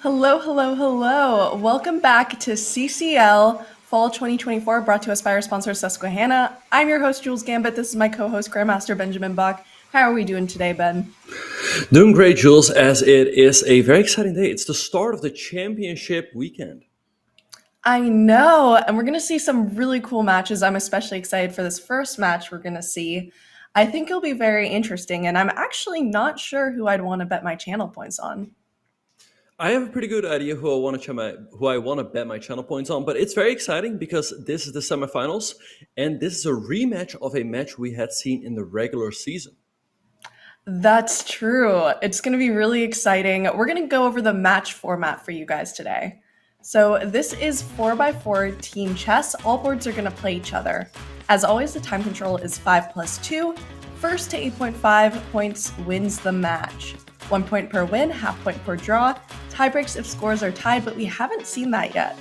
Hello, hello, hello. Welcome back to CCL Fall 2024, brought to us by our sponsor, Susquehanna. I'm your host, Jules Gambit. This is my co-host, Grandmaster Benjamin Bach. How are we doing today, Ben? Doing great, Jules, as it is a very exciting day. It's the start of the championship weekend. I know, and we're going to see some really cool matches. I'm especially excited for this first match we're going to see. I think it'll be very interesting, and I'm actually not sure who I'd want to bet my channel points on. I have a pretty good idea who I want to bet my channel points on, but it's very exciting because this is the semifinals, and this is a rematch of a match we had seen in the regular season. That's true. It's going to be really exciting. We're going to go over the match format for you guys today. So this is 4x4 team chess. All boards are going to play each other. As always, the time control is 5+2. First to 8.5 points wins the match. 1 point per win, half point per draw. Tie breaks if scores are tied, but we haven't seen that yet.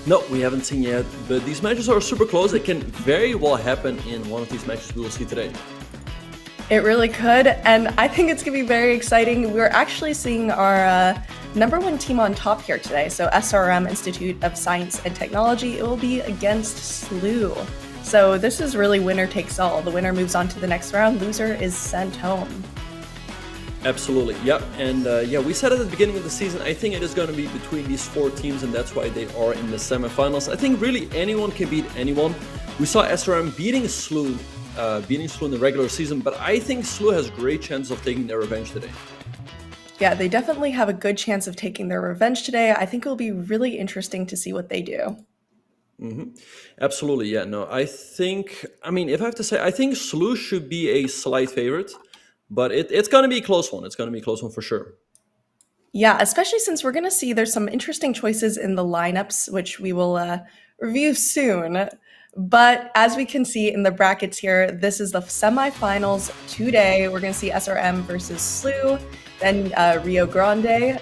No, we haven't seen yet, but these matches are super close. It can very well happen in one of these matches we will see today. It really could, and I think it's going to be very exciting. We're actually seeing our number one team on top here today. So SRM, Institute of Science and Technology, it will be against SLU. So this is really winner takes all. The winner moves on to the next round. Loser is sent home. Absolutely, yeah. And we said at the beginning of the season, I think it is going to be between these four teams, and that's why they are in the semifinals. I think really anyone can beat anyone. We saw SRM beating SLU in the regular season, but I think SLU has great chance of taking their revenge today. Yeah, they definitely have a good chance of taking their revenge today. I think it'll be really interesting to see what they do. Absolutely, yeah. No, if I have to say, I think SLU should be a slight favorite, but it's going to be a close one. It's going to be a close one for sure. Yeah, especially since we're going to see there's some interesting choices in the lineups, which we will review soon. But as we can see in the brackets here, this is the semifinals today. We're going to see SRM versus SLU, then Rio Grande,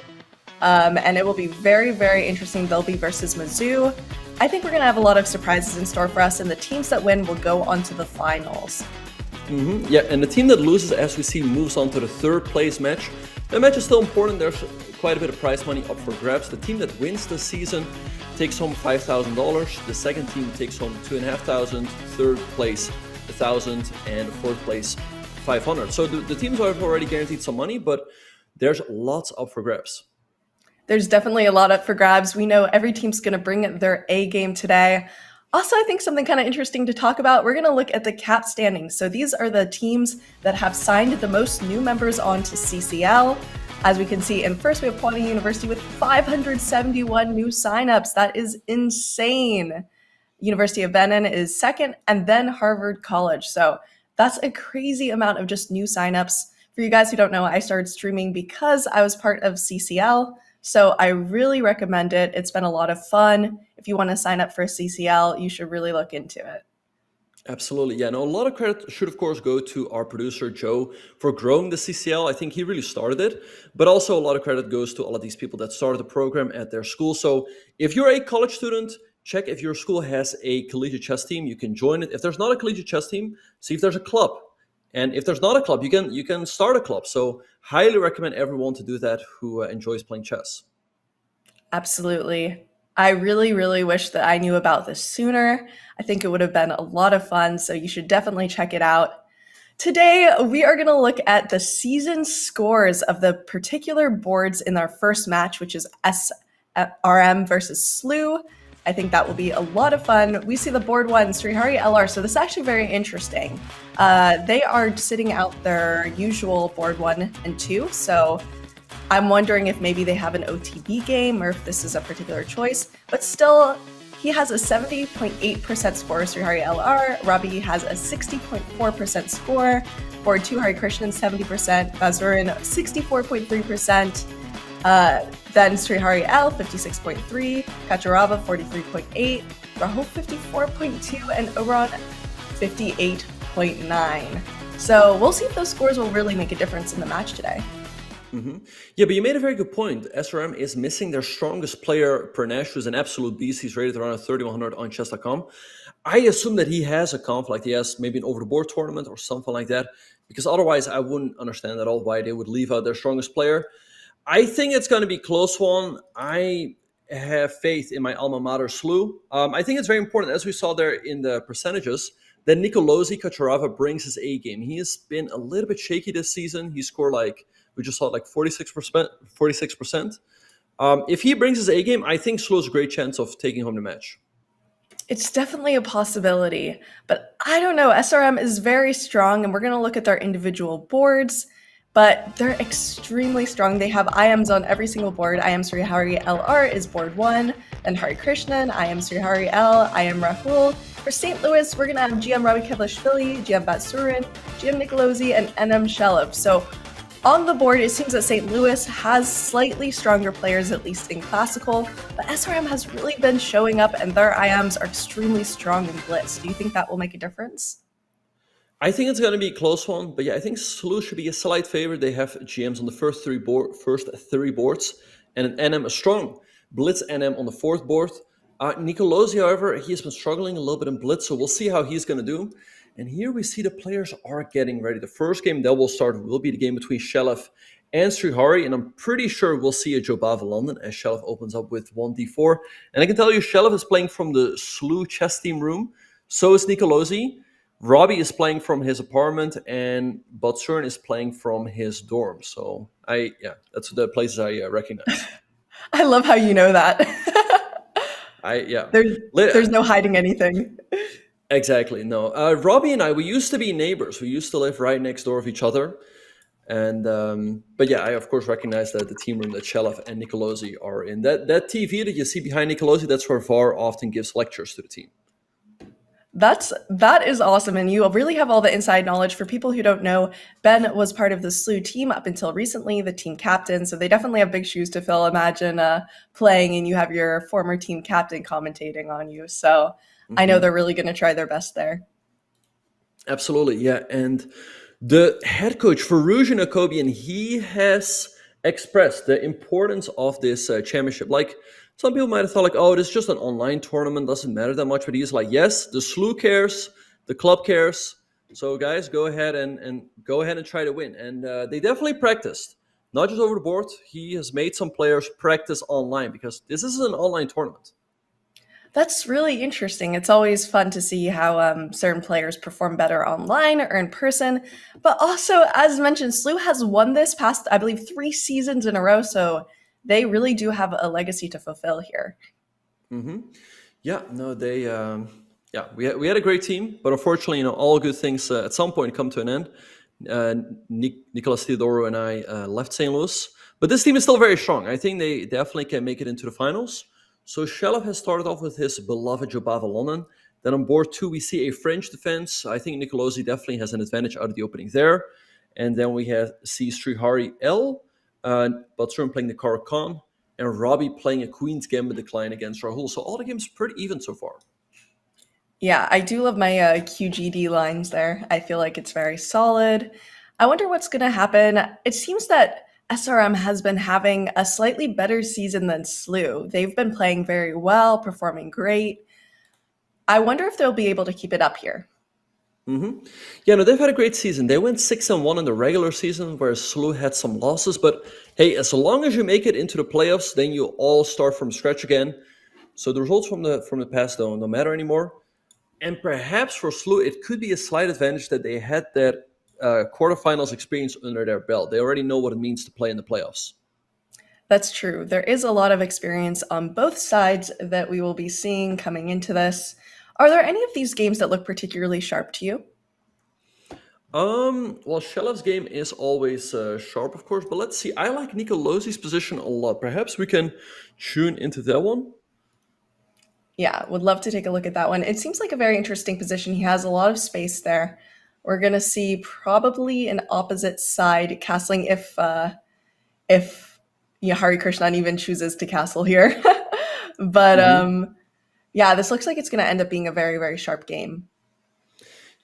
and it will be very, very interesting. They'll be versus Mizzou. I think we're going to have a lot of surprises in store for us, and the teams that win will go on to the finals. Yeah, and the team that loses, as we see, moves on to the third place match. That match is still important. There's quite a bit of prize money up for grabs. The team that wins the season takes home $5,000. The second team takes home $2,500. Third place $1,000, and fourth place $500. So the teams have already guaranteed some money, but there's lots up for grabs. There's definitely a lot up for grabs. We know every team's going to bring their A game today. Also, I think something kind of interesting to talk about, we're going to look at the cap standings. So these are the teams that have signed the most new members onto CCL. As we can see, in first, we have Pawnee University with 571 new signups. That is insane. University of Benin is second, and then Harvard College. So that's a crazy amount of just new signups. For you guys who don't know, I started streaming because I was part of CCL. So I really recommend it. It's been a lot of fun. If you want to sign up for CCL, you should really look into it. Absolutely. Yeah, no, a lot of credit should, of course, go to our producer, Joe, for growing the CCL. I think he really started it, but also a lot of credit goes to all of these people that started the program at their school. So if you're a college student, check if your school has a collegiate chess team. You can join it. If there's not a collegiate chess team, see if there's a club. And if there's not a club, you can start a club. So highly recommend everyone to do that who enjoys playing chess. Absolutely. I really, really wish that I knew about this sooner. I think it would have been a lot of fun, so you should definitely check it out. Today, we are going to look at the season scores of the particular boards in our first match, which is SRM versus SLU. I think that will be a lot of fun. We see the board one, Srihari LR, so this is actually very interesting. They are sitting out their usual board 1 and 2, so I'm wondering if maybe they have an OTB game or if this is a particular choice, but still, he has a 70.8% score, Srihari LR. Robby has a 60.4% score. Board 2, Hari Krishnan, 70%. Bazurin, 64.3%. Then Srihari L, 56.3. Kacharava, 43.8. Rahul, 54.2. And Oron, 58.9. So we'll see if those scores will really make a difference in the match today. Yeah, but you made a very good point. SRM is missing their strongest player, Pranesh, who's an absolute beast. He's rated around 3,100 on Chess.com. I assume that he has a conflict. He has maybe an over-the-board tournament or something like that, because otherwise I wouldn't understand at all why they would leave out their strongest player. I think it's going to be a close one. I have faith in my alma mater, SLU. I think it's very important, as we saw there in the percentages, that Nicolas Checa brings his A game. He has been a little bit shaky this season. He scored we just saw 46%. 46%. If he brings his A game, I think SLU has a great chance of taking home the match. It's definitely a possibility, but I don't know. SRM is very strong, and we're going to look at their individual boards, but they're extremely strong. They have IMs on every single board. IM Srihari LR is board 1, then Hari Krishnan, IM Srihari L, IM Rahul. For St. Louis, we're going to have GM Robby Kevlishvili, GM Batsurin, GM Nicolosi, and NM Shelov. So on the board, it seems that St. Louis has slightly stronger players, at least in Classical, but SRM has really been showing up, and their IMs are extremely strong in Blitz. Do you think that will make a difference? I think it's going to be a close one, but yeah, I think SLU should be a slight favorite. They have GMs on the first three boards, and an NM, a strong Blitz NM on the fourth board. Nicolosi, however, he has been struggling a little bit in Blitz, so we'll see how he's going to do. And here we see the players are getting ready. The first game that will start will be the game between Shelov and Srihari, and I'm pretty sure we'll see a Jobava London as Shelov opens up with 1d4. And I can tell you, Shelov is playing from the SLU chess team room, so is Nicolosi. Robby is playing from his apartment, and Batsurin is playing from his dorm. So that's the places I recognize. I love how you know that. There's no hiding anything. Exactly, no. Robby and I, we used to be neighbors. We used to live right next door of each other. And but yeah, I of course recognize that the team room that Shelov and Nicolosi are in. That TV that you see behind Nicolosi, that's where VAR often gives lectures to the team. That is awesome, and you really have all the inside knowledge. For people who don't know, Ben was part of the SLU team up until recently, the team captain, so they definitely have big shoes to fill. Imagine playing and you have your former team captain commentating on you, so I know they're really going to try their best there. Absolutely, yeah, and the head coach, Firouzja Nakobian, he has expressed the importance of this championship. Like, some people might have thought, oh, it's just an online tournament, doesn't matter that much. But he's like, yes, the SLU cares, the club cares. So guys, go ahead and try to win. And they definitely practiced, not just over the board. He has made some players practice online because this is an online tournament. That's really interesting. It's always fun to see how certain players perform better online or in person. But also, as mentioned, SLU has won this past, I believe, 3 seasons in a row. So they really do have a legacy to fulfill here. Yeah, no, we had a great team, but unfortunately, all good things at some point come to an end. Nicolas Theodoro and I left St. Louis, but this team is still very strong. I think they definitely can make it into the finals. So Shelov has started off with his beloved Jobava London. Then on board 2, we see a French defense. I think Nicolosi definitely has an advantage out of the opening there. And then we see Srihari L, Batsurin playing the Caro-Kann, and Robby playing a Queen's Gambit decline against Rahul. So all the games pretty even so far. Yeah, I do love my QGD lines there. I feel like it's very solid. I wonder what's going to happen. It seems that SRM has been having a slightly better season than SLU. They've been playing very well, performing great. I wonder if they'll be able to keep it up here. Yeah, no, they've had a great season. They went 6-1 in the regular season, whereas SLU had some losses. But hey, as long as you make it into the playoffs, then you all start from scratch again. So the results from the past don't matter anymore. And perhaps for SLU, it could be a slight advantage that they had that quarterfinals experience under their belt. They already know what it means to play in the playoffs. That's true. There is a lot of experience on both sides that we will be seeing coming into this. Are there any of these games that look particularly sharp to you? Well, Shelov's game is always sharp, of course, but let's see. I like Nicolosi's position a lot. Perhaps we can tune into that one. Yeah, would love to take a look at that one. It seems like a very interesting position. He has a lot of space there. We're going to see probably an opposite side castling if Hari Krishnan even chooses to castle here. But yeah, this looks like it's going to end up being a very, very sharp game.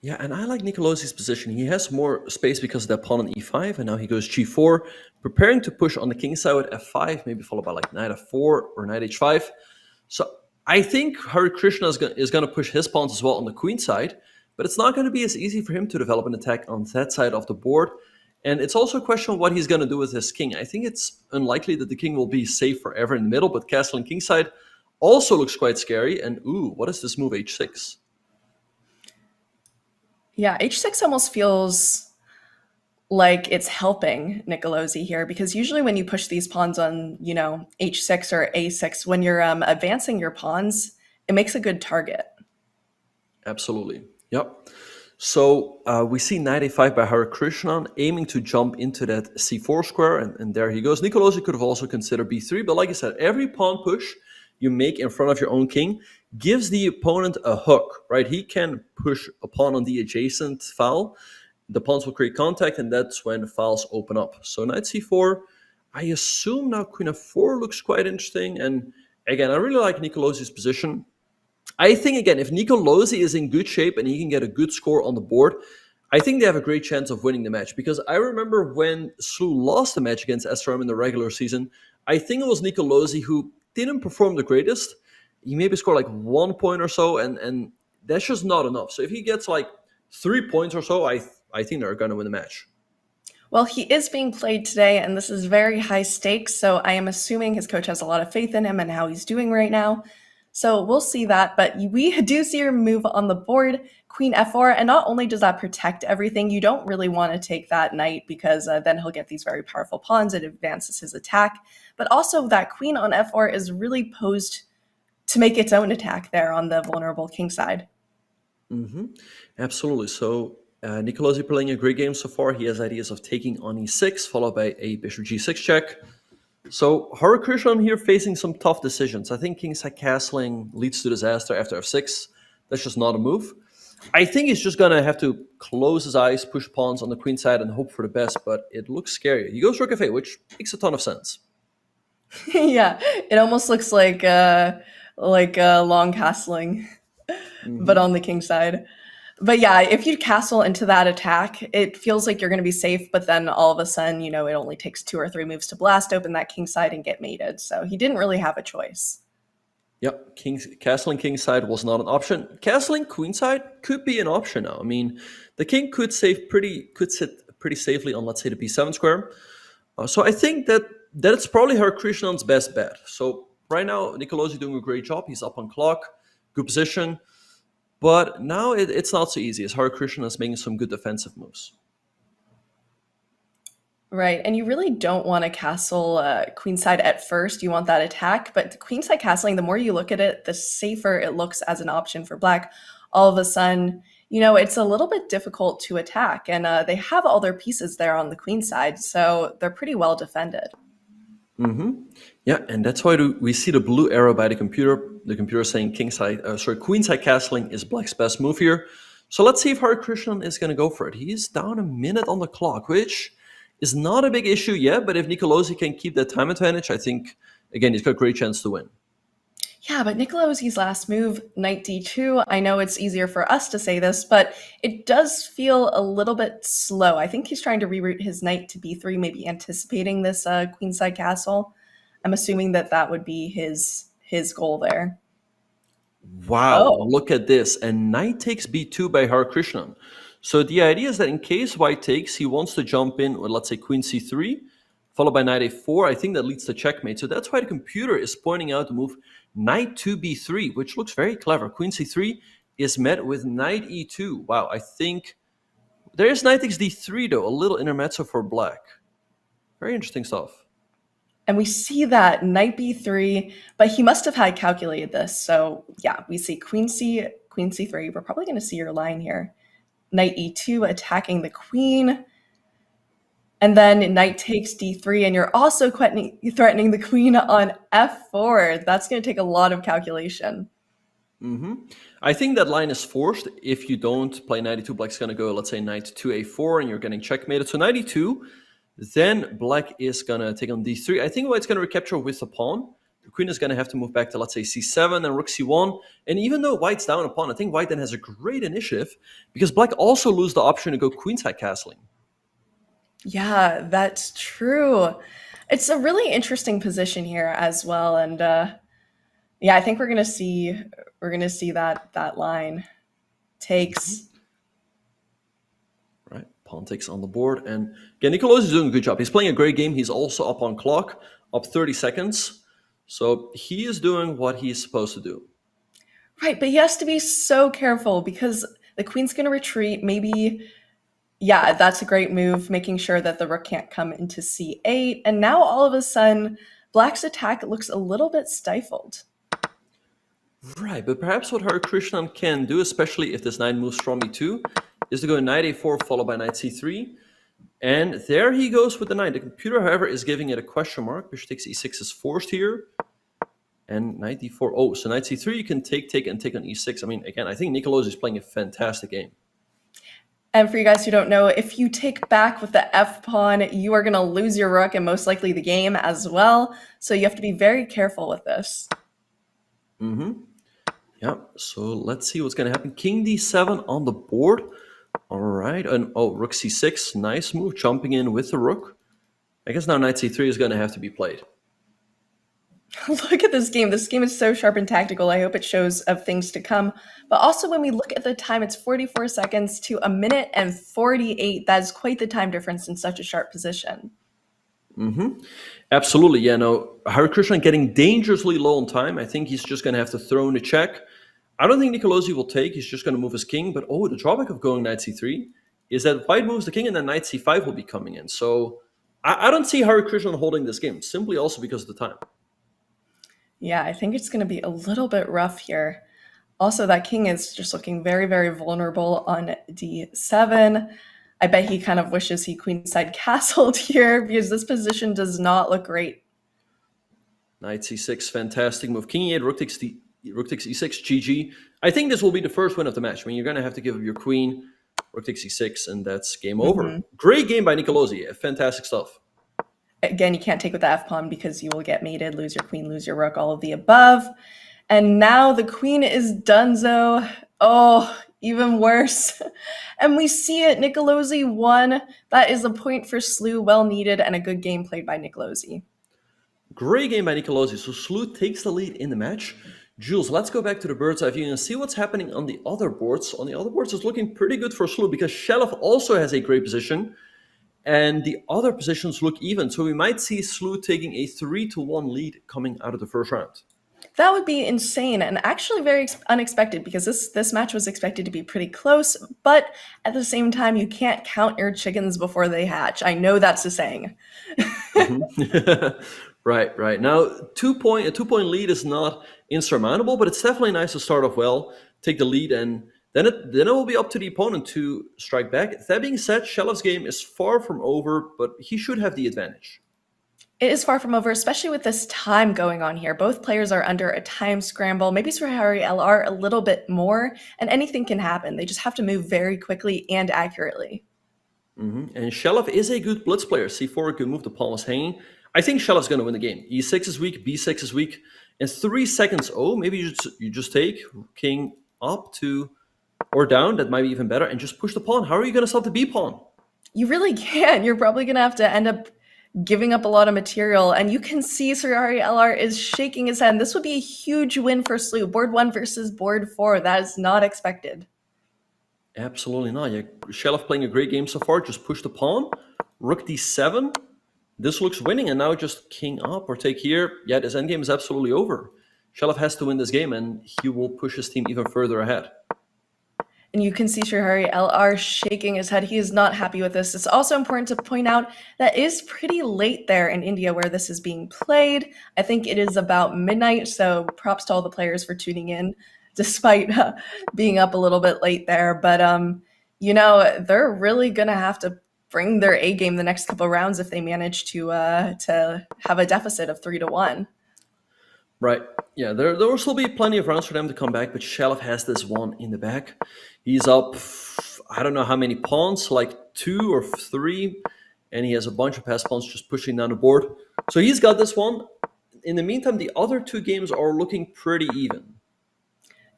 Yeah, and I like Nicolosi's position. He has more space because of that pawn on e5, and now he goes g4, preparing to push on the king side with f5, maybe followed by like knight f4 or knight h5. So I think Hari Krishna is going to push his pawns as well on the queen side, but it's not going to be as easy for him to develop an attack on that side of the board. And it's also a question of what he's going to do with his king. I think it's unlikely that the king will be safe forever in the middle, but castling kingside also looks quite scary. And ooh, what is this move, h6? Yeah, h6 almost feels like it's helping Nicolosi here because usually when you push these pawns on, h6 or a6, when you're advancing your pawns, it makes a good target. Absolutely. Yep. So we see knight a5 by Hare Krishnan aiming to jump into that c4 square, and there he goes. Nicolosi could have also considered b3, but like I said, every pawn push you make in front of your own king gives the opponent a hook, right? He can push a pawn on the adjacent file. The pawns will create contact, and that's when the files open up. So knight c4, I assume now queen f4 looks quite interesting. And again, I really like Nicolosi's position. I think, again, if Nicolosi is in good shape and he can get a good score on the board, I think they have a great chance of winning the match. Because I remember when SLU lost the match against SRM in the regular season, I think it was Nicolosi who didn't perform the greatest. He maybe scored like 1 point or so, and that's just not enough. So if he gets like 3 points or so, I think they're going to win the match. Well, he is being played today, and this is very high stakes, so I am assuming his coach has a lot of faith in him and how he's doing right now. So we'll see that, but we do see your move on the board, queen f4, and not only does that protect everything, you don't really want to take that knight because then he'll get these very powerful pawns, it advances his attack, but also that queen on f4 is really posed to make its own attack there on the vulnerable king side. Mm-hmm. Absolutely. So Nicolosi playing a great game so far. He has ideas of taking on e6, followed by a bishop g6 check. So Hare Krishnan here facing some tough decisions. I think kingside castling leads to disaster after f6. That's just not a move. I think he's just gonna have to close his eyes, push pawns on the queen side, and hope for the best. But it looks scary. He goes rook f8, which makes a ton of sense. Yeah, it almost looks like long castling, but Mm-hmm. on the king side. But yeah, if you castle into that attack, it feels like you're going to be safe, but then all of a sudden, it only takes 2 or 3 moves to blast open that king side and get mated. So he didn't really have a choice. Yep, castling kingside was not an option. Castling queenside could be an option now. I mean, the king could sit pretty safely on, let's say, the b7 square. So I think that's probably Hare Krishnan's best bet. So right now, Nicolosi doing a great job. He's up on clock, good position. But now it's not so easy as Hare Krishnan is making some good defensive moves. Right, and you really don't want to castle queenside at first. You want that attack, but the queenside castling, the more you look at it, the safer it looks as an option for black. All of a sudden, it's a little bit difficult to attack, and they have all their pieces there on the queen side, so they're pretty well defended. Mm-hmm. Yeah, and that's why we see the blue arrow by the computer. The computer saying queenside castling is black's best move here. So let's see if Hare Krishnan is going to go for it. He's down a minute on the clock, which is not a big issue yet. But if Nicolosi can keep that time advantage, I think again he's got a great chance to win. Yeah, but Nicolosi's last move, knight d2, I know it's easier for us to say this, but it does feel a little bit slow. I think he's trying to reroute his knight to b3, maybe anticipating this queenside castle. I'm assuming that would be his goal there. Wow, Oh, look at this. And knight takes b2 by Hare Krishnan. So the idea is that in case white takes, he wants to jump in with, let's say, queen c3, followed by knight a4. I think that leads to checkmate. So that's why the computer is pointing out the move knight to b3, which looks very clever. Queen c3 is met with knight e2. Wow, I think there is knight takes d3, though, a little intermezzo for black. Very interesting stuff. and we see that knight b3, but he must have had calculated this. So yeah, we see queen c3. We're probably going to see your line here. Knight e2 attacking the queen. And then knight takes d3, and you're also threatening the queen on f4. That's going to take a lot of calculation. Mm-hmm. I think that line is forced. If you don't play knight e2, black's going to go, let's say, knight to a4, and you're getting checkmated. So knight e2, then black is going to take on d3. I think white's going to recapture with the pawn. The queen is going to have to move back to, let's say, c7 and rook c1. And even though white's down a pawn, I think white then has a great initiative because black also loses the option to go queenside castling. Yeah, that's true. It's a really interesting position here as well, and yeah, I think we're gonna see that line Mm-hmm. takes. Right. Pawn takes on the board. And again, Nicolas is doing a good job. He's playing a great game. He's also up on clock, up 30 seconds. So he is doing what he's supposed to do. Right, but he has to be so careful because the queen's going to retreat. Maybe, yeah, that's a great move, making sure that the rook can't come into c8. And now all of a sudden, black's attack looks a little bit stifled. Right, but perhaps what Harikrishnan can do, especially if this knight moves from e2, is to go knight a4 followed by knight c3. And there he goes with the knight. The computer, however, is giving it a question mark. Bishop takes e6 is forced here. And knight d4. Oh, so knight c3, you can take on e6. I mean, again, I think Nicolas is playing a fantastic game. And for you guys who don't know, if you take back with the f-pawn, you are going to lose your rook and most likely the game as well. So you have to be very careful with this. Yeah, so let's see what's going to happen. King d7 on the board. All right, and rook c6, nice move, jumping in with the rook. I guess now knight c3 is going to have to be played. Look at this game. This game is so sharp and tactical. I hope it shows of things to come. But also when we look at the time, it's 44 seconds to 1 minute and 48. That is quite the time difference in such a sharp position. Absolutely, yeah, no, Harikrishnan getting dangerously low on time. I think he's just going to have to throw in a check. I don't think Nicolosi will take. He's just going to move his king. But the drawback of going knight c3 is that white moves the king and then knight c5 will be coming in. So I don't see Harikrishnan holding this game, simply also because of the time. Yeah, I think it's going to be a little bit rough here. Also, that king is just looking very, very vulnerable on d7. I bet he kind of wishes he queenside castled here because this position does not look great. Knight c6, fantastic move. King e8, rook takes e6, GG. I think this will be the first win of the match. I mean, you're going to have to give up your queen, rook takes e6, and that's game over. Great game by Nicolosi. Fantastic stuff. Again, you can't take with the f-pawn because you will get mated, lose your queen, lose your rook, all of the above. And now the queen is donezo. Oh, even worse. And we see it. Nicolosi won. That is a point for SLU. Well needed and a good game played by Nicolosi. Great game by Nicolosi. So SLU takes the lead in the match. Jules, let's go back to the bird's eye view and see what's happening on the other boards. On the other boards, it's looking pretty good for SLU because Shelov also has a great position. And the other positions look even. So we might see SLU taking a 3-1 lead coming out of the first round. That would be insane and actually very unexpected because this match was expected to be pretty close. But at the same time, you can't count your chickens before they hatch. I know that's a saying. Right. Now, a 2-point lead is not insurmountable, but it's definitely nice to start off well, take the lead, and then it will be up to the opponent to strike back. That being said, Shelov's game is far from over, but he should have the advantage. It is far from over, especially with this time going on here. Both players are under a time scramble, maybe Surahari LR a little bit more, and anything can happen. They just have to move very quickly and accurately. And Shelov is a good blitz player. C4, good move, the pawn was hanging. I think Shelov's going to win the game. E6 is weak, B6 is weak. In 3 seconds, maybe you just take king up to or down, that might be even better, and just push the pawn. How are you going to stop the B pawn? You really can. You're probably going to have to end up giving up a lot of material, and you can see Surahari LR is shaking his head. And this would be a huge win for SLU. Board 1 versus board 4. That is not expected. Absolutely not. Yeah, Shelov playing a great game so far. Just push the pawn. Rook d7. This looks winning, and now just king up or take here. Yeah, this endgame is absolutely over. Shelov has to win this game, and he will push his team even further ahead. And you can see Surahari LR shaking his head. He is not happy with this. It's also important to point out that it is pretty late there in India where this is being played. I think it is about midnight, so props to all the players for tuning in, despite being up a little bit late there. But, they're really going to have to bring their A game the next couple of rounds if they manage to have a deficit of 3-1. Right. Yeah, there will still be plenty of rounds for them to come back, but Shelov has this one in the back. He's up, I don't know how many pawns, like 2 or 3, and he has a bunch of passed pawns just pushing down the board. So he's got this one. In the meantime, the other 2 games are looking pretty even.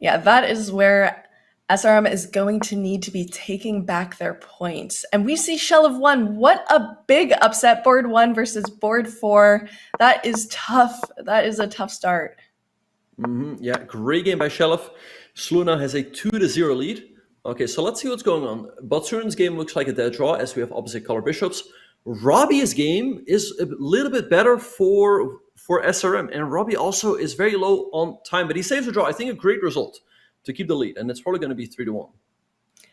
Yeah, that is where SRM is going to need to be taking back their points. And we see Shelov 1. What a big upset. Board 1 versus board 4. That is tough. That is a tough start. Yeah, great game by Shelov. SLU now has a 2-0 lead. Okay, so let's see what's going on. Batsurin's game looks like a dead draw as we have opposite color bishops. Robbie's game is a little bit better for SRM, and Robbie also is very low on time, but he saves the draw. I think a great result to keep the lead, and it's probably going to be 3-1.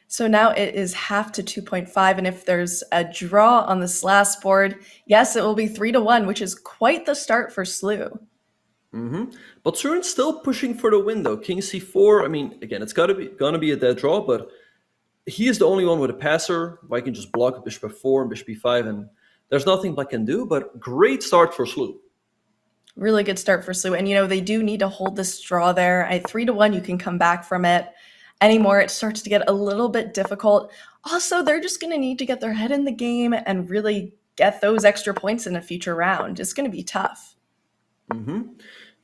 So now it is half to 2.5, and if there's a draw on this last board, yes, it will be 3-1, which is quite the start for SLU. But Surin's still pushing for the win, though. King c4. I mean, again, it's gonna be a dead draw, but he is the only one with a passer. White can just block bishop f4 and bishop b5, and there's nothing Black can do. But great start for SLU. Really good start for SLU, and they do need to hold this draw there. At 3-1, you can come back from it. Anymore, it starts to get a little bit difficult. Also, they're just going to need to get their head in the game and really get those extra points in a future round. It's going to be tough.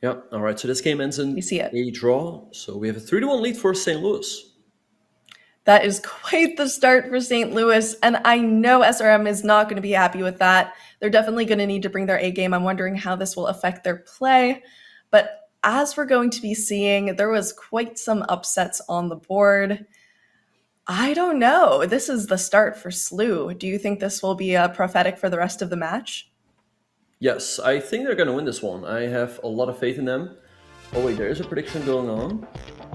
Yeah. All right. So this game ends in You see it. a draw. So we have a 3-1 lead for St. Louis. That is quite the start for St. Louis, and I know SRM is not going to be happy with that. They're definitely going to need to bring their A game. I'm wondering how this will affect their play, but as we're going to be seeing, there was quite some upsets on the board. I don't know. This is the start for SLU. Do you think this will be prophetic for the rest of the match? Yes, I think they're going to win this one. I have a lot of faith in them. Oh wait, there is a prediction going on.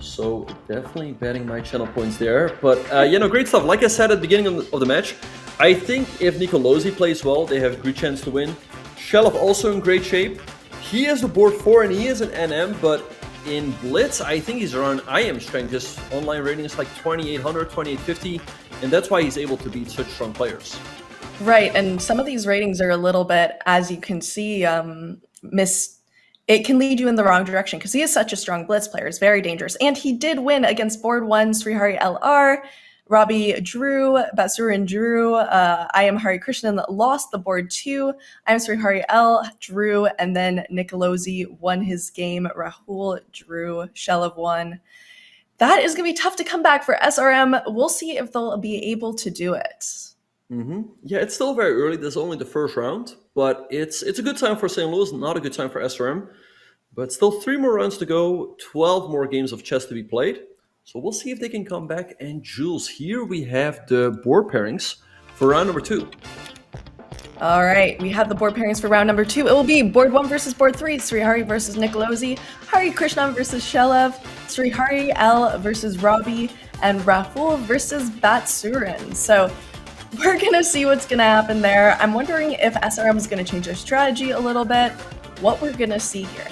So definitely betting my channel points there. But great stuff. Like I said at the beginning of the match, I think if Nicolas Checa plays well, they have a great chance to win. Shelov also in great shape. He is the board 4 and he is an NM, but in Blitz, I think he's around IM strength. His online rating is like 2800, 2850, and that's why he's able to beat such strong players. Right, and some of these ratings are a little bit, as you can see, it can lead you in the wrong direction because he is such a strong blitz player. It's very dangerous. And he did win against board 1, Srihari LR, Robby Drew, Batsurin Drew, I am Hari Krishnan lost the board 2, I am Srihari L, Drew, and then Nicolosi won his game, Rahul Drew, Shelov won. That is going to be tough to come back for SRM. We'll see if they'll be able to do it. Yeah, it's still very early. This is only the first round, but it's a good time for St. Louis, not a good time for SRM. But still 3 more rounds to go, 12 more games of chess to be played. So we'll see if they can come back. And Jules, here we have the board pairings for round number 2. All right, we have the board pairings for round number 2. It will be board 1 versus board 3, Srihari versus Nicolosi, Hari Krishnan versus Shelov, Srihari L versus Robby, and Rahul versus Batsurin. So we're going to see what's going to happen there. I'm wondering if SRM is going to change their strategy a little bit, what we're going to see here.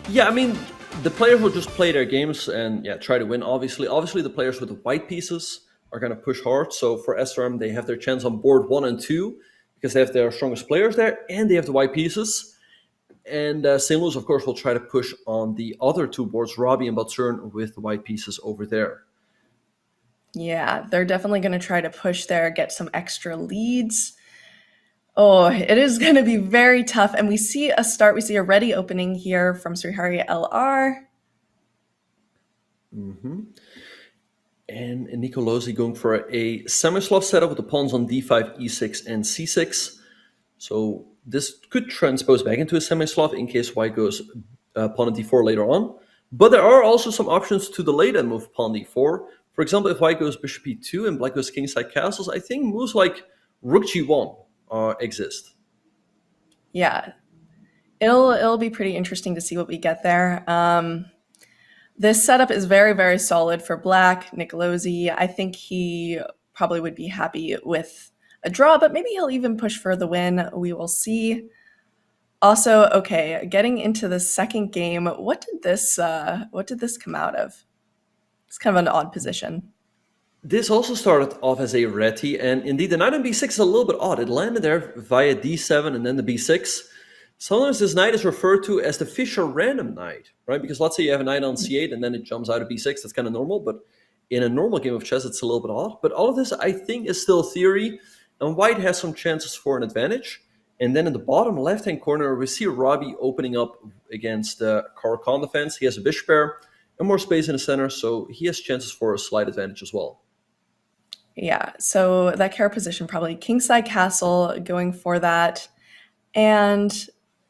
Yeah, I mean, the players will just play their games and try to win, obviously. Obviously, the players with the white pieces are going to push hard. So for SRM, they have their chance on board 1 and 2 because they have their strongest players there and they have the white pieces. And St. Louis, of course, will try to push on the other 2 boards, Robbie and Batsurin, with the white pieces over there. Yeah, they're definitely going to try to push there, get some extra leads. Oh, it is going to be very tough. And we see a ready opening here from Srihari LR. And Nicolosi going for a semi-slot setup with the pawns on d5, e6, and c6. So this could transpose back into a semi-slot in case white goes pawn on d4 later on. But there are also some options to delay that move pawn d4. For example, if white goes bishop e2 and black goes kingside castles, I think moves like rook g1 exist. Yeah, it'll be pretty interesting to see what we get there. This setup is very, very solid for black. Nicolosi, I think he probably would be happy with a draw, but maybe he'll even push for the win. We will see. Also, okay, getting into the second game, what did this come out of? It's kind of an odd position. This also started off as a reti, and indeed the knight on b6 is a little bit odd. It landed there via d7 and then the b6. Sometimes this knight is referred to as the Fischer random knight, right? Because let's say you have a knight on c8 and then it jumps out of b6. That's kind of normal, but in a normal game of chess, it's a little bit odd. But all of this, I think, is still theory, and white has some chances for an advantage. And then in the bottom left-hand corner, we see Robbie opening up against the Caro-Kann defense. He has a bishop pair and more space in the center, so he has chances for a slight advantage as well. Yeah, so that care position, probably kingside castle, going for that. And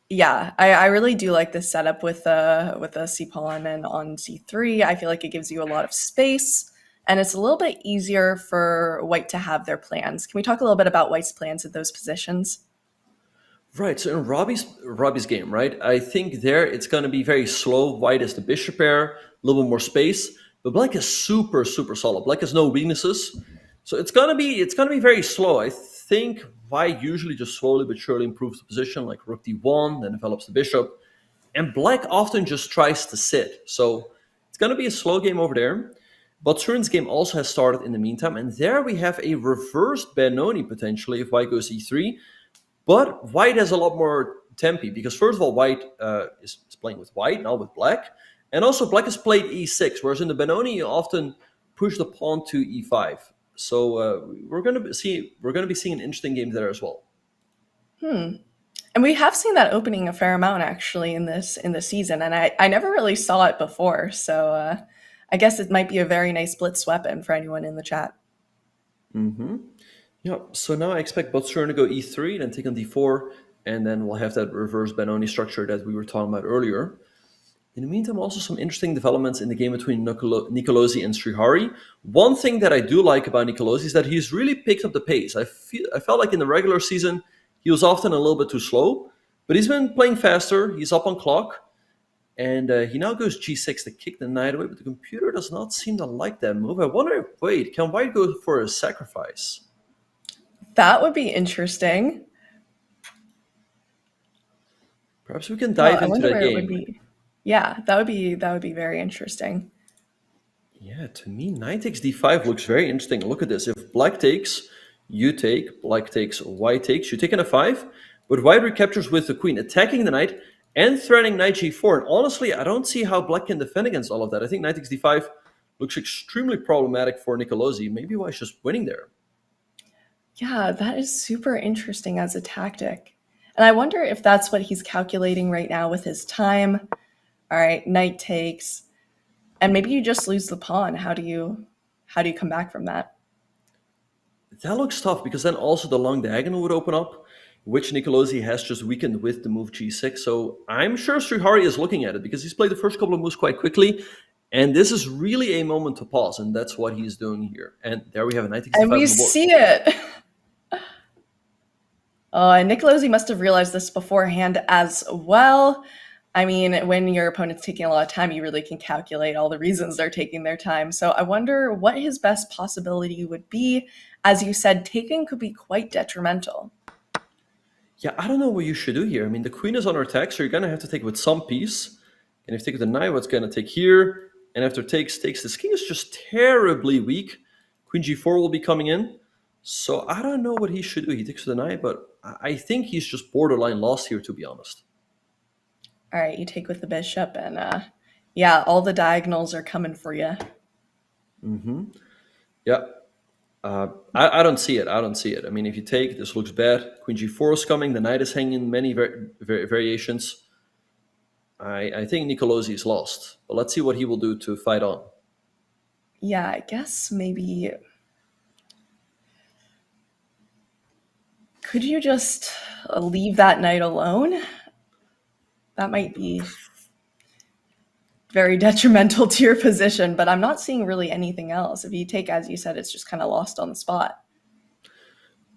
yeah, I really do like this setup with a c pawn and on c3. I feel like it gives you a lot of space and it's a little bit easier for white to have their plans. Can we talk a little bit about white's plans at those positions? Right. So in Robbie's game, right? I think there it's going to be very slow. White is the bishop pair, a little bit more space, but black is super super solid. Black has no weaknesses, so it's gonna be very slow. I think white usually just slowly but surely improves the position, like rook d1, then develops the bishop, and black often just tries to sit. So it's gonna be a slow game over there. But Turin's game also has started in the meantime, and there we have a reversed Benoni potentially if white goes e3. But white has a lot more tempi because first of all, white is playing with white, not with black, and also black has played e6, whereas in the Benoni you often push the pawn to e5. So we're going to be seeing an interesting game there as well. And we have seen that opening a fair amount actually in this season, and I never really saw it before. So I guess it might be a very nice blitz weapon for anyone in the chat. Yeah. So now I expect Botsurin to go e3, then take on d4, and then we'll have that reverse Benoni structure that we were talking about earlier. In the meantime, also some interesting developments in the game between Nicolosi and Srihari. One thing that I do like about Nicolosi is that he's really picked up the pace. I felt like in the regular season he was often a little bit too slow, but he's been playing faster. He's up on clock, and he now goes g6 to kick the knight away. But the computer does not seem to like that move. I wonder. Wait, can white go for a sacrifice? That would be interesting. Perhaps we can Well, dive I into wonder that where it would game. be. Yeah, that would be very interesting. Yeah, to me, knight takes d5 looks very interesting. Look at this. If black takes, you take, black takes, white takes, you take an f5, but white recaptures with the queen, attacking the knight and threatening knight g4. And honestly, I don't see how black can defend against all of that. I think knight takes d5 looks extremely problematic for Nicolosi. Maybe white's just winning there. Yeah, that is super interesting as a tactic. And I wonder if that's what he's calculating right now with his time. All right, knight takes, and maybe you just lose the pawn. How do you come back from that? That looks tough because then also the long diagonal would open up, which Nicolosi has just weakened with the move g6. So I'm sure Srihari is looking at it because he's played the first couple of moves quite quickly. And this is really a moment to pause, and that's what he's doing here. And there we have a knight takes And d5 we on the board. see it. And Nicolosi must have realized this beforehand as well. I mean, when your opponent's taking a lot of time, you really can calculate all the reasons they're taking their time. So I wonder what his best possibility would be. As you said, taking could be quite detrimental. Yeah, I don't know what you should do here. I mean, the queen is on her attack, so you're going to have to take it with some piece. And if you take with the knight, what's going to take here? And after takes, this king is just terribly weak. Queen g4 will be coming in. So I don't know what he should do. He takes with the knight, but I think he's just borderline lost here, to be honest. All right, you take with the bishop, and yeah, all the diagonals are coming for you. Yeah. I don't see it. I don't see it. I mean, if you take, this looks bad. Queen g4 is coming. The knight is hanging many variations. I think Nicolosi is lost. But let's see what he will do to fight on. Yeah, I guess maybe. Could you just leave that knight alone? That might be very detrimental to your position, but I'm not seeing really anything else. If you take, as you said, it's just kind of lost on the spot.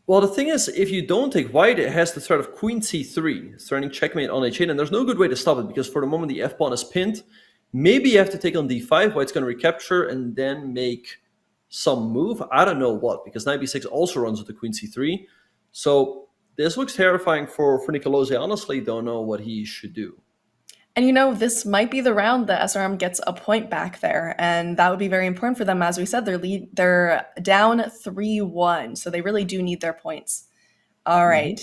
Well, the thing is, if you don't take white, it has the threat of queen c3, threatening checkmate on h8, and there's no good way to stop it because for the moment the f-pawn is pinned. Maybe you have to take on d5, white's going to recapture and then make some move. I don't know what, because knight b6 also runs with the queen c3. So this looks terrifying for Nicolosi. I honestly don't know what he should do. And this might be the round that SRM gets a point back there, and that would be very important for them. As we said, they're down 3-1, so they really do need their points. All right.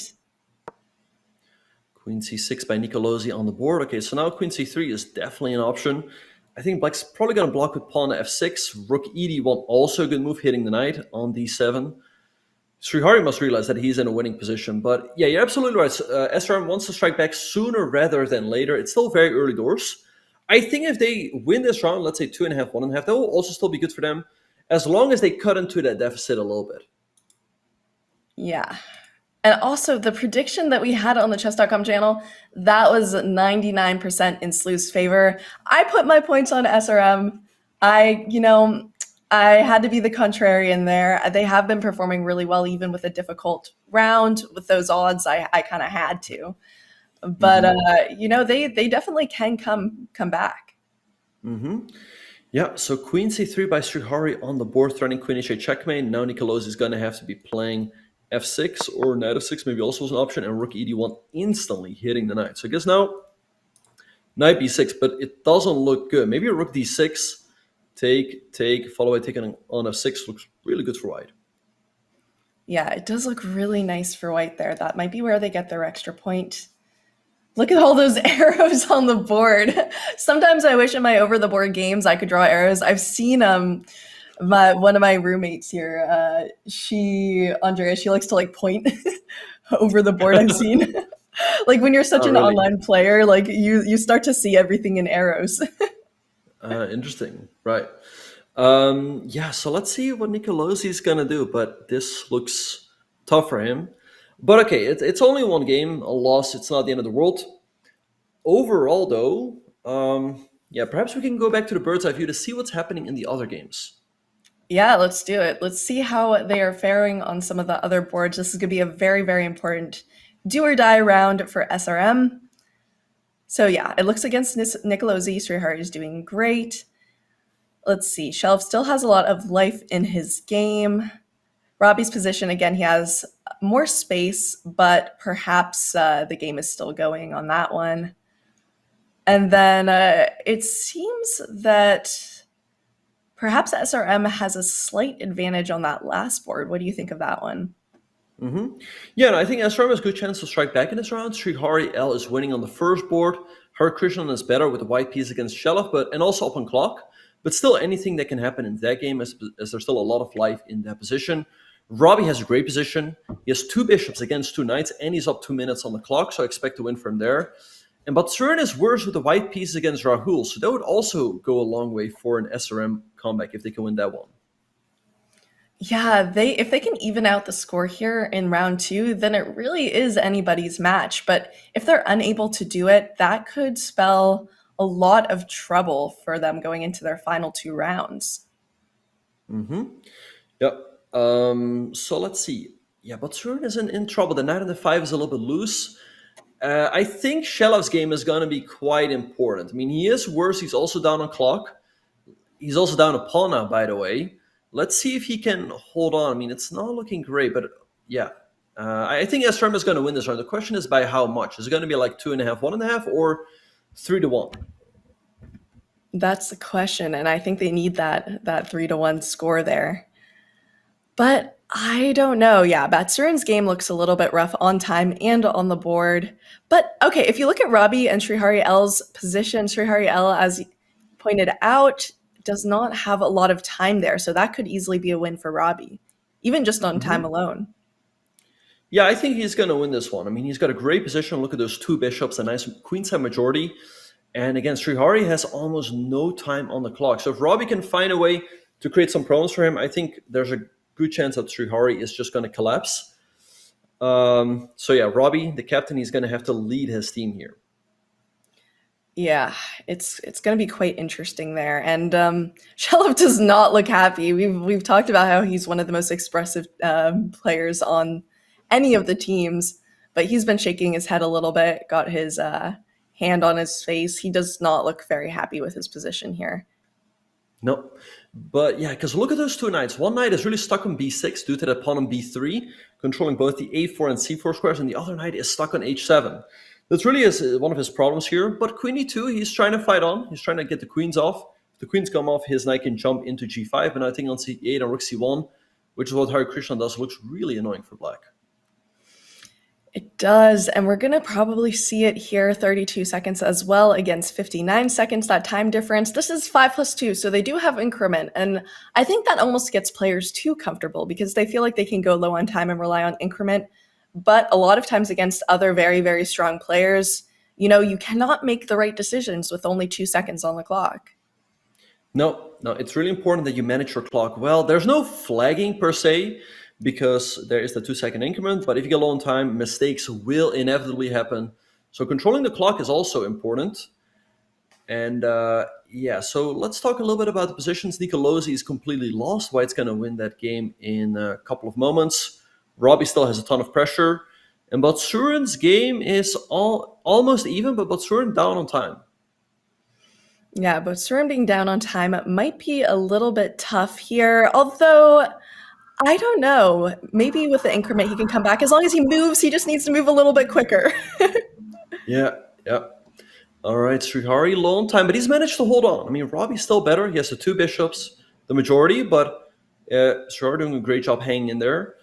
Queen c6 by Nicolosi on the board. Okay, so now queen c3 is definitely an option. I think black's probably going to block with pawn f6. Rook ed1, also a good move, hitting the knight on d7. Srihari must realize that he's in a winning position. But yeah, you're absolutely right. SRM wants to strike back sooner rather than later. It's still very early doors. I think if they win this round, let's say 2.5, 1.5, that will also still be good for them, as long as they cut into that deficit a little bit. Yeah. And also, the prediction that we had on the Chess.com channel, that was 99% in SLU's favor. I put my points on SRM. I had to be the contrarian there. They have been performing really well, even with a difficult round. With those odds, I kind of had to. But Mm-hmm. they definitely can come back. Mm-hmm. Yeah, so queen c3 by Srihari on the board, threatening queen h8 checkmate. Now Nicolas is going to have to be playing f6 or knight f6, maybe also was an option, and rook ed1 instantly hitting the knight. So I guess now knight b6, but it doesn't look good. Maybe a rook d6, take, follow by taking on f6 looks really good for white. Yeah, it does look really nice for white there. That might be where they get their extra point. Look at all those arrows on the board. Sometimes I wish in my over the board games I could draw arrows. I've seen one of my roommates here, Andrea, she likes to like point over the board. I've seen like when you're such Oh, an really? online player, like you start to see everything in arrows. Interesting, right. Yeah, so let's see what Nicolosi is going to do, but this looks tough for him. But okay, it's only one game, a loss, it's not the end of the world. Overall, though, yeah, perhaps we can go back to the bird's eye view to see what's happening in the other games. Yeah, let's do it. Let's see how they are faring on some of the other boards. This is going to be a very, very important do or die round for SRM. So yeah, it looks against Nicolosi. Srihari is doing great. Let's see. Shelf still has a lot of life in his game. Robby's position, again, he has more space, but perhaps the game is still going on that one. And then it seems that perhaps SRM has a slight advantage on that last board. What do you think of that one? Mm-hmm. Yeah, and I think SRM has a good chance to strike back in this round. Srihari L is winning on the first board. Hare Krishnan is better with the white piece against Shelov, and also up on clock. But still, anything that can happen in that game, as there's still a lot of life in that position. Robby has a great position. He has two bishops against two knights, and he's up 2 minutes on the clock, so I expect to win from there. And Batsurin is worse with the white piece against Rahul, so that would also go a long way for an SRM comeback if they can win that one. Yeah, if they can even out the score here in round two, then it really is anybody's match. But if they're unable to do it, that could spell a lot of trouble for them going into their final two rounds. Mm-hmm. Yep. So let's see. Yeah, but Surin is in trouble. The knight and the five is a little bit loose. I think Shelov's game is going to be quite important. I mean, he is worse. He's also down on clock. He's also down a pawn now, by the way. Let's see if he can hold on. I mean, it's not looking great, but yeah. I think SRM is going to win this round. The question is by how much? Is it going to be like 2.5, 1.5, or 3-1? That's the question, and I think they need that 3-1 score there. But I don't know. Yeah, Batsurin's game looks a little bit rough on time and on the board. But okay, if you look at Robby and Srihari L's position, Srihari L, as pointed out, does not have a lot of time there. So that could easily be a win for Robby, even just on time Mm-hmm. alone. Yeah, I think he's going to win this one. I mean, he's got a great position. Look at those two bishops, a nice queenside majority. And again, Srihari has almost no time on the clock. So if Robby can find a way to create some problems for him, I think there's a good chance that Srihari is just going to collapse. So yeah, Robby, the captain, he's going to have to lead his team here. Yeah, it's going to be quite interesting there. And Shelov does not look happy. We've talked about how he's one of the most expressive players on any of the teams, but he's been shaking his head a little bit, got his hand on his face. He does not look very happy with his position here. No, but yeah, because look at those two knights. One knight is really stuck on b6 due to the pawn on b3, controlling both the a4 and c4 squares, and the other knight is stuck on h7. That really is one of his problems here. But queen e2, he's trying to fight on. He's trying to get the queens off. If the queens come off, his knight can jump into g5, and I think on c8 and rook c1, which is what Hare Krishnan does, looks really annoying for black. It does, and we're going to probably see it here, 32 seconds as well against 59 seconds, that time difference. This is 5+2, so they do have increment, and I think that almost gets players too comfortable because they feel like they can go low on time and rely on increment. But a lot of times against other very, very strong players, you cannot make the right decisions with only 2 seconds on the clock. No, it's really important that you manage your clock well. There's no flagging per se, because there is the 2-second increment, but if you get low on time, mistakes will inevitably happen. So controlling the clock is also important. And yeah, so let's talk a little bit about the positions. Nicolosi is completely lost. White's going to win that game in a couple of moments. Robby still has a ton of pressure. And Batsurin's game is almost even, but Batsurin down on time. Yeah, but Surin being down on time might be a little bit tough here. Although, I don't know. Maybe with the increment he can come back. As long as he moves, he just needs to move a little bit quicker. Yeah, yeah. All right, Srihari, low on time, but he's managed to hold on. I mean, Robby's still better. He has the two bishops, the majority, but Srihari doing a great job hanging in there.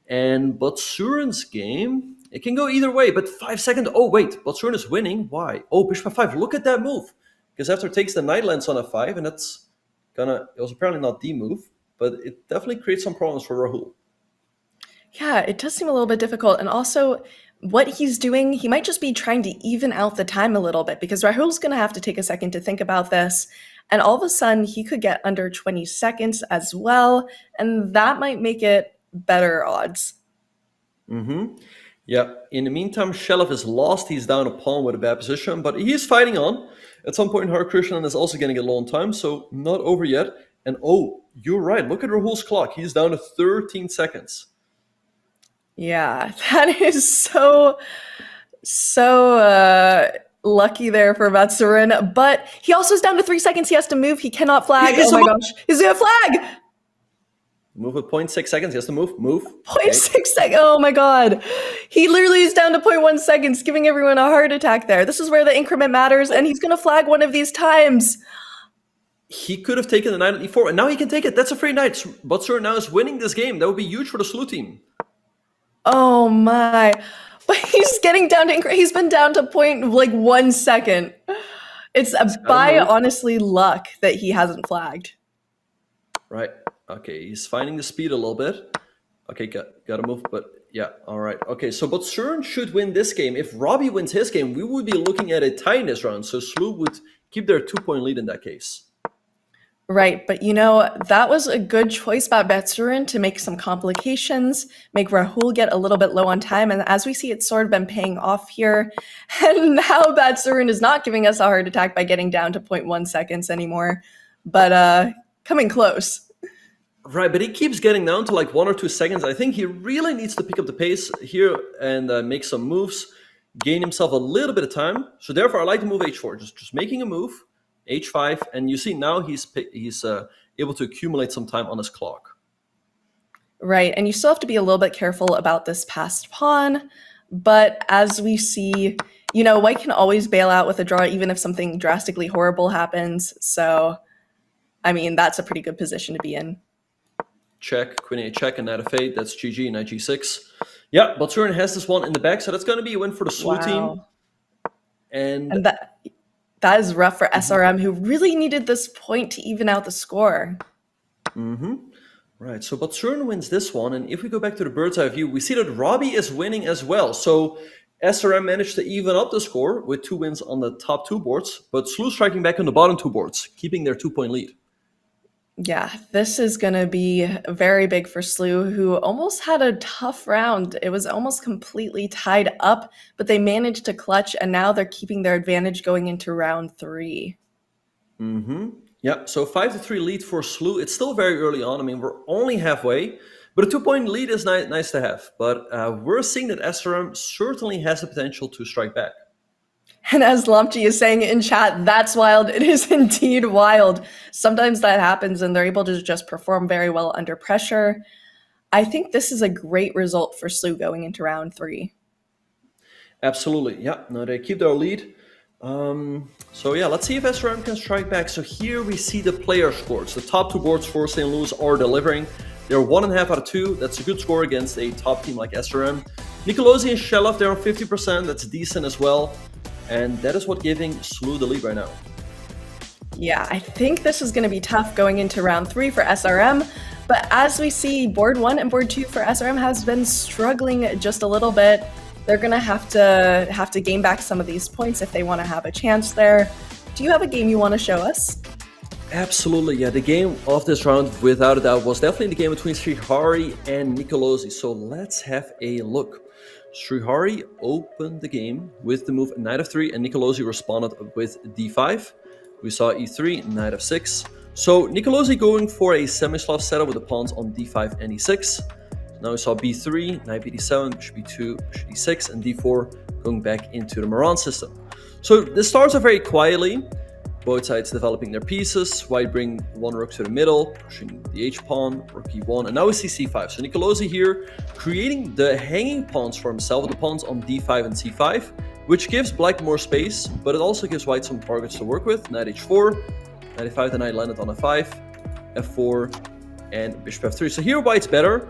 And Batsurin's game, it can go either way, but 5 seconds. Oh, wait, Batsurin is winning. Why? Oh, bishop f5. Look at that move. Because after it takes the knight lands on f5, and that's it was apparently not the move, but it definitely creates some problems for Rahul. Yeah, it does seem a little bit difficult. And also, what he's doing, he might just be trying to even out the time a little bit because Rahul's going to have to take a second to think about this. And all of a sudden, he could get under 20 seconds as well. And that might make it better odds. Mm-hmm. Yeah. In the meantime, Shelov is lost. He's down a pawn with a bad position, but he is fighting on. At some point, Hare is also going to get low on time, so not over yet. And oh, you're right. Look at Rahul's clock. He's down to 13 seconds. Yeah, that is so lucky there for Matsurin. But he also is down to 3 seconds. He has to move. He cannot flag. Oh my gosh. He's going to flag. Move with 0.6 seconds. He has to move. Move. 0.6 seconds. Oh my god. He literally is down to 0.1 seconds, giving everyone a heart attack there. This is where the increment matters, and he's going to flag one of these times. He could have taken the knight at e4, and now he can take it. That's a free knight. Batsurin now is winning this game. That would be huge for the SLU team. Oh my. But he's getting down to, he's been down to 0.1 second. It's by honestly luck that he hasn't flagged. Right. Okay, he's finding the speed a little bit. Okay, gotta move, but yeah, all right. Okay, so Batsurin should win this game. If Robby wins his game, we would be looking at a tie in this round, so SLU would keep their 2-point lead in that case. Right, but you know, that was a good choice by Batsurin to make some complications, make Rahul get a little bit low on time, and as we see, it's sort of been paying off here. And now Batsurin is not giving us a heart attack by getting down to 0.1 seconds anymore, but coming close. Right, but he keeps getting down to like 1 or 2 seconds. I think he really needs to pick up the pace here and make some moves, gain himself a little bit of time. So therefore, I like to move h4, just making a move, h5, and you see now he's able to accumulate some time on his clock. Right, and you still have to be a little bit careful about this passed pawn, but as we see, you know, White can always bail out with a draw even if something drastically horrible happens. So, I mean, that's a pretty good position to be in. Check, queen a check, and knight f8. That's GG, knight g6. Yeah, Batsurin has this one in the back, so that's going to be a win for the SLU team. And that is rough for SRM, who really needed this point to even out the score. Right, so Batsurin wins this one, and if we go back to the bird's eye view, we see that Robby is winning as well. So SRM managed to even up the score with 2 wins on the top 2 boards, but SLU striking back on the bottom 2 boards, keeping their 2-point lead. Yeah, this is going to be very big for SLU, who almost had a tough round. It was almost completely tied up, but they managed to clutch, and now they're keeping their advantage going into round 3. Yeah, so 5-3 lead for SLU. It's still very early on. I mean, we're only halfway, but a 2-point lead is nice to have. But we're seeing that SRM certainly has the potential to strike back. And as Lampji is saying in chat, that's wild. It is indeed wild. Sometimes that happens and they're able to just perform very well under pressure. I think this is a great result for SLU going into round 3. Absolutely. Yeah, no, they keep their lead. So yeah, let's see if SRM can strike back. So here we see the player scores. The top 2 boards for St. Louis are delivering. They're 1.5 out of 2. That's a good score against a top team like SRM. Nicolosi and Shelov, they're on 50%. That's decent as well. And that is what giving SLU the lead right now. Yeah, I think this is going to be tough going into round 3 for SRM. But as we see, board 1 and board 2 for SRM has been struggling just a little bit. They're going to have to gain back some of these points if they want to have a chance there. Do you have a game you want to show us? Absolutely, yeah. The game of this round, without a doubt, was definitely the game between Srihari and Nicolosi. So let's have a look. Srihari opened the game with the move knight f3, and Nicolosi responded with d5. We saw e3, knight f6. So Nicolosi going for a semi-Slav setup with the pawns on d5 and e6. Now we saw b3, knight b7, bishop b2, bishop d6, and d4 going back into the Moran system. So the starts are very quietly, both sides developing their pieces. White bring one rook to the middle, pushing the h-pawn, rook e1, and now we see c5. So Nicolosi here creating the hanging pawns for himself with the pawns on d5 and c5, which gives black more space, but it also gives white some targets to work with. Knight h4, knight e5, the knight landed on f5, f4, and bishop f3. So here white's better.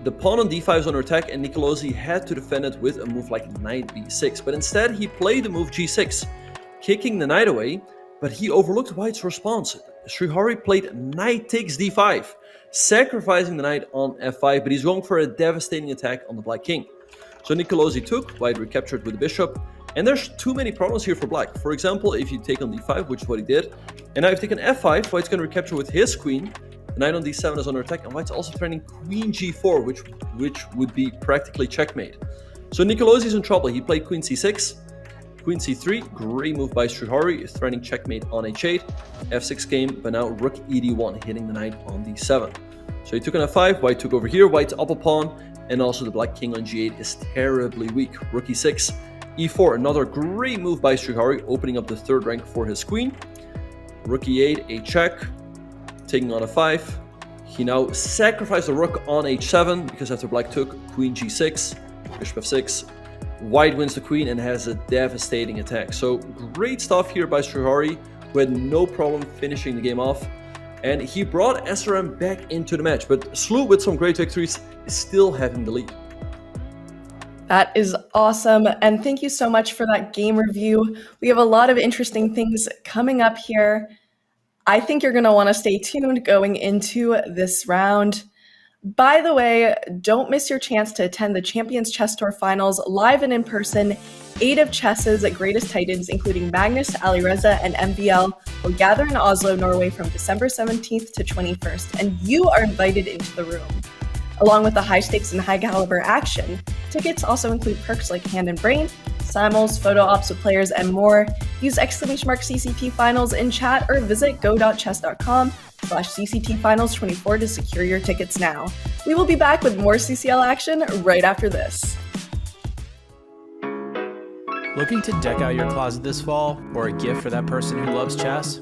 The pawn on d5 is under attack, and Nicolosi had to defend it with a move like knight b6, but instead he played the move g6, kicking the knight away, but he overlooked white's response. Srihari played knight takes d5, sacrificing the knight on f5, but he's going for a devastating attack on the black king. So Nicolosi took, white recaptured with the bishop, and there's too many problems here for black. For example, if you take on d5, which is what he did, and now if you take on f5, white's going to recapture with his queen, the knight on d7 is under attack, and white's also threatening queen g4, which would be practically checkmate. So Nicolosi's in trouble. He played queen c6, queen c3, great move by Srihari, threatening checkmate on h8, f6 game, but now rook ed1, hitting the knight on d7. So he took on f5, white took over here, white's up a pawn, and also the black king on g8 is terribly weak. Rook e6, e4, another great move by Srihari, opening up the third rank for his queen. Rook e8, a check, taking on f5. He now sacrificed the rook on h7, because after black took, queen g6, bishop f6, white wins the queen and has a devastating attack. So great stuff here by Srihari, who had no problem finishing the game off. And he brought SRM back into the match, but SLU, with some great victories, is still having the lead. That is awesome. And thank you so much for that game review. We have a lot of interesting things coming up here. I think you're going to want to stay tuned going into this round. By the way, don't miss your chance to attend the Champions Chess Tour Finals live and in person. 8 of chess's greatest titans, including Magnus, Alireza, and MVL, will gather in Oslo, Norway from December 17th to 21st, and you are invited into the room. Along with the high stakes and high caliber action, tickets also include perks like Hand and Brain, simuls, photo ops with players, and more. Use !CCP Finals in chat or visit go.chess.com/CCTfinals24 to secure your tickets now. We will be back with more CCL action right after this. Looking to deck out your closet this fall, or a gift for that person who loves chess?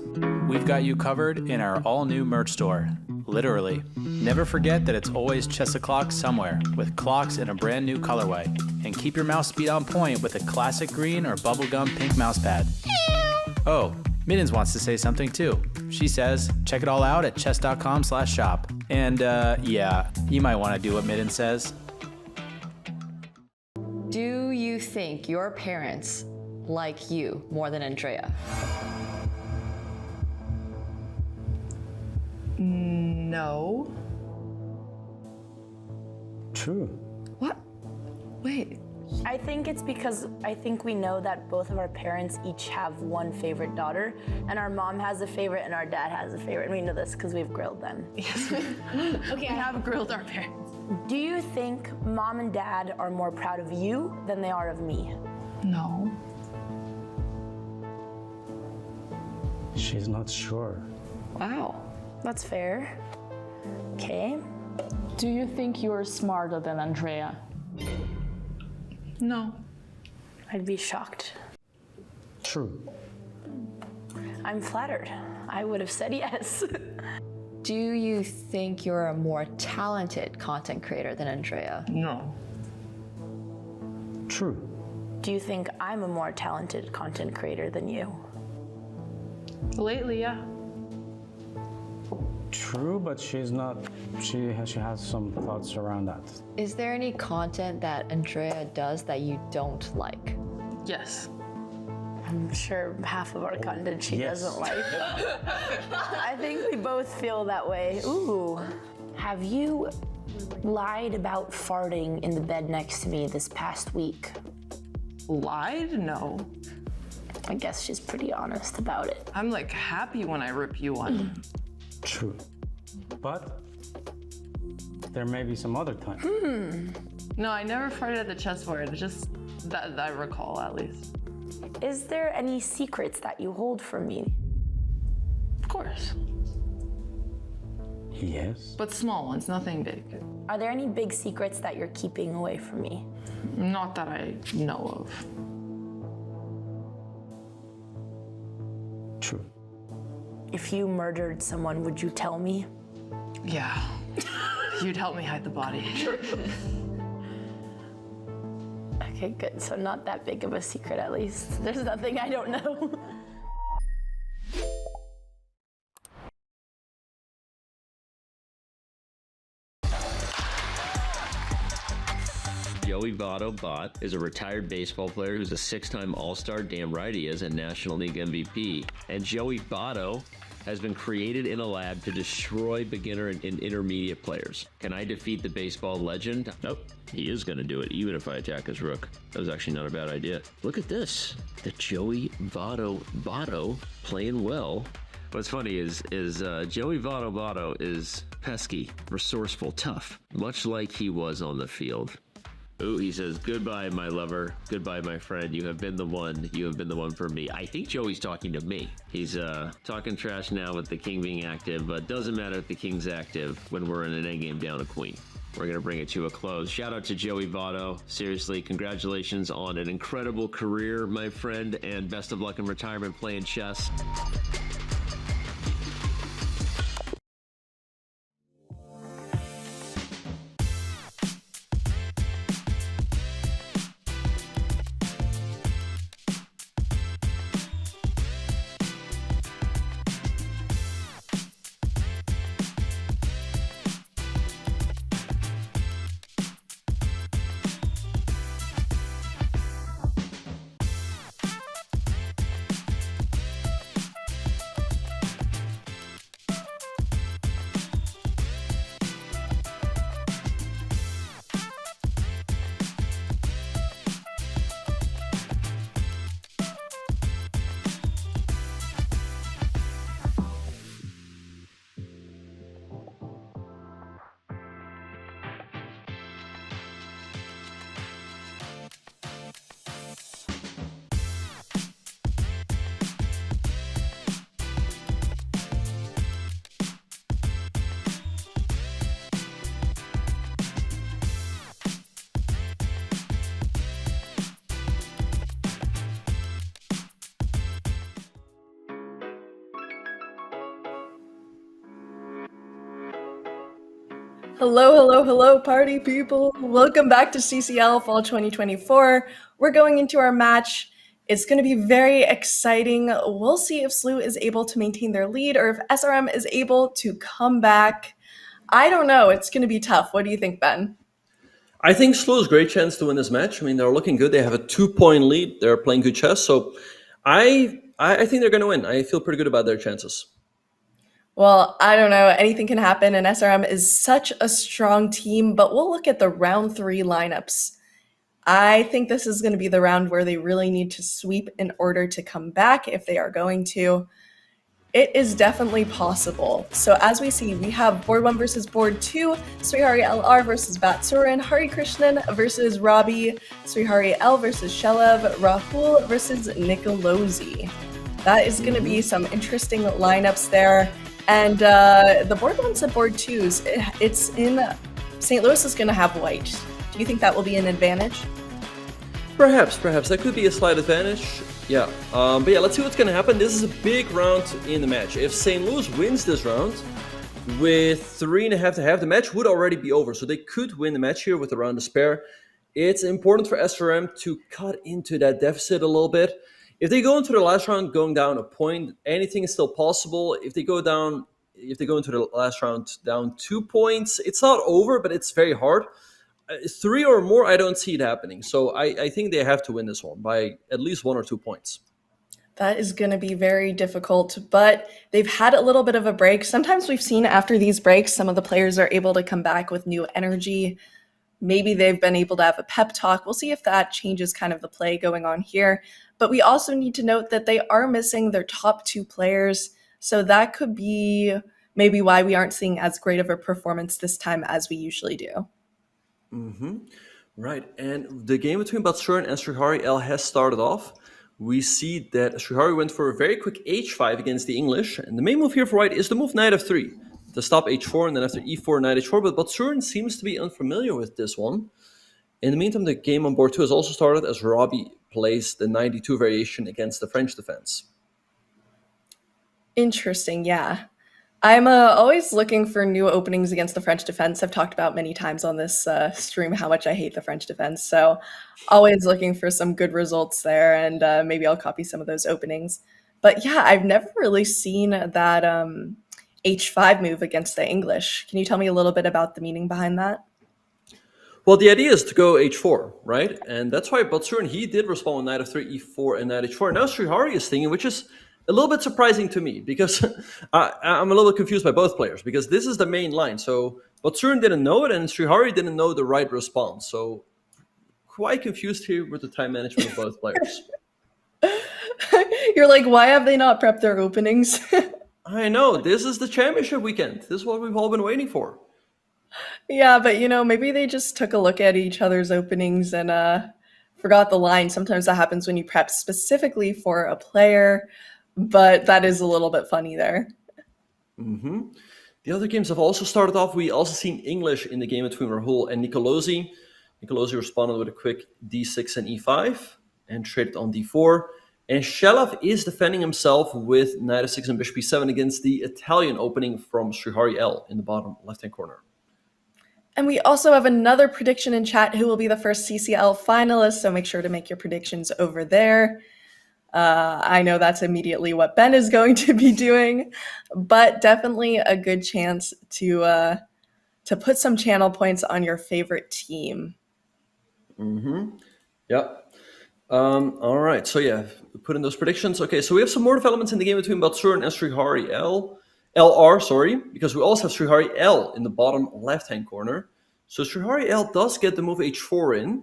We've got you covered in our all-new merch store. Literally. Never forget that it's always chess o'clock somewhere, with clocks in a brand new colorway. And keep your mouse speed on point with a classic green or bubblegum pink mouse pad. Oh, Middens wants to say something too. She says, check it all out at chess.com/shop. And yeah, you might want to do what Middens says. Do you think your parents like you more than Andrea? No. True. What? Wait. I think it's because I think we know that both of our parents each have one favorite daughter, and our mom has a favorite and our dad has a favorite, and we know this because we've grilled them. Okay, I have grilled our parents. Do you think mom and dad are more proud of you than they are of me? No. She's not sure. Wow, that's fair. Okay. Do you think you're smarter than Andrea? No. I'd be shocked. True. I'm flattered. I would have said yes. Do you think you're a more talented content creator than Andrea? No. True. Do you think I'm a more talented content creator than you? Lately, yeah. True, but she's not. She has some thoughts around that. Is there any content that Andrea does that you don't like? Yes. I'm sure half of our content she doesn't like. I think we both feel that way. Ooh. Have you lied about farting in the bed next to me this past week? Lied? No. I guess she's pretty honest about it. I'm like happy when I rip you one. True. But there may be some other time. No, I never farted at the chessboard. Just that I recall, at least. Is there any secrets that you hold from me? Of course. Yes. But small ones, nothing big. Are there any big secrets that you're keeping away from me? Not that I know of. True. If you murdered someone, would you tell me? Yeah. You'd help me hide the body. Okay, good. So not that big of a secret, at least. There's nothing I don't know. Joey Votto Bot is a retired baseball player who's a 6-time All-Star, damn right he is, and National League MVP. And Joey Votto has been created in a lab to destroy beginner and intermediate players. Can I defeat the baseball legend? Nope. He is going to do it, even if I attack his rook. That was actually not a bad idea. Look at this. The Joey Votto playing well. What's funny is Joey Votto is pesky, resourceful, tough, much like he was on the field. Ooh, he says, goodbye, my lover. Goodbye, my friend. You have been the one. You have been the one for me. I think Joey's talking to me. He's talking trash now with the king being active, but doesn't matter if the king's active when we're in an endgame down a queen. We're going to bring it to a close. Shout out to Joey Votto. Seriously, congratulations on an incredible career, my friend, and best of luck in retirement playing chess. Hello, hello, hello, party people. Welcome back to CCL Fall 2024. We're going into our match. It's going to be very exciting. We'll see if SLU is able to maintain their lead or if SRM is able to come back. I don't know. It's going to be tough. What do you think, Ben? I think SLU has a great chance to win this match. I mean, they're looking good. They have a 2-point lead. They're playing good chess. So I think they're going to win. I feel pretty good about their chances. Well, I don't know. Anything can happen, and SRM is such a strong team, but we'll look at the round 3 lineups. I think this is going to be the round where they really need to sweep in order to come back if they are going to. It is definitely possible. So as we see, we have board 1 versus board 2, Srihari LR versus Batsurin, Hari Krishnan versus Robby, Srihari L versus Shelev, Rahul versus Nicolosi. That is going to be some interesting lineups there. And the board 1s and board 2s, it's in St. Louis is going to have white. Do you think that will be an advantage? Perhaps. That could be a slight advantage. Yeah. But yeah, let's see what's going to happen. This is a big round in the match. If St. Louis wins this round with 3.5 to have, the match would already be over. So they could win the match here with a round to spare. It's important for SRM to cut into that deficit a little bit. If they go into the last round going down a point, anything is still possible. If they go into the last round down 2 points, it's not over, but it's very hard. 3 or more, I don't see it happening. So I think they have to win this one by at least 1 or 2 points. That is going to be very difficult, but they've had a little bit of a break. Sometimes we've seen after these breaks, some of the players are able to come back with new energy. Maybe they've been able to have a pep talk. We'll see if that changes kind of the play going on here. But we also need to note that they are missing their top 2 players. So that could be maybe why we aren't seeing as great of a performance this time as we usually do. Right, and the game between Batsurin and Srihari L has started off. We see that Srihari went for a very quick h5 against the English, and the main move here for white is the move knight f3 to stop h4, and then after e4, knight h4, but Batsurin seems to be unfamiliar with this one. In the meantime, the game on board 2 has also started as Robby plays the 92 variation against the French defense. Interesting, yeah. I'm always looking for new openings against the French defense. I've talked about many times on this stream how much I hate the French defense. So always looking for some good results there, and maybe I'll copy some of those openings. But yeah, I've never really seen that h5 move against the English. Can you tell me a little bit about the meaning behind that? Well, the idea is to go h4, right? And that's why Batsurin, he did respond with knight f3, e4, and knight h4. Now Srihari is thinking, which is a little bit surprising to me, because I'm a little bit confused by both players, because this is the main line. So Batsurin didn't know it, and Srihari didn't know the right response. So quite confused here with the time management of both players. You're like, why have they not prepped their openings? I know, this is the championship weekend. This is what we've all been waiting for. Yeah, but maybe they just took a look at each other's openings and forgot the line. Sometimes that happens when you prep specifically for a player, but that is a little bit funny there. Mm-hmm. The other games have also started off. We also seen English in the game between Rahul and Nicolosi. Nicolosi responded with a quick d6 and e5 and traded on d4. And Shelov is defending himself with knight f6 and bishop e7 against the Italian opening from Srihari L in the bottom left-hand corner. And we also have another prediction in chat who will be the first CCL finalist, so make sure to make your predictions over there. I know that's immediately what Ben is going to be doing, but definitely a good chance to put some channel points on your favorite team. Mm-hmm. Yep. All right. So yeah, put in those predictions. Okay, so we have some more developments in the game between Batsurin and Srihari LR, sorry, because we also have Srihari L in the bottom left-hand corner. So Srihari L does get the move h4 in,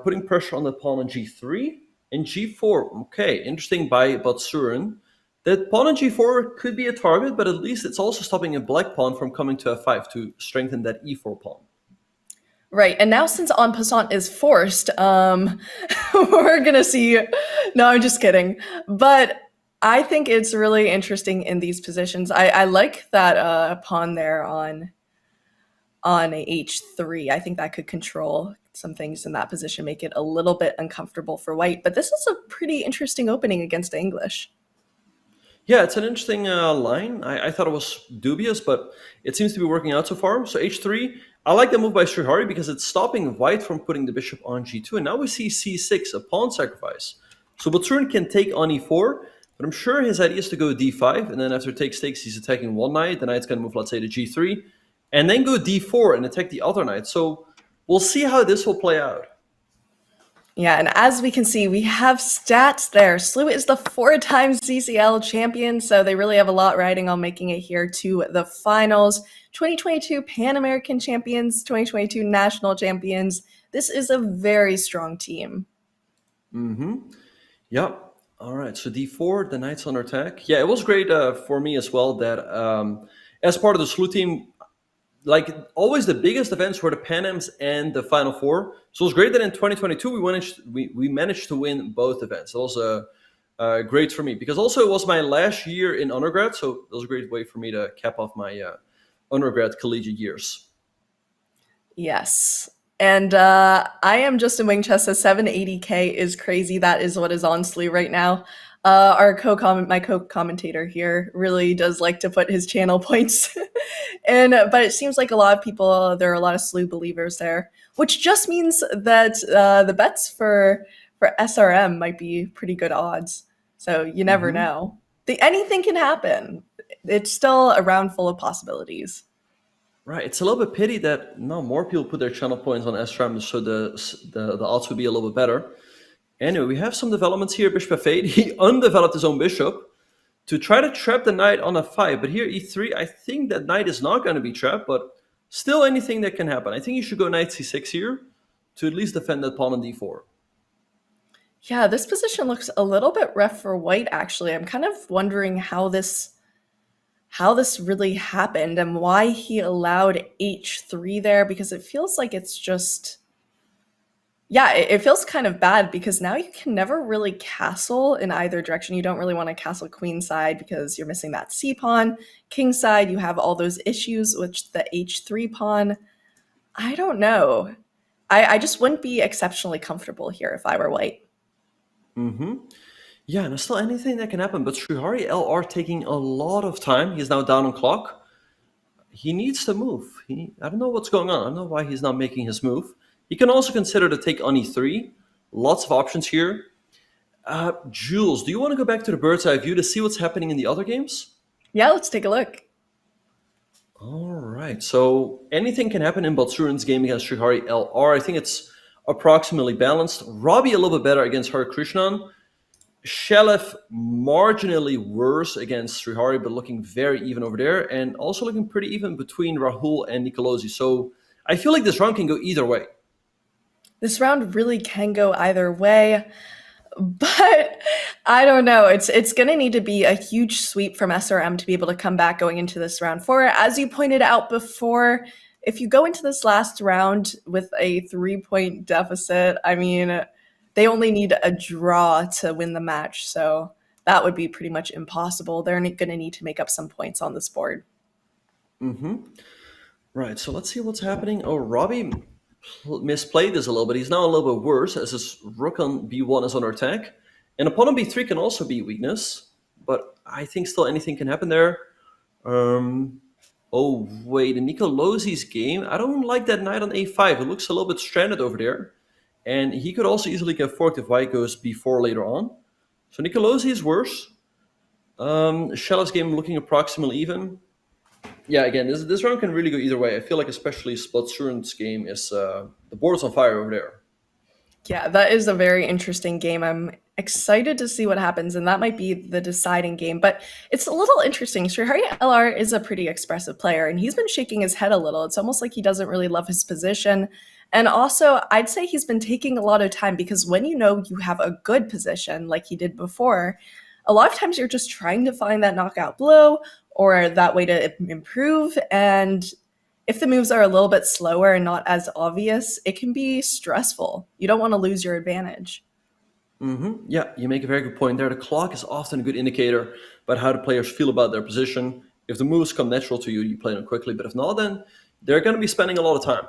putting pressure on the pawn on g3 and g4. Okay, interesting by Batsurin. That pawn on g4 could be a target, but at least it's also stopping a black pawn from coming to f5 to strengthen that e4 pawn. Right, and now since en passant is forced, we're gonna see. No, I'm just kidding. But I think it's really interesting in these positions. I like that pawn there on h3. I think that could control some things in that position, make it a little bit uncomfortable for white. But this is a pretty interesting opening against the English. Yeah, it's an interesting line. I thought it was dubious, but it seems to be working out so far. So h3, I like the move by Srihari because it's stopping white from putting the bishop on g2. And now we see c6, a pawn sacrifice. So Batsurin can take on e4, but I'm sure his idea is to go d5. And then after takes, he's attacking one knight. The knight's going to move, let's say, to g3. And then go d4 and attack the other knight. So we'll see how this will play out. Yeah, and as we can see, we have stats there. SLU is the 4-time CCL champion, so they really have a lot riding on making it here to the finals. 2022 Pan American champions, 2022 national champions. This is a very strong team. Mm-hmm. Yep. All right, so d4, the knight's under attack. Yeah, it was great for me as well that as part of the SLU team, like always the biggest events were the Pan Ams and the Final Four. So it was great that in 2022 we managed to win both events. It was great for me because also it was my last year in undergrad, so it was a great way for me to cap off my undergrad collegiate years. Yes. And I am Justin Wing Chess says 780K is crazy. That is what is on SLU right now. My co-commentator here really does like to put his channel points but it seems like there are a lot of SLU believers there, which just means that the bets for SRM might be pretty good odds. So you never know. Anything can happen. It's still a round full of possibilities. Right. It's a little bit pity that more people put their channel points on SRM, so the odds would be a little bit better. Anyway, we have some developments here. Bishop f8. He undeveloped his own bishop to try to trap the knight on f5. But here, e3, I think that knight is not going to be trapped, but still anything that can happen. I think you should go knight c6 here to at least defend that pawn on d4. Yeah, this position looks a little bit rough for white, actually. I'm kind of wondering how this really happened and why he allowed h3 there, because it feels like it's just Yeah, it feels kind of bad because now you can never really castle in either direction. You don't really want to castle queen side because you're missing that c pawn. King side, you have all those issues with the h3 pawn. I don't know. I just wouldn't be exceptionally comfortable here if I were white. Yeah, and there's still anything that can happen, but Srihari LR taking a lot of time. He's now down on clock. He needs to move. I don't know what's going on. I don't know why he's not making his move. He can also consider to take on e3. Lots of options here. Jules, do you want to go back to the bird's eye view to see what's happening in the other games? Yeah, let's take a look. All right. So anything can happen in Batsurin's game against Srihari LR. I think it's approximately balanced. Robby a little bit better against Harikrishnan. Shalev marginally worse against Srihari, but looking very even over there. And also looking pretty even between Rahul and Nicolosi. So I feel like this round can go either way. This round really can go either way, but I don't know. It's going to need to be a huge sweep from SRM to be able to come back going into this round 4. As you pointed out before, if you go into this last round with a 3-point deficit, I mean, they only need a draw to win the match, so that would be pretty much impossible. They're going to need to make up some points on this board. Right, so let's see what's happening. Oh, Robby misplayed this a little bit. He's now a little bit worse as his rook on b1 is under attack. And a pawn on b3 can also be weakness, but I think still anything can happen there. Oh, wait, in Nicolosi's game, I don't like that knight on a5. It looks a little bit stranded over there. And he could also easily get forked if white goes b4 later on. So Nicolosi is worse. Shalev's game looking approximately even. Yeah, again, this round can really go either way. I feel like especially Spotsurin's game is the board's on fire over there. Yeah, that is a very interesting game. I'm excited to see what happens, and that might be the deciding game. But it's a little interesting. Srihari LR is a pretty expressive player, and he's been shaking his head a little. It's almost like he doesn't really love his position. And also, I'd say he's been taking a lot of time because when you know you have a good position, like he did before, a lot of times you're just trying to find that knockout blow or that way to improve. And if the moves are a little bit slower and not as obvious, it can be stressful. You don't want to lose your advantage. Yeah, you make a very good point there. The clock is often a good indicator about how the players feel about their position. If the moves come natural to you, you play them quickly. But if not, then they're going to be spending a lot of time.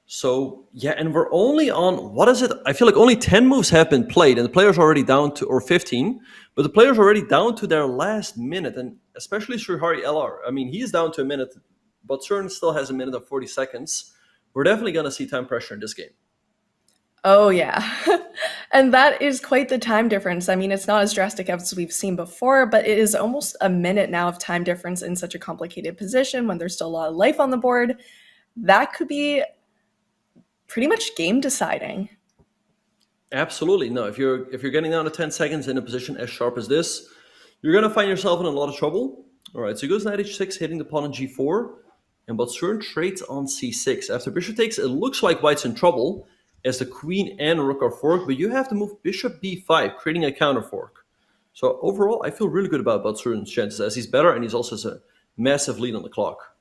So, yeah, and we're only on, what is it? I feel like only 10 moves have been played, and the players are already down to, or 15, but the players are already down to their last minute, and especially Srihari LR. I mean, he's down to a minute, but Cern still has a minute of 40 seconds. We're definitely going to see time pressure in this game. Oh, yeah. And that is quite the time difference. I mean, it's not as drastic as we've seen before, but it is almost a minute now of time difference in such a complicated position when there's still a lot of life on the board. That could be pretty much game deciding. Absolutely. No, if you're getting down to 10 seconds in a position as sharp as this, you're going to find yourself in a lot of trouble. All right, so he goes knight h6, hitting the pawn on g4, and Batsurin trades on c6. After bishop takes, it looks like white's in trouble as the queen and rook are forked, but you have to move bishop b5, creating a counter fork. So overall, I feel really good about Batsurin's chances as he's better and he's also has a massive lead on the clock.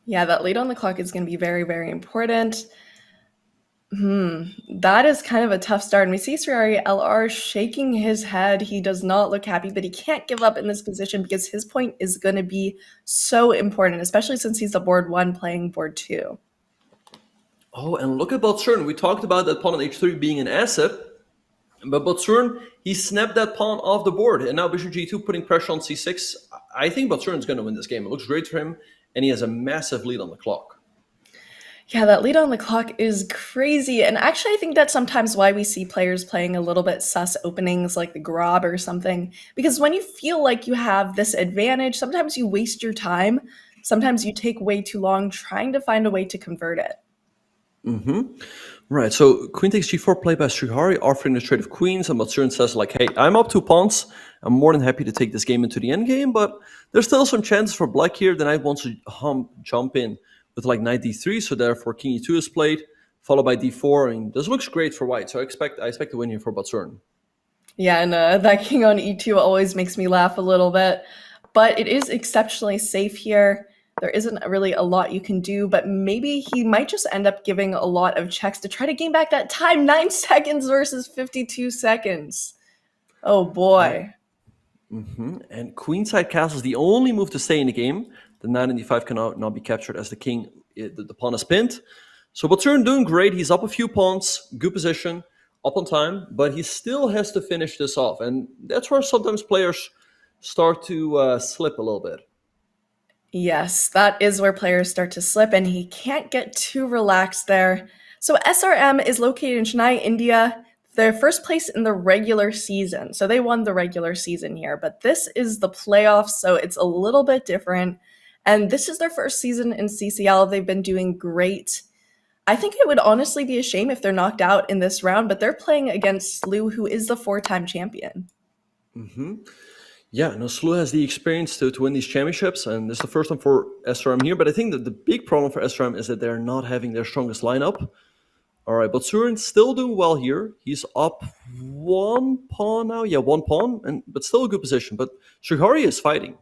Yeah, that lead on the clock is going to be very, very important. That is kind of a tough start. And we see Srihari LR shaking his head. He does not look happy, but he can't give up in this position because his point is going to be so important, especially since he's the board 1 playing board 2. Oh, and look at Batsurin. We talked about that pawn on h3 being an asset, but Batsurin, he snapped that pawn off the board, and now bishop g2 putting pressure on c6. I think Batsurin's going to win this game. It looks great for him, and he has a massive lead on the clock. Yeah, that lead on the clock is crazy. And actually, I think that's sometimes why we see players playing a little bit sus openings like the Grob or something. Because when you feel like you have this advantage, sometimes you waste your time. Sometimes you take way too long trying to find a way to convert it. Right, so queen takes g4 played by Srihari, offering the trade of queens, and Batsurin says like, hey, I'm up 2 pawns. I'm more than happy to take this game into the endgame, but there's still some chances for black here. The knight wants to jump in with like knight d3, so therefore king e2 is played, followed by d4, and this looks great for white, so I expect a win here for Batsurin. Yeah, and that king on e2 always makes me laugh a little bit, but it is exceptionally safe here. there isn't really a lot you can do, but maybe he might just end up giving a lot of checks to try to gain back that time. 9 seconds versus 52 seconds. Oh boy. And queenside castle is the only move to stay in the game. The knight and d5 cannot not be captured as the king, the pawn is pinned. So Batsurin doing great. He's up a few pawns, good position, up on time, but he still has to finish this off. And that's where sometimes players start to slip a little bit. Yes, that is where players start to slip, and he can't get too relaxed there. So SRM is located in Chennai, India. They're first place in the regular season. So they won the regular season here, but this is the playoffs, so it's a little bit different. And this is their first season in CCL. They've been doing great. I think it would honestly be a shame if they're knocked out in this round, but they're playing against SLU, who is the 4-time champion. Yeah, no, SLU has the experience to win these championships, and this is the first one for SRM here. But I think that the big problem for SRM is that they're not having their strongest lineup. All right, but Surin's still doing well here. He's up 1 pawn now. Yeah, 1 pawn, but still a good position. But Shuhari is fighting.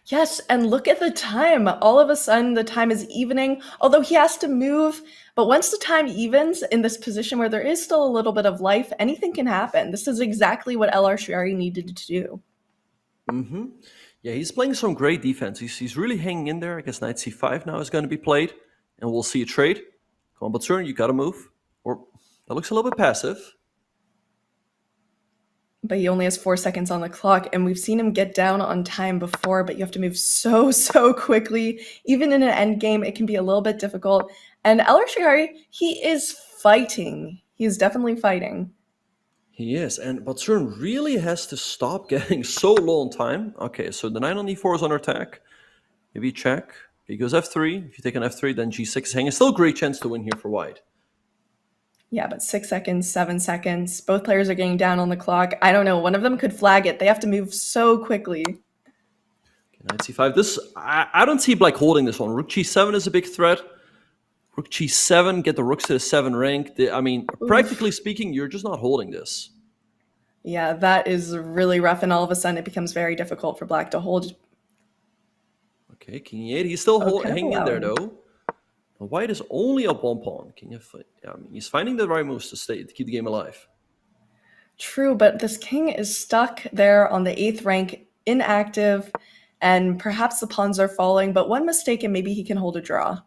Yes, and look at the time. All of a sudden, the time is evening, although he has to move. But once the time evens in this position where there is still a little bit of life, anything can happen. This is exactly what LR Shuhari needed to do. Yeah, he's playing some great defense. He's really hanging in there. I guess knight c5 now is going to be played, and we'll see a trade. Come on, Batsurin, you got to move. Or that looks a little bit passive. But he only has 4 seconds on the clock, and we've seen him get down on time before, but you have to move so quickly. Even in an end game, it can be a little bit difficult. And LR Shuhari, he is fighting. He is definitely fighting. He is, and Batsurin really has to stop getting so low on time. Okay, so the knight on e4 is under attack. Maybe check. He goes f3. If you take an f3, then g6 is hanging. Still a great chance to win here for white. Yeah, but 6 seconds, 7 seconds. Both players are getting down on the clock. I don't know. One of them could flag it. They have to move so quickly. Okay, knight c5. This I don't see Black holding this one. Rook g7 is a big threat. Rook g7, get the rooks to the 7 rank. I mean, practically speaking, you're just not holding this. Yeah, that is really rough, and all of a sudden it becomes very difficult for Black to hold. Okay, king e8. He's still hanging in there, though. White is only up 1 pawn. He's finding the right moves to keep the game alive. True, but this king is stuck there on the 8th rank, inactive, and perhaps the pawns are falling, but one mistake and maybe he can hold a draw.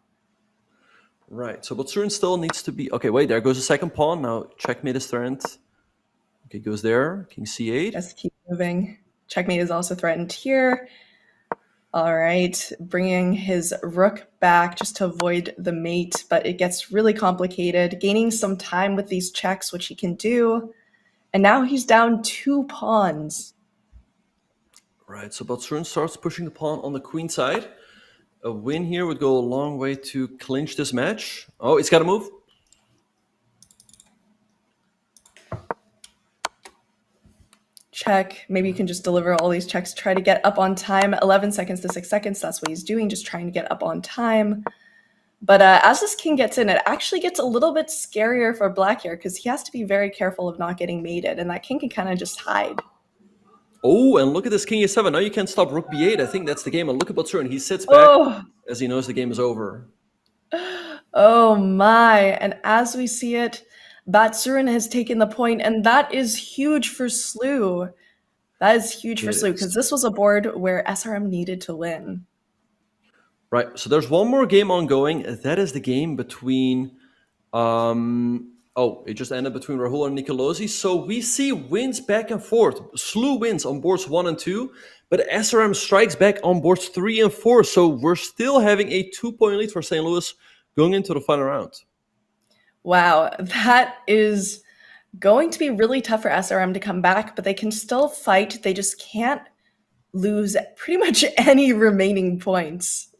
Right, so Batsurin still needs to be... Okay, wait, there goes the 2nd pawn. Now checkmate is threatened. Okay, goes there. King c8. Just keep moving. Checkmate is also threatened here. All right, bringing his rook back just to avoid the mate, but it gets really complicated. Gaining some time with these checks, which he can do. And now he's down 2 pawns. Right, so Batsurin starts pushing the pawn on the queen side. A win here would go a long way to clinch this match. Oh, it's got to move. Check. Maybe you can just deliver all these checks, try to get up on time. 11 seconds to 6 seconds. That's what he's doing, just trying to get up on time. But as this king gets in, it actually gets a little bit scarier for Black here because he has to be very careful of not getting mated, and that king can kind of just hide. Oh, and look at this king e7. Now you can't stop rook b8. I think that's the game. And look at Batsurin. He sits back as he knows the game is over. Oh my. And as we see it, Batsurin has taken the point, and that is huge for SLU. That is huge for SLU because this was a board where SRM needed to win. Right. So there's one more game ongoing. That is the game between... it just ended between Rahul and Nicolosi. So we see wins back and forth. SLU wins on boards 1 and 2, but SRM strikes back on boards 3 and 4. So we're still having a 2-point lead for St. Louis going into the final round. Wow, that is going to be really tough for SRM to come back, but they can still fight. They just can't lose pretty much any remaining points.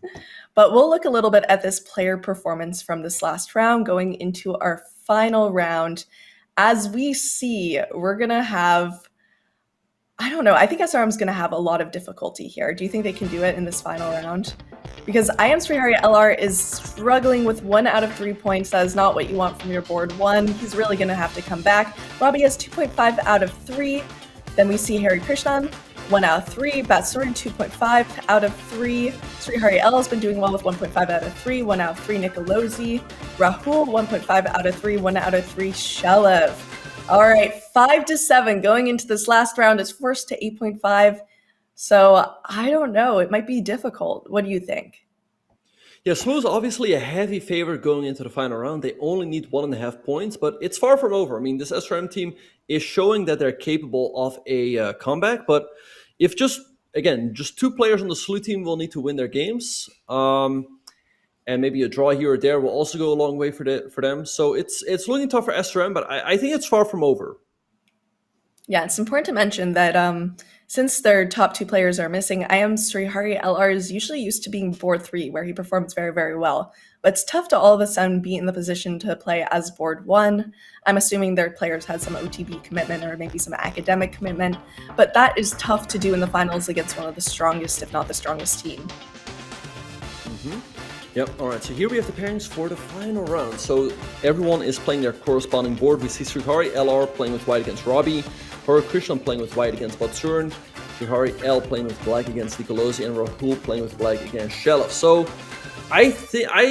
But we'll look a little bit at this player performance from this last round going into our final round. As we see, we're going to have, I don't know, I think SRM is going to have a lot of difficulty here. Do you think they can do it in this final round? Because IM Srihari LR is struggling with 1 out of 3 points. That is not what you want from your board 1. He's really going to have to come back. Robby has 2.5 out of 3. Then we see Hari Krishnan 1 out of 3. Batsurin 2.5 out of 3. Srihari L has been doing well with 1.5 out of 3. 1 out of 3. Nicolosi. Rahul 1.5 out of 3. 1 out of 3. Shelev. All right, 5-7 going into this last round is forced to 8.5. So I don't know. It might be difficult. What do you think? Yeah, SLU is obviously a heavy favorite going into the final round. They only need 1.5 points, but it's far from over. I mean, this SRM team is showing that they're capable of a comeback, but if just 2 players on the SLU team will need to win their games, and maybe a draw here or there will also go a long way for them. So it's looking tough for SRM, but I think it's far from over. Yeah, it's important to mention that since their top 2 players are missing, Srihari LR is usually used to being board 3, where he performs very, very well. But it's tough to all of a sudden be in the position to play as board 1. I'm assuming their players had some OTB commitment or maybe some academic commitment, but that is tough to do in the finals against one of the strongest, if not the strongest team. Yep, all right, so here we have the pairings for the final round. So everyone is playing their corresponding board. We see Srihari LR playing with white against Robby, Hare Krishnan playing with white against Batsurin, Srihari L playing with black against Nicolosi, and Rahul playing with black against Shelev. So I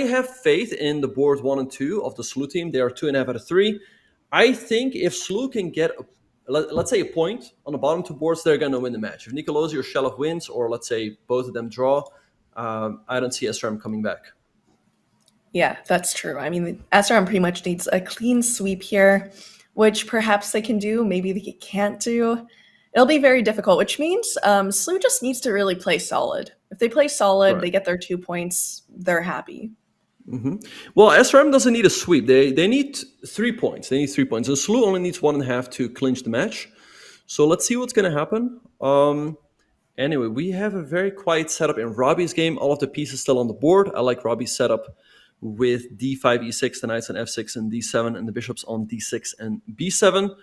have faith in the board 1 and 2 of the SLU team. They are 2.5 out of 3. I think if SLU can get, let's say, a point on the bottom 2 boards, they're going to win the match. If Nicolosi or Shelev wins, or let's say both of them draw, I don't see SRM coming back. Yeah, that's true. I mean, SRM pretty much needs a clean sweep here, which perhaps they can do, maybe they can't do. It'll be very difficult, which means SLU just needs to really play solid. If they play solid, They get their 2 points, they're happy. Well, SRM doesn't need a sweep. They need 3 points. They need 3 points. And SLU only needs 1.5 to clinch the match. So let's see what's going to happen. Anyway, we have a very quiet setup in Robby's game. All of the pieces still on the board. I like Robby's setup with d5, e6, the knights on f6 and d7, and the bishops on d6 and b7.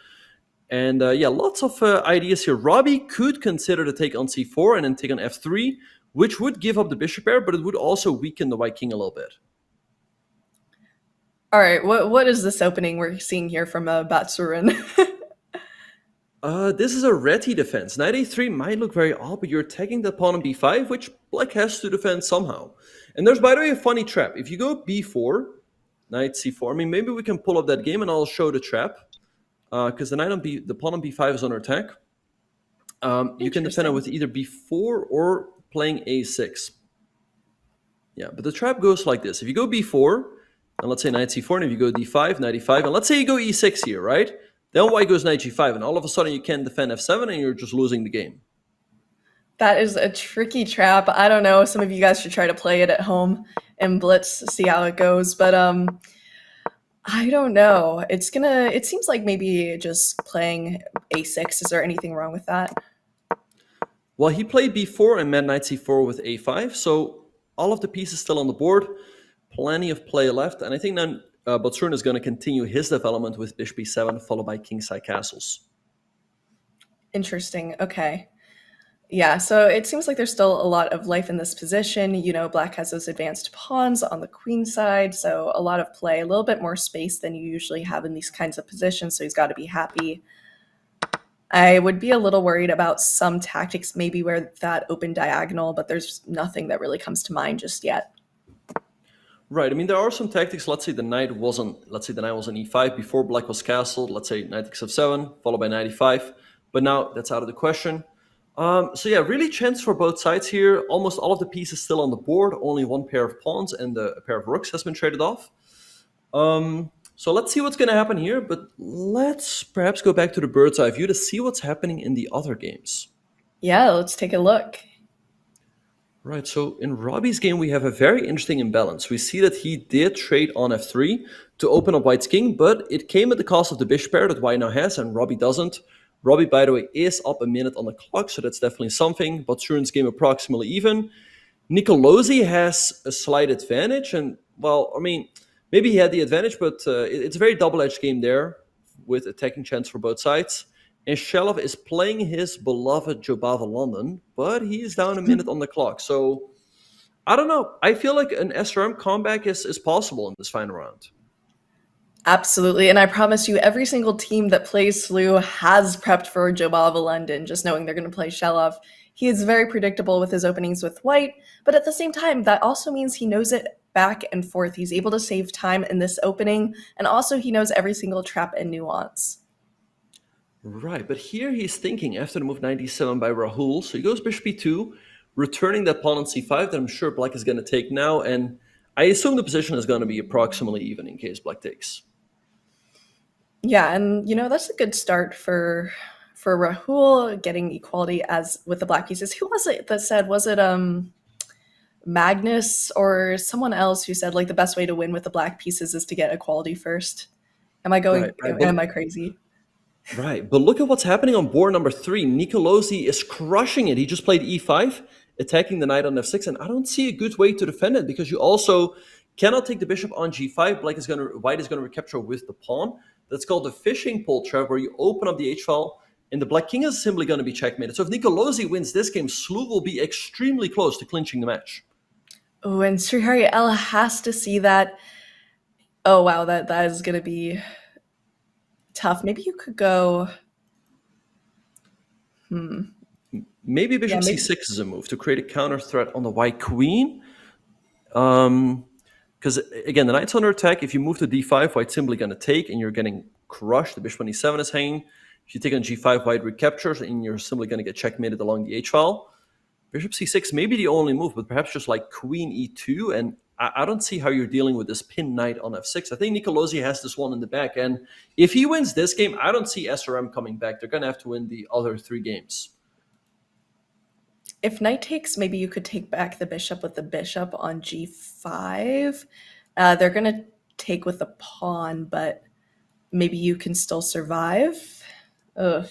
And lots of ideas here. Robby could consider the take on c4 and then take on f3, which would give up the bishop pair, but it would also weaken the white king a little bit. All right, what is this opening we're seeing here from Batsurin? This is a Reti defense. Knight a3 might look very odd, but you're attacking the pawn on b5, which black has to defend somehow. And there's, by the way, a funny trap. If you go b4, knight c4, I mean, maybe we can pull up that game and I'll show the trap. Because the pawn on b5 is under attack. You can defend it with either b4 or playing a6. Yeah, but the trap goes like this. If you go b4, and let's say knight c4, and if you go d5, knight e5, and let's say you go e6 here, right? Then white goes knight g5, and all of a sudden you can't defend f7, and you're just losing the game. That is a tricky trap. I don't know. Some of you guys should try to play it at home and blitz, see how it goes. But I don't know. It seems like maybe just playing a6. Is there anything wrong with that? Well, he played b4 and met knight c4 with a5, so all of the pieces still on the board. Plenty of play left, and I think then Batsurin is going to continue his development with bishop b7, followed by kingside castles. Interesting. Okay. Yeah, so it seems like there's still a lot of life in this position. You know, black has those advanced pawns on the queen side, so a lot of play, a little bit more space than you usually have in these kinds of positions, so he's got to be happy. I would be a little worried about some tactics, maybe where that open diagonal, but there's nothing that really comes to mind just yet. Right. I mean, there are some tactics. Let's say the knight was on e5 before black was castled. Let's say knight takes f7, followed by knight e5. But now that's out of the question. So yeah, really chance for both sides here. Almost all of the pieces still on the board. Only one pair of pawns and a pair of rooks has been traded off. So let's see what's going to happen here. But let's perhaps go back to the bird's eye view to see what's happening in the other games. Yeah, let's take a look. Right, so in Robby's game, we have a very interesting imbalance. We see that he did trade on f3 to open up white's king, but it came at the cost of the bishop pair that white now has, and Robby doesn't. Robby, by the way, is up a minute on the clock, so that's definitely something. Batsurin's game approximately even. Nicolosi has a slight advantage, and, well, I mean, maybe he had the advantage, but it's a very double-edged game there with attacking chance for both sides. And Shelev is playing his beloved Jobava London, but he's down a minute on the clock. So, I don't know. I feel like an SRM comeback is possible in this final round. Absolutely. And I promise you, every single team that plays SLU has prepped for Jobava London, just knowing they're going to play Shelov. He is very predictable with his openings with white, but at the same time, that also means he knows it back and forth. He's able to save time in this opening, and also he knows every single trap and nuance. Right, but here he's thinking after the move 97 by Rahul. So he goes bishop e2, returning that pawn on c5 that I'm sure black is going to take now. And I assume the position is going to be approximately even in case black takes. Yeah, and that's a good start for Rahul getting equality as with the black pieces. Who was it that said, was it Magnus or someone else who said like the best way to win with the black pieces is to get equality first? Am I crazy? Right, but look at what's happening on board number 3. Nicolosi is crushing it. He just played e5, attacking the knight on f6, and I don't see a good way to defend it because you also cannot take the bishop on g5. White is going to recapture with the pawn. That's called the fishing pole trap, where you open up the h-file, and the black king is simply going to be checkmated. So if Nicolosi wins this game, SLU will be extremely close to clinching the match. Oh, and Srihari L has to see that. Oh, wow, that is going to be tough. Maybe you could go... Maybe bishop c6 is a move to create a counter threat on the white queen. Because, again, the knight's under attack. If you move to d5, white's simply going to take, and you're getting crushed. The bishop on e7 is hanging. If you take on g5, white recaptures, and you're simply going to get checkmated along the h-file. Bishop c6 may be the only move, but perhaps just like queen e2. And I don't see how you're dealing with this pin knight on f6. I think Nicolosi has this one in the back. And if he wins this game, I don't see SRM coming back. They're going to have to win the other 3 games. If knight takes, maybe you could take back the bishop with the bishop on g5. They're going to take with the pawn, but maybe you can still survive. Ugh.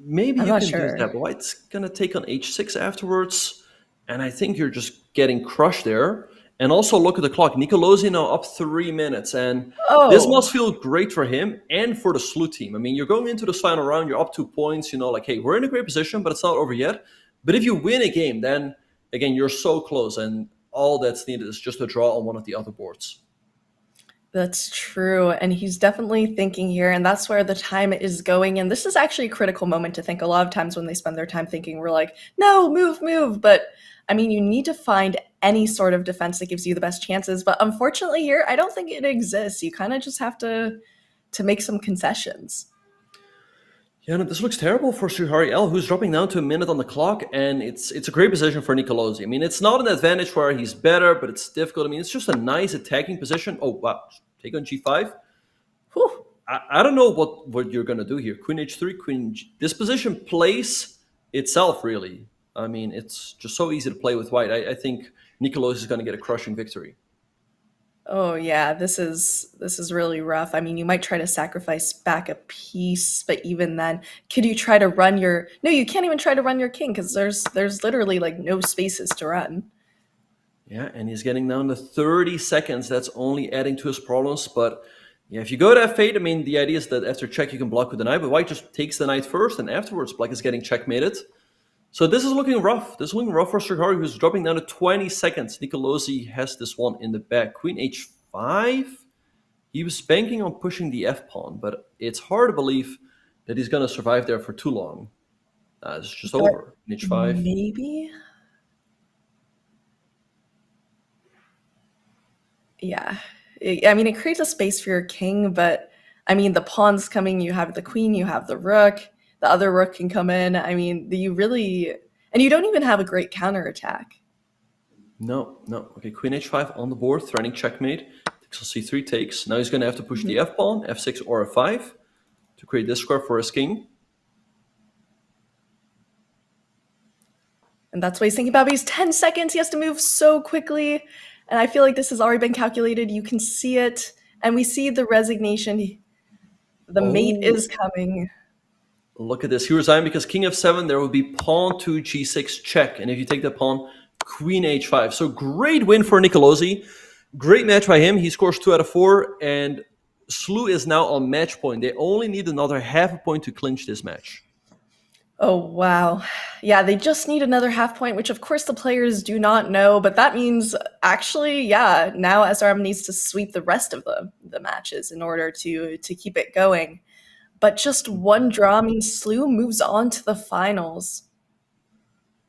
Maybe I'm you not can sure. do that, but white's going to take on h6 afterwards. And I think you're just getting crushed there. And also look at the clock. Nicolosi now up 3 minutes. And this must feel great for him and for the SLU team. I mean, you're going into this final round, you're up 2 points, like, hey, we're in a great position, but it's not over yet. But if you win a game, then, again, you're so close. And all that's needed is just a draw on one of the other boards. That's true. And he's definitely thinking here, and that's where the time is going. And this is actually a critical moment to think. A lot of times when they spend their time thinking, we're like, no, move. But I mean, you need to find any sort of defense that gives you the best chances. But unfortunately here, I don't think it exists. You kind of just have to make some concessions. Yeah, no, this looks terrible for Srihari L, who's dropping down to a minute on the clock, and it's a great position for Nicolosi. I mean, it's not an advantage where he's better, but it's difficult. I mean, it's just a nice attacking position. Oh, wow. Take on g5. Whew. I don't know what you're going to do here. Queen h3, queen this position plays itself, really. I mean, it's just so easy to play with white. I think Nicolosi is going to get a crushing victory. Oh yeah, this is really rough. I mean, you might try to sacrifice back a piece, but even then, could you try to run your... No, you can't even try to run your king because there's literally like no spaces to run. Yeah, and he's getting down to 30 seconds. That's only adding to his problems. But yeah, if you go to f8, I mean, the idea is that after check, you can block with the knight, but white just takes the knight first, and afterwards, black is getting checkmated. So this is looking rough. This is looking rough for Srihari, who's dropping down to 20 seconds. Nicolosi has this one in the back. Queen h5. He was banking on pushing the f-pawn, but it's hard to believe that he's going to survive there for too long. It's just over. h5. Maybe? Yeah. I mean, it creates a space for your king, but I mean, the pawn's coming. You have the queen, you have the rook. The other rook can come in. I mean, you really... And you don't even have a great counterattack. No. Okay, queen h5 on the board, threatening checkmate. So c3 takes. Now he's going to have to push the f-pawn, f6 or f5 to create this square for his king. And that's what he's thinking about. But he's 10 seconds. He has to move so quickly. And I feel like this has already been calculated. You can see it. And we see the resignation. The mate is coming. Look at this. He resigned because king f7, there will be pawn to g6 check. And if you take that pawn, queen h5. So great win for Nicolosi. Great match by him. He scores 2 out of 4. And SLU is now on match point. They only need another half a point to clinch this match. Oh, wow. Yeah, they just need another half point, which of course the players do not know. But that means actually, yeah, now SRM needs to sweep the rest of the matches in order to keep it going. But just one draw means SLU moves on to the finals.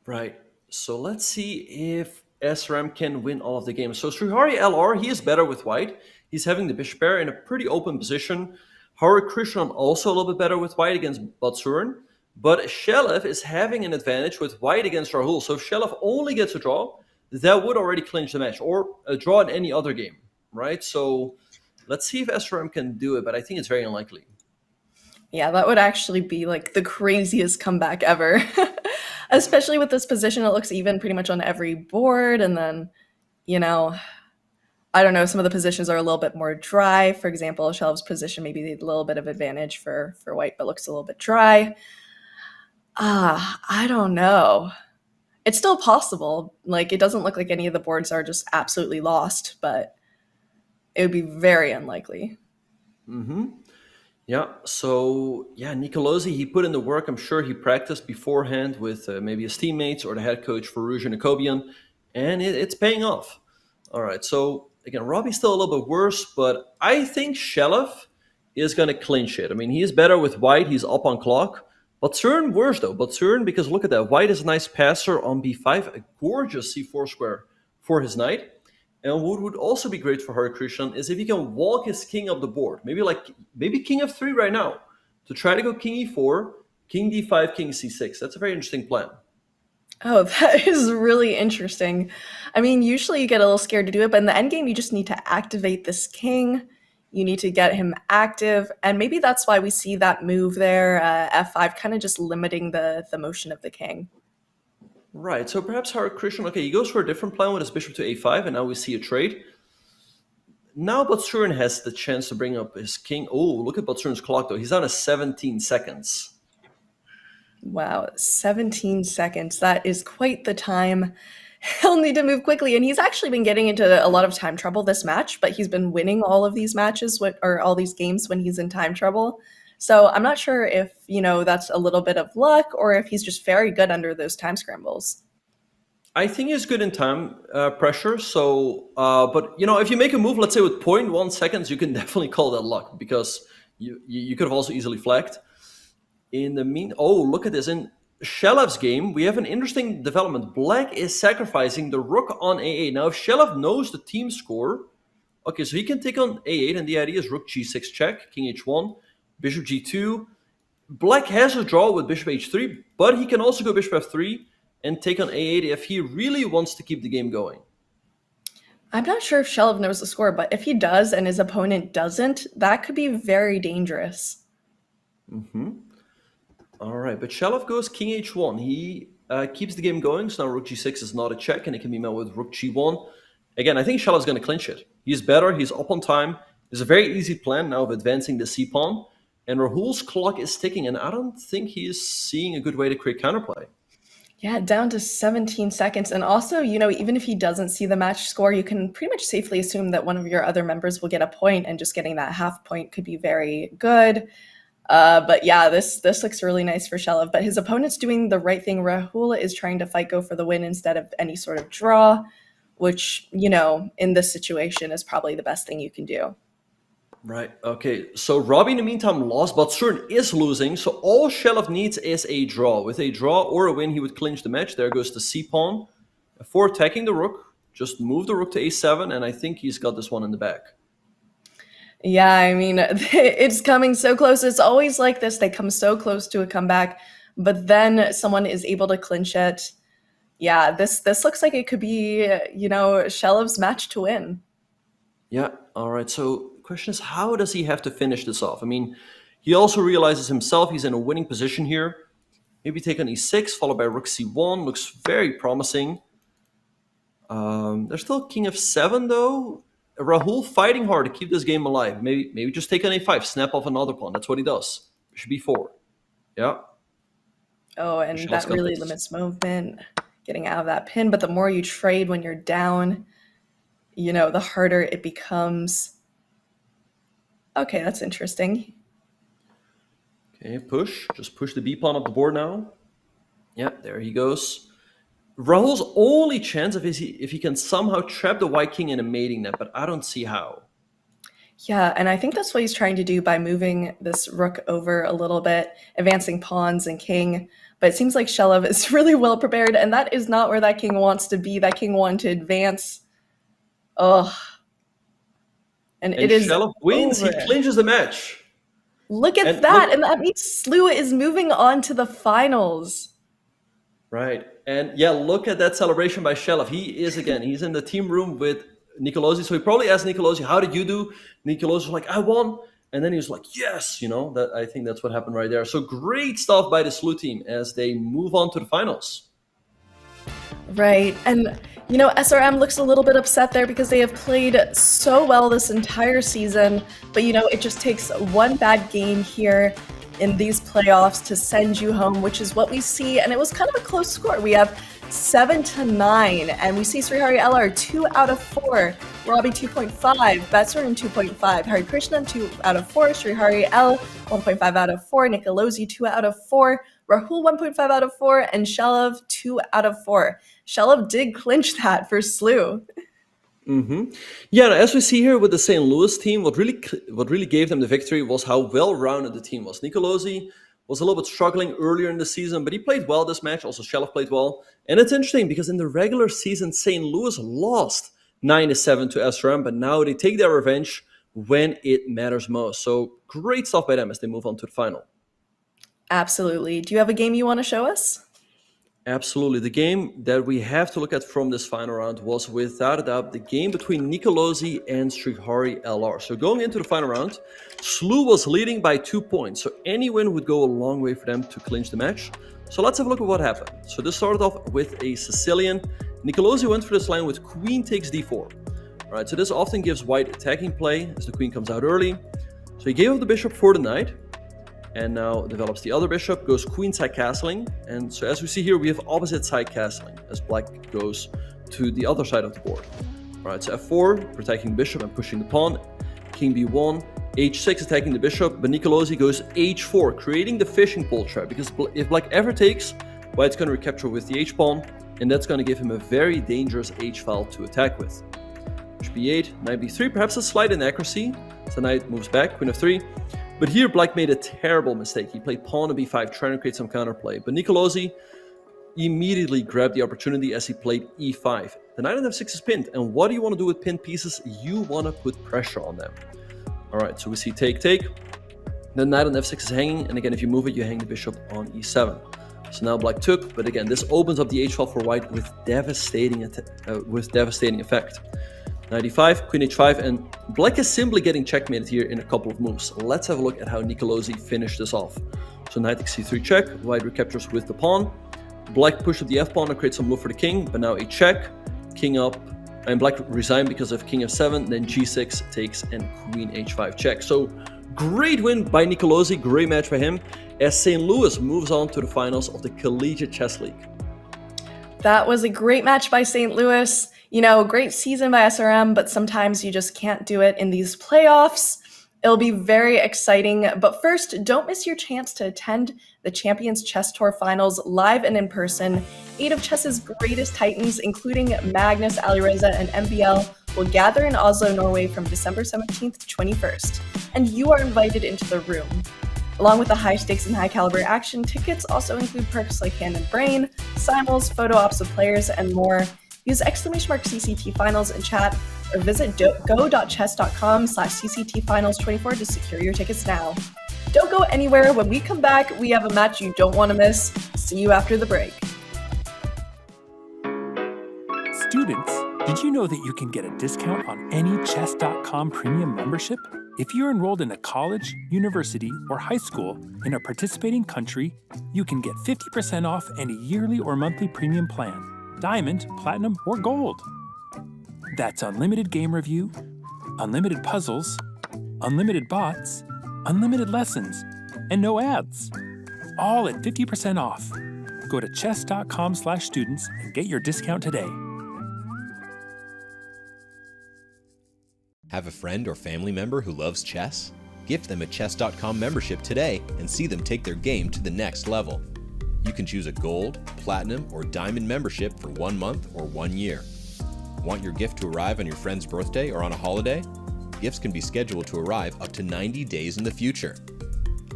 Right. So let's see if SRM can win all of the games. So Srihari LR, he is better with white. He's having the bishop pair in a pretty open position. Hare Krishnan also a little bit better with white against Batsurin. But Shelev is having an advantage with white against Rahul. So if Shelev only gets a draw, that would already clinch the match, or a draw in any other game, right? So let's see if SRM can do it, but I think it's very unlikely. Yeah, that would actually be like the craziest comeback ever. Especially with this position, it looks even pretty much on every board. And then, I don't know, some of the positions are a little bit more dry. For example, Shelev's position, maybe a little bit of advantage for white, but looks a little bit dry. I don't know. It's still possible. Like, it doesn't look like any of the boards are just absolutely lost, but it would be very unlikely. Yeah, so Nicolosi, he put in the work. I'm sure he practiced beforehand with maybe his teammates or the head coach for Ruja Nakobian, and it's paying off. All right, so again, Robbie's still a little bit worse, but I think Shelev is going to clinch it. I mean, he's better with white. He's up on clock. Batsurin worse, though. Batsurin, because look at that. White is a nice passer on b5, a gorgeous c4 square for his knight. And what would also be great for Hare Krishnan is if he can walk his king up the board. Maybe king f3 right now to try to go king e4, king d5, king c6. That's a very interesting plan. Oh, that is really interesting. I mean, usually you get a little scared to do it, but in the endgame, you just need to activate this king. You need to get him active. And maybe that's why we see that move there, f5, kind of just limiting the motion of the king. Right, so perhaps Hare Krishnan, okay, he goes for a different plan with his bishop to a5, and now we see a trade. Now Batsurin has the chance to bring up his king. Oh, look at Batsurin's clock, though. He's down to 17 seconds. Wow, 17 seconds. That is quite the time. He'll need to move quickly, and he's actually been getting into a lot of time trouble this match, but he's been winning all of these matches, or all these games when he's in time trouble. So I'm not sure if, that's a little bit of luck or if he's just very good under those time scrambles. I think he's good in time pressure. So, but if you make a move, let's say with 0.1 seconds, you can definitely call that luck because you could have also easily flagged. Look at this. In Shelev's game, we have an interesting development. Black is sacrificing the rook on a8. Now, if Shelev knows the team score, okay, so he can take on a8, and the idea is rook g6 check, king h1, bishop g2. Black has a draw with bishop h3, but he can also go bishop f3 and take on a8 if he really wants to keep the game going. I'm not sure if Shelev knows the score, but if he does and his opponent doesn't, that could be very dangerous. All right, but Shelev goes king h1. He keeps the game going, so now rook g6 is not a check, and it can be met with rook g1. Again, I think Shelev's going to clinch it. He's better, he's up on time. There's a very easy plan now of advancing the c-pawn, and Rahul's clock is ticking, and I don't think he is seeing a good way to create counterplay. Yeah, down to 17 seconds. And also, even if he doesn't see the match score, you can pretty much safely assume that one of your other members will get a point, and just getting that half point could be very good. But yeah, this looks really nice for Shelev. But his opponent's doing the right thing. Rahul is trying to fight go for the win instead of any sort of draw, which, in this situation is probably the best thing you can do. Right, okay. So Robbie, in the meantime, lost, but Batsurin is losing. So all Shelev needs is a draw. With a draw or a win, he would clinch the match. There goes the c-pawn. For attacking the rook, just move the rook to a7, and I think he's got this one in the bag. Yeah, I mean, it's coming so close. It's always like this. They come so close to a comeback, but then someone is able to clinch it. Yeah, this looks like it could be, Shelev's match to win. Yeah, all right. So the question is, how does he have to finish this off? I mean, he also realizes himself he's in a winning position here. Maybe take on e6, followed by rook c1. Looks very promising. There's still king f7, though. Rahul fighting hard to keep this game alive. Maybe just take on a5, snap off another pawn. That's what he does. Bishop b4. Yeah. Oh, and that really limits movement, getting out of that pin. But the more you trade when you're down, the harder it becomes. Okay, that's interesting. Okay, push. Just push the b pawn up the board now. Yeah, there he goes. Rahul's only chance if he can somehow trap the white king in a mating net, but I don't see how. Yeah, and I think that's what he's trying to do by moving this rook over a little bit, advancing pawns and king. But it seems like Shelov is really well prepared, and that is not where that king wants to be. That king wanted to advance. Ugh. And it is Shelov wins. over. He clinches the match. Look at And that, look- and that means SLU is moving on to the finals. Right. And yeah, look at that celebration by Shelov. He's in the team room with Nicolosi. So he probably asked Nicolosi, how did you do? Nicolosi was like, I won. And then he was like, yes, that I think that's what happened right there. So great stuff by the SLU team as they move on to the finals. Right. And, SRM looks a little bit upset there because they have played so well this entire season. But, it just takes one bad game here in these playoffs to send you home, which is what we see. And it was kind of a close score. We have 7-9, and we see Srihari LR 2 out of 4, Robby 2.5, Betsurin 2.5, Hari Krishnan 2 out of 4, Srihari L 1.5 out of 4, Nicolosi 2 out of 4, Rahul 1.5 out of 4, and Shelov 2 out of 4. Shelov did clinch that for SLU. Mm-hmm. Yeah, as we see here with the St. Louis team, what really gave them the victory was how well-rounded the team was. Nicolosi was a little bit struggling earlier in the season, but he played well this match. Also, Shelov played well. And it's interesting because in the regular season, St. Louis lost 9-7 to SRM, but now they take their revenge when it matters most. So great stuff by them as they move on to the final. Absolutely. Do you have a game you want to show us? Absolutely. The game that we have to look at from this final round was without a doubt the game between Nicolosi and Srihari LR. So going into the final round, SLU was leading by 2 points. So any win would go a long way for them to clinch the match. So let's have a look at what happened. So this started off with a Sicilian. Nicolosi went for this line with queen takes d4. All right, so this often gives white attacking play as the queen comes out early. So he gave up the bishop for the knight. And now develops the other bishop, goes queenside castling. And so as we see here, we have opposite side castling as black goes to the other side of the board. All right, so f4, protecting the bishop and pushing the pawn. King b1, h6 attacking the bishop, but Nicolosi goes h4, creating the fishing pole trap, because if black ever takes, white's going to recapture with the h-pawn, and that's going to give him a very dangerous h-file to attack with. Bishop b8, knight b3, perhaps a slight inaccuracy, so knight moves back, queen f3. But here, black made a terrible mistake. He played pawn to b5, trying to create some counterplay. But Nicolosi immediately grabbed the opportunity as he played e5. The knight on f6 is pinned. And what do you want to do with pinned pieces? You want to put pressure on them. All right, so we see take, take. The knight on f6 is hanging. And again, if you move it, you hang the bishop on e7. So now black took. But again, this opens up the h-file for white with devastating effect. Knight e5, queen h5, and black is simply getting checkmated here in a couple of moves. Let's have a look at how Nicolosi finished this off. So knight takes c3 check, white recaptures with the pawn. Black pushed up the f-pawn to create some move for the king, but now a check, king up, and black resigned because of king f7, then g6 takes, and queen h5 check. So great win by Nicolosi, great match by him, as St. Louis moves on to the finals of the Collegiate Chess League. That was a great match by St. Louis. Great season by SRM, but sometimes you just can't do it in these playoffs. It'll be very exciting, but first, don't miss your chance to attend the Champions Chess Tour Finals live and in person. 8 of chess's greatest titans, including Magnus, Alireza, and MBL, will gather in Oslo, Norway from December 17th to 21st, and you are invited into the room. Along with the high stakes and high caliber action, tickets also include perks like Hand and Brain, simuls, photo ops of players, and more. Use !CCT Finals in chat or visit go.chess.com/CCTfinals24 to secure your tickets now. Don't go anywhere. When we come back, we have a match you don't want to miss. See you after the break. Students, did you know that you can get a discount on any Chess.com premium membership? If you're enrolled in a college, university, or high school in a participating country, you can get 50% off any yearly or monthly premium plan. Diamond, platinum, or gold. That's unlimited game review, unlimited puzzles, unlimited bots, unlimited lessons, and no ads. All at 50% off. Go to chess.com/students and get your discount today. Have a friend or family member who loves chess? Gift them a Chess.com membership today and see them take their game to the next level. You can choose a gold, platinum, or diamond membership for 1 month or 1 year. Want your gift to arrive on your friend's birthday or on a holiday? Gifts can be scheduled to arrive up to 90 days in the future.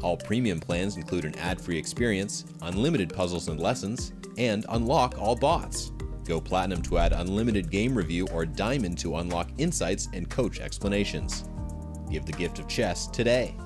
All premium plans include an ad-free experience, unlimited puzzles and lessons, and unlock all bots. Go Platinum to add unlimited game review or Diamond to unlock insights and coach explanations. Give the gift of chess today.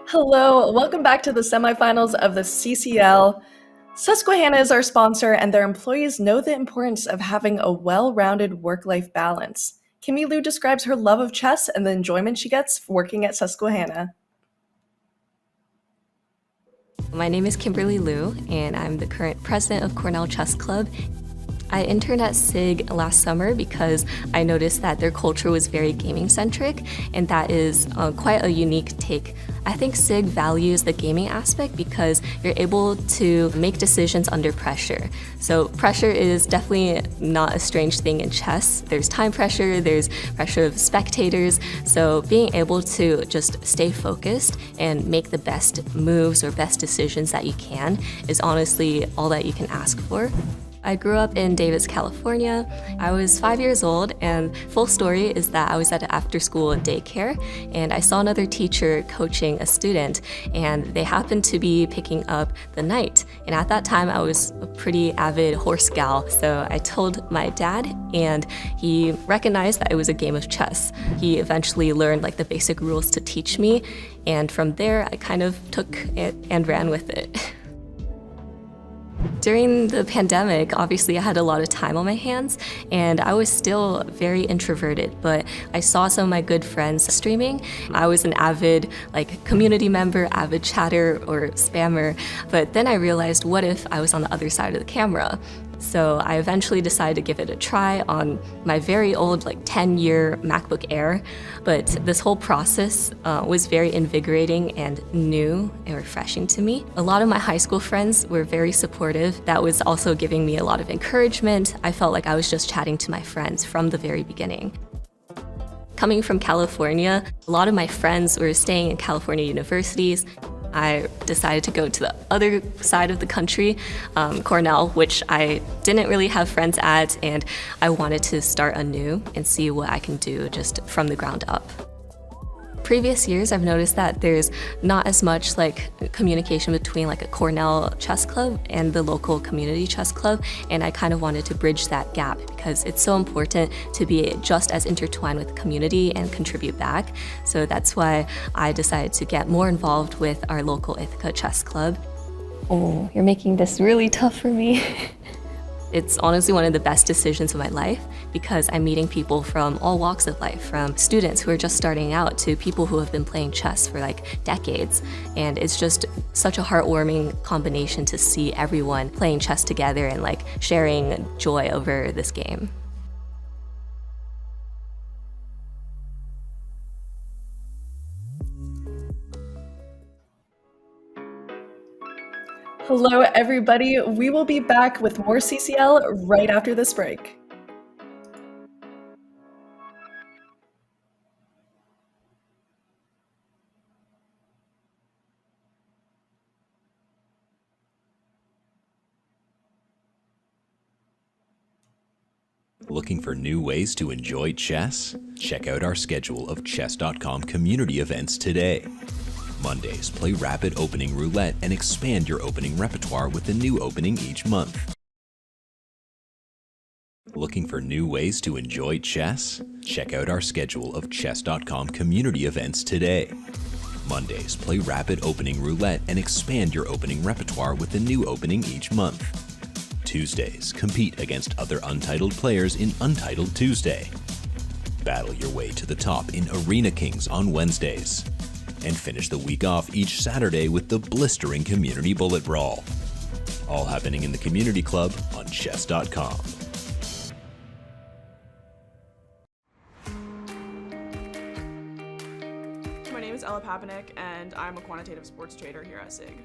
Hello, welcome back to the semifinals of the CCL. Susquehanna is our sponsor, and their employees know the importance of having a well-rounded work-life balance. Kimmy Lou describes her love of chess and the enjoyment she gets working at Susquehanna. My name is Kimberly Liu, and I'm the current president of Cornell Chess Club. I interned at SIG last summer because I noticed that their culture was very gaming-centric, and that is quite a unique take. I think SIG values the gaming aspect because you're able to make decisions under pressure. So pressure is definitely not a strange thing in chess. There's time pressure, there's pressure of spectators, so being able to just stay focused and make the best moves or best decisions that you can is honestly all that you can ask for. I grew up in Davis, California. I was 5 years old, and full story is that I was at an after-school daycare, and I saw another teacher coaching a student, and they happened to be picking up the knight. And at that time, I was a pretty avid horse gal, so I told my dad, and he recognized that it was a game of chess. He eventually learned like the basic rules to teach me, and from there, I kind of took it and ran with it. During the pandemic, obviously I had a lot of time on my hands and I was still very introverted, but I saw some of my good friends streaming. I was an avid community member, avid chatter or spammer, but then I realized, what if I was on the other side of the camera? So I eventually decided to give it a try on my very old 10-year MacBook Air, but this whole process was very invigorating and new and refreshing to me. A lot of my high school friends were very supportive. That was also giving me a lot of encouragement. I felt like I was just chatting to my friends from the very beginning. Coming from California, a lot of my friends were staying in California universities. I decided to go to the other side of the country, Cornell, which I didn't really have friends at, and I wanted to start anew and see what I can do just from the ground up. Previous years, I've noticed that there's not as much communication between a Cornell chess club and the local community chess club, and I kind of wanted to bridge that gap because it's so important to be just as intertwined with the community and contribute back. So that's why I decided to get more involved with our local Ithaca Chess Club. Oh, you're making this really tough for me. It's honestly one of the best decisions of my life because I'm meeting people from all walks of life, from students who are just starting out to people who have been playing chess for decades. And it's just such a heartwarming combination to see everyone playing chess together and sharing joy over this game. Hello, everybody. We will be back with more CCL right after this break. Looking for new ways to enjoy chess? Check out our schedule of Chess.com community events today. Mondays, play Rapid Opening Roulette and expand your opening repertoire with a new opening each month. Looking for new ways to enjoy chess? Check out our schedule of Chess.com community events today. Mondays, play Rapid Opening Roulette and expand your opening repertoire with a new opening each month. Tuesdays, compete against other untitled players in Untitled Tuesday. Battle your way to the top in Arena Kings on Wednesdays. And finish the week off each Saturday with the blistering Community Bullet Brawl. All happening in the Community Club on Chess.com. My name is Ella Papanek, and I'm a quantitative sports trader here at SIG.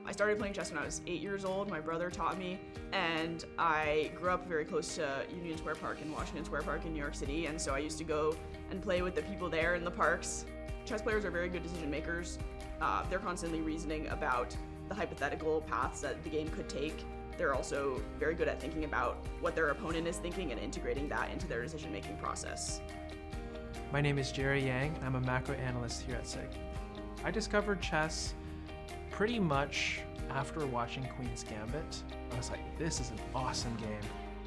I started playing chess when I was 8 years old. My brother taught me, and I grew up very close to Union Square Park in Washington Square Park in New York City, and so I used to go and play with the people there in the parks. Chess players are very good decision makers. They're constantly reasoning about the hypothetical paths that the game could take. They're also very good at thinking about what their opponent is thinking and integrating that into their decision-making process. My name is Jerry Yang. I'm a macro analyst here at SIG. I discovered chess pretty much after watching Queen's Gambit. I was like, this is an awesome game.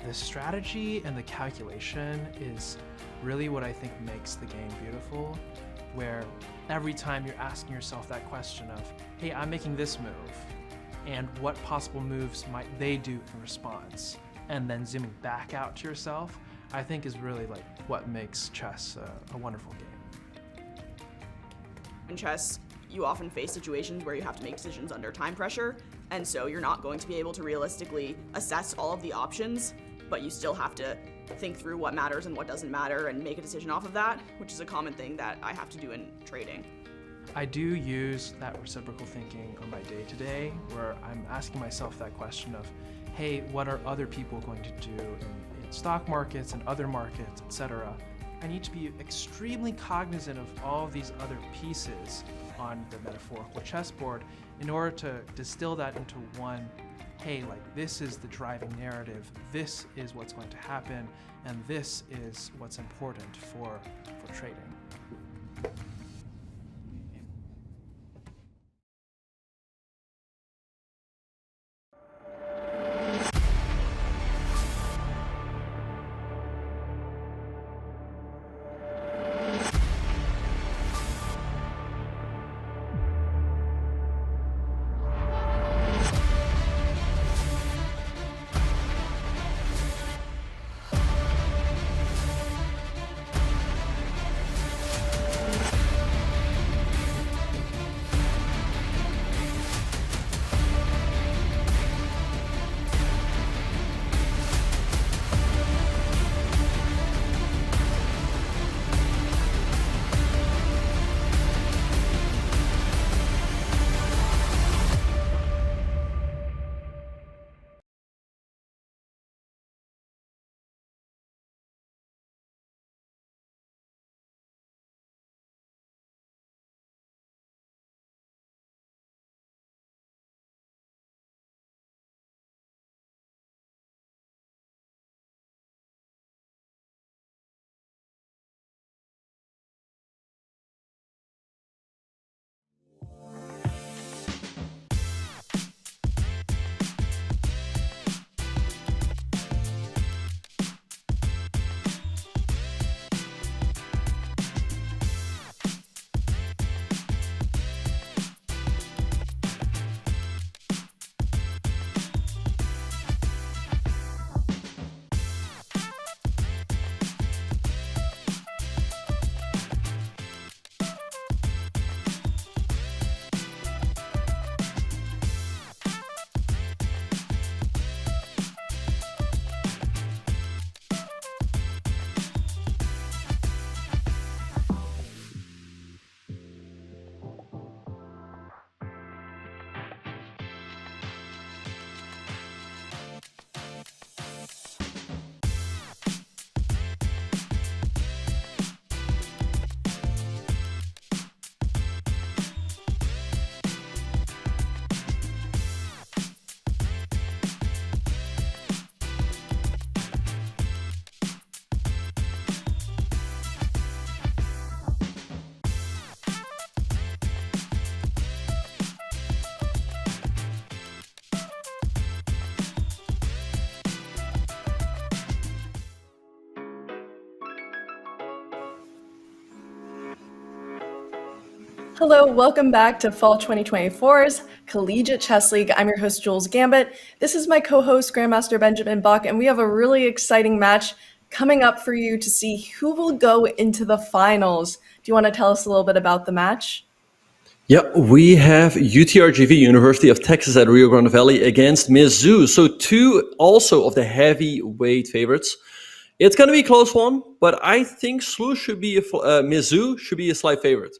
The strategy and the calculation is really what I think makes the game beautiful, where every time you're asking yourself that question of, hey, I'm making this move, and what possible moves might they do in response? And then zooming back out to yourself, I think is really what makes chess a wonderful game. In chess, you often face situations where you have to make decisions under time pressure, And so you're not going to be able to realistically assess all of the options, but you still have to think through what matters and what doesn't matter and make a decision off of that, which is a common thing that I have to do in trading. I do use that reciprocal thinking on my day-to-day, where I'm asking myself that question of, hey, what are other people going to do in stock markets and other markets, etc. I need to be extremely cognizant of all of these other pieces on the metaphorical chessboard in order to distill that into one, hey, like this is the driving narrative, this is what's going to happen, and this is what's important for trading. Hello, welcome back to Fall 2024's Collegiate Chess League. I'm your host, Jules Gambit. This is my co-host, Grandmaster Benjamin Buck, and we have a really exciting match coming up for you to see who will go into the finals. Do you want to tell us a little bit about the match? Yeah, we have RGV, University of Texas at Rio Grande Valley, against Mizzou. So two also of the heavyweight favorites. It's going to be a close one, but I think Mizzou should be a slight favorite.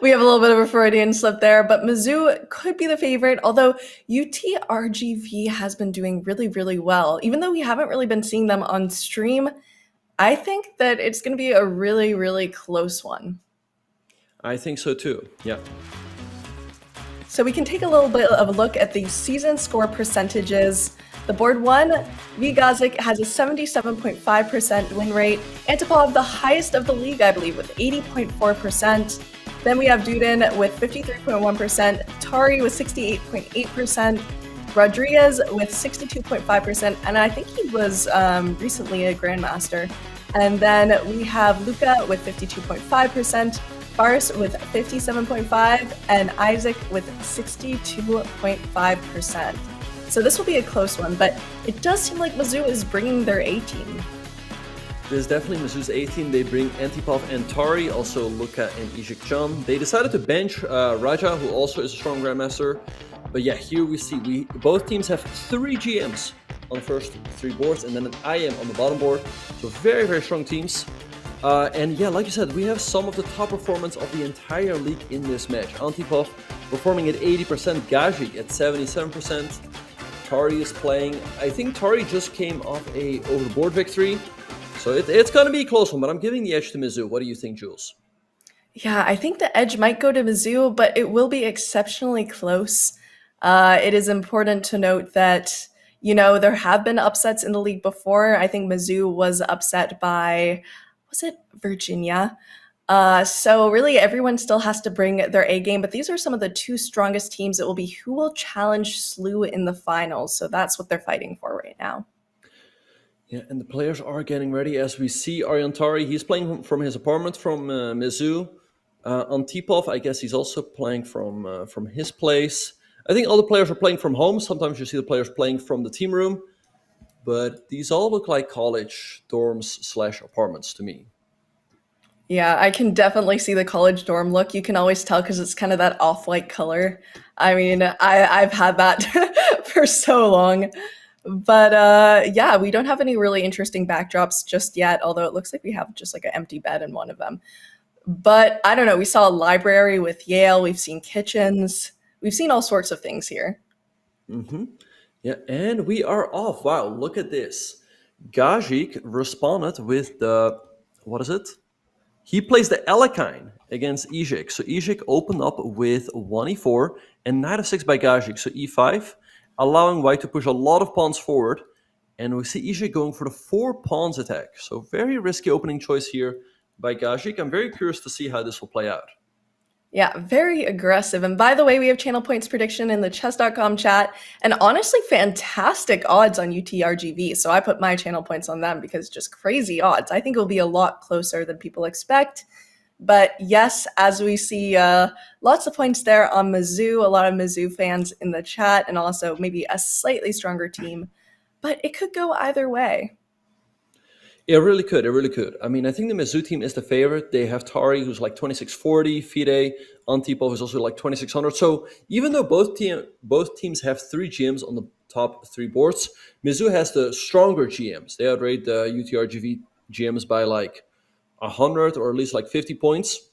We have a little bit of a Freudian slip there, but Mizzou could be the favorite, although RGV has been doing really, really well. Even though we haven't really been seeing them on stream, I think that it's going to be a really, really close one. I think so too, yeah. So we can take a little bit of a look at the season score percentages. The board one, Gazik has a 77.5% win rate. Antipov, the highest of the league, I believe, with 80.4%. Then we have Dudin with 53.1%, Tari with 68.8%, Rodriguez with 62.5%, and I think he was recently a grandmaster. And then we have Luca with 52.5%, Bars with 57.5%, and Isaac with 62.5%. So this will be a close one, but it does seem like Mizzou is bringing their A-team. This is definitely Mizzou's A team. They bring Antipov and Tari, also Luka and Ijik Can. They decided to bench Raja, who also is a strong grandmaster. But yeah, here we see both teams have 3 GMs on the first 3 boards, and then an IM on the bottom board. So very, very strong teams. And yeah, like you said, we have some of the top performance of the entire league in this match. Antipov performing at 80%, Gajik at 77%. Tari is playing. I think Tari just came off a overboard victory. So it's going to be a close one, but I'm giving the edge to Mizzou. What do you think, Jules? Yeah, I think the edge might go to Mizzou, but it will be exceptionally close. It is important to note that, there have been upsets in the league before. I think Mizzou was upset by, was it Virginia? So really everyone still has to bring their A game, but these are some of the 2 strongest teams. It will be who will challenge SLU in the finals. So that's what they're fighting for right now. Yeah, and the players are getting ready. As we see Aryan Tari, he's playing from his apartment from Mizzou. Antipov, I guess he's also playing from his place. I think all the players are playing from home. Sometimes you see the players playing from the team room. But these all look like college dorms / apartments to me. Yeah, I can definitely see the college dorm look. You can always tell because it's kind of that off-white color. I mean, I've had that for so long. But yeah, we don't have any really interesting backdrops just yet, although it looks like we have just like an empty bed in one of them. But I don't know, we saw a library with Yale, we've seen kitchens, we've seen all sorts of things here. Mm-hmm. Yeah, and we are off. Wow, look at this. Gajik responded with the, what is it? He plays the Alekhine against Ijik. So Ijik opened up with 1e4 and knight of 6 by Gajik, so e5, allowing white to push a lot of pawns forward. And we see Ijik going for the 4 pawns attack. So very risky opening choice here by Gajik. I'm very curious to see how this will play out. Yeah, very aggressive. And by the way, we have channel points prediction in the Chess.com chat, and honestly, fantastic odds on UT RGV. So I put my channel points on them because just crazy odds. I think it'll be a lot closer than people expect. But yes, as we see, lots of points there on Mizzou, a lot of Mizzou fans in the chat, and also maybe a slightly stronger team. But it could go either way. It really could. It really could. I mean, I think the Mizzou team is the favorite. They have Tari, who's like 2640, Fide, Antipov is also like 2600. So even though both teams have 3 GMs on the top 3 boards, Mizzou has the stronger GMs. They outrate the UTRGV GMs by like 100 or at least like 50 points.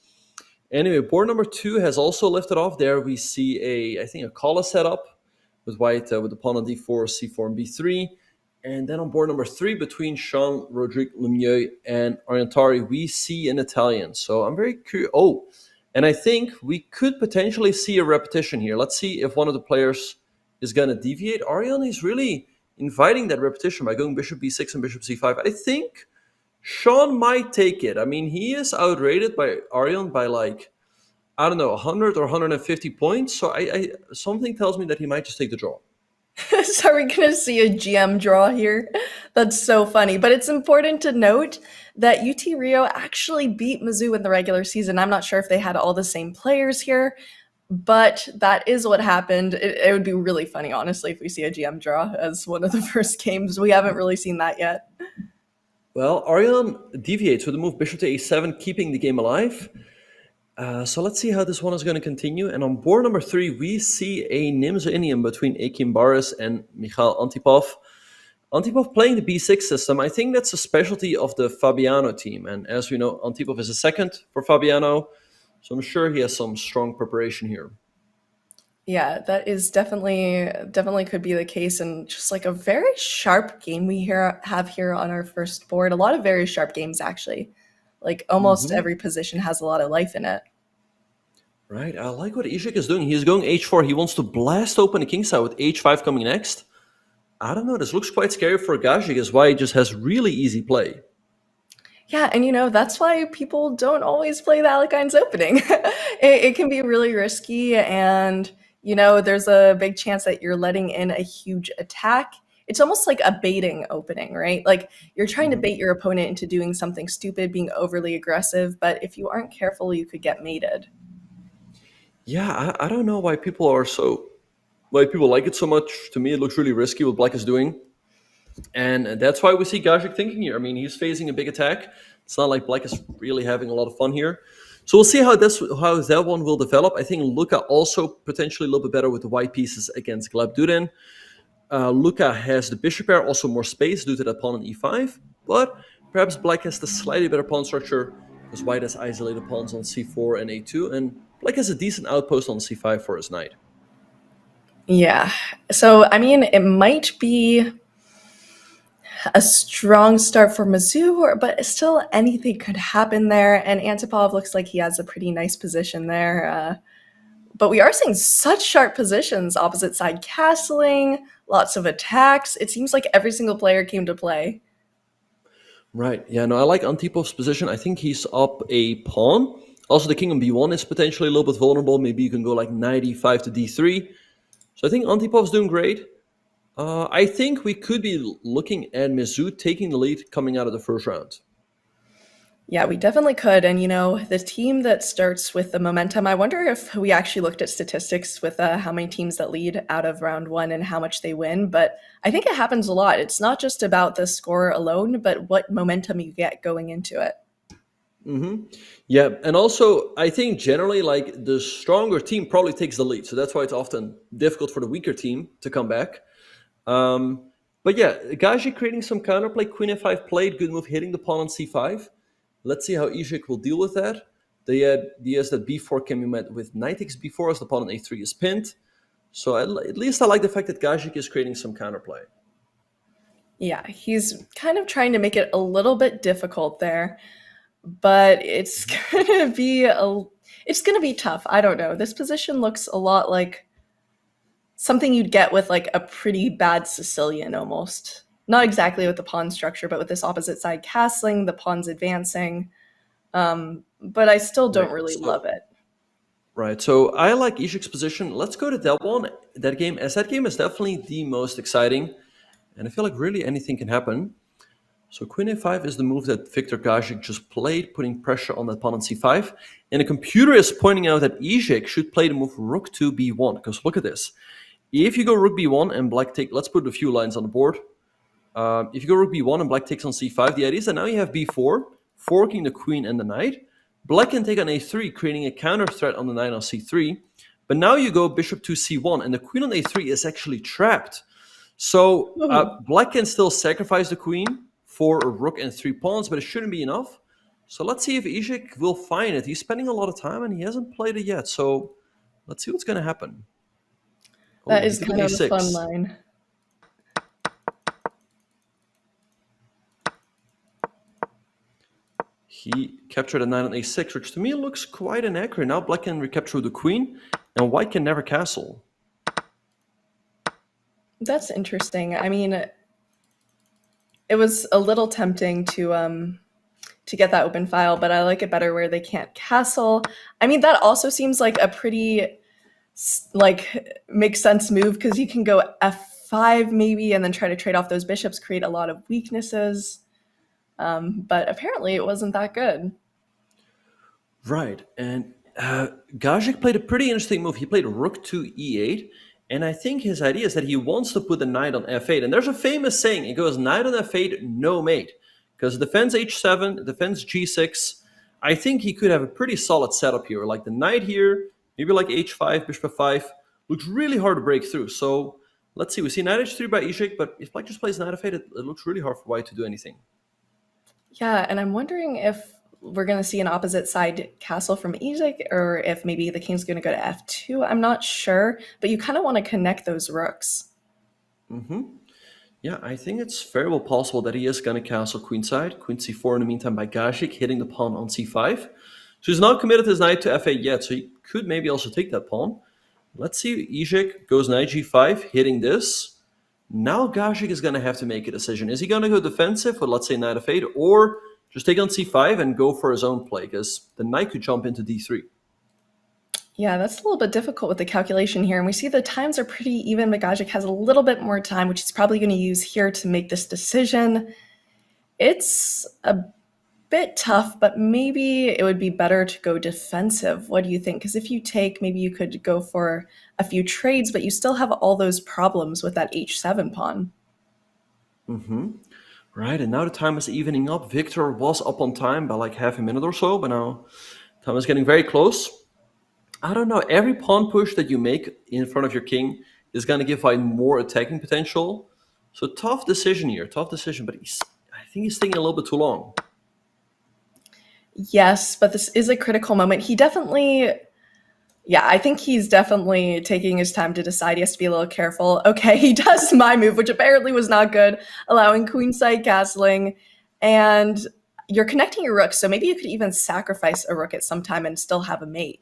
Anyway, board number 2 has also lifted off. There we see I think a Kala setup with white with the pawn on d4, c4, and b3. And then on board number 3, between Jean, Rodrigue Lemieux, and Aryan Tari, we see an Italian. So I'm very curious. Oh, and I think we could potentially see a repetition here. Let's see if one of the players is going to deviate. Aryan is really inviting that repetition by going bishop b6 and bishop c5. I think Sean might take it. I mean, he is outrated by Aryan by like, I don't know, 100 or 150 points. So something tells me that he might just take the draw. So are we going to see a GM draw here? That's so funny. But it's important to note that UT Rio actually beat Mizzou in the regular season. I'm not sure if they had all the same players here, but that is what happened. It would be really funny, honestly, if we see a GM draw as one of the first games. We haven't really seen that yet. Well, Aryan deviates with the move bishop to a7, keeping the game alive. So let's see how this one is going to continue. And on board number 3, we see a Nimzo Indian between Akim Baris and Mikhail Antipov. Antipov playing the b6 system. I think that's a specialty of the Fabiano team. And as we know, Antipov is a second for Fabiano. So I'm sure he has some strong preparation here. Yeah, that is definitely could be the case. And just like a very sharp game we have here on our first board. A lot of very sharp games, actually. Like almost every position has a lot of life in it. Right. I like what Ijik is doing. He's going h4. He wants to blast open the king side with h5 coming next. I don't know. This looks quite scary for Gajik, is why he just has really easy play. Yeah, and that's why people don't always play the Alekhines opening. It can be really risky, and there's a big chance that you're letting in a huge attack. It's almost like a baiting opening, right? Like you're trying to bait your opponent into doing something stupid, being overly aggressive, but if you aren't careful, you could get mated. Yeah, I don't know why people like it so much. To me, it looks really risky what Black is doing. And that's why we see Gajik thinking here. I mean, he's facing a big attack. It's not like Black is really having a lot of fun here. So we'll see how that one will develop. I think Luka also potentially a little bit better with the white pieces against Gleb Durin. Luka has the bishop pair, also more space due to that pawn on e5. But perhaps Black has the slightly better pawn structure because white has isolated pawns on c4 and a2. And Black has a decent outpost on c5 for his knight. Yeah. So, I mean, it might be a strong start for Mizzou, but still anything could happen there. And Antipov looks like he has a pretty nice position there. But we are seeing such sharp positions, opposite side castling, lots of attacks. It seems like every single player came to play. Right. Yeah, no, I like Antipov's position. I think he's up a pawn. Also, the king on b1 is potentially a little bit vulnerable. Maybe you can go like knight e5 to d3. So I think Antipov's doing great. I think we could be looking at Mizzou taking the lead coming out of the first round. Yeah, we definitely could. And, you know, the team that starts with the momentum, I wonder if we actually looked at statistics with how many teams that lead out of round one and how much they win. But I think it happens a lot. It's not just about the score alone, but what momentum you get going into it. Mm-hmm. Yeah, and also I think generally like the stronger team probably takes the lead. So that's why it's often difficult for the weaker team to come back. But yeah, Gaji creating some counterplay, queen f5 played, good move, hitting the pawn on c5. Let's see how Izhik will deal with that. The idea is that b4 can be met with knight takes b4 as the pawn on a3 is pinned. So at least I like the fact that Gajik is creating some counterplay. Yeah, he's kind of trying to make it a little bit difficult there, but it's gonna be tough. I don't know. This position looks a lot like something you'd get with like a pretty bad Sicilian almost. Not exactly with the pawn structure, but with this opposite side castling, the pawns advancing. But I still don't really love it. Right, so I like Ishik's position. Let's go to that one, that game, as that game is definitely the most exciting. And I feel like really anything can happen. So queen a5 is the move that Viktor Gajik just played, putting pressure on that pawn on c5. And the computer is pointing out that Ishik should play the move rook to b1. Because look at this. If you go rook b1 and black take, let's put a few lines on the board. If you go rook b1 and black takes on c5, the idea is that now you have b4, forking the queen and the knight. Black can take on a3, creating a counter threat on the knight on c3. But now you go bishop to c1, and the queen on a3 is actually trapped. So black can still sacrifice the queen for a rook and 3 pawns, but it shouldn't be enough. So let's see if Ishik will find it. He's spending a lot of time, and he hasn't played it yet. So let's see what's going to happen. That is kind of a fun line. He captured a knight on a6, which to me looks quite inaccurate. Now black can recapture the queen, and white can never castle. That's interesting. I mean, it was a little tempting to get that open file, but I like it better where they can't castle. I mean, that also seems like a pretty makes sense move because you can go f5 maybe and then try to trade off those bishops, create a lot of weaknesses. But apparently it wasn't that good. Right, and Gajik played a pretty interesting move. He played rook to e8, and I think his idea is that he wants to put the knight on f8. And there's a famous saying, it goes knight on f8, no mate. Because it defends h7, it defends g6. I think he could have a pretty solid setup here. Like the knight here, maybe like h5, bishop f5. Looks really hard to break through. So let's see, we see knight h3 by Ishik, but if black just plays knight f8, it looks really hard for white to do anything. Yeah, and I'm wondering if we're going to see an opposite side castle from Ishik, or if maybe the king's going to go to f2. I'm not sure, but you kind of want to connect those rooks. Mm-hmm. Yeah, I think it's very well possible that he is going to castle queenside. Queen c4 in the meantime by Gajik, hitting the pawn on c5. So he's not committed his knight to f8 yet, so he could maybe also take that pawn. Let's see, Ishik goes knight g5, hitting this. Now Gajik is going to have to make a decision. Is he going to go defensive with, let's say, knight f8, or just take on c5 and go for his own play, because the knight could jump into d3. Yeah, that's a little bit difficult with the calculation here. And we see the times are pretty even, but Gajik has a little bit more time, which he's probably going to use here to make this decision. It's a bit tough, but maybe it would be better to go defensive. What do you think? Because if you take, maybe you could go for a few trades, but you still have all those problems with that h7 pawn. Right, and now the time is evening up. Victor was up on time by like half a minute or so, but now time is getting very close. I don't know. Every pawn push that you make in front of your king is going to give white more attacking potential. So tough decision here, tough decision. But I think he's taking a little bit too long. Yes, but this is a critical moment. He definitely, yeah, I think he's definitely taking his time to decide. He has to be a little careful. Okay, he does my move, which apparently was not good, allowing queenside castling. And you're connecting your rook, so maybe you could even sacrifice a rook at some time and still have a mate.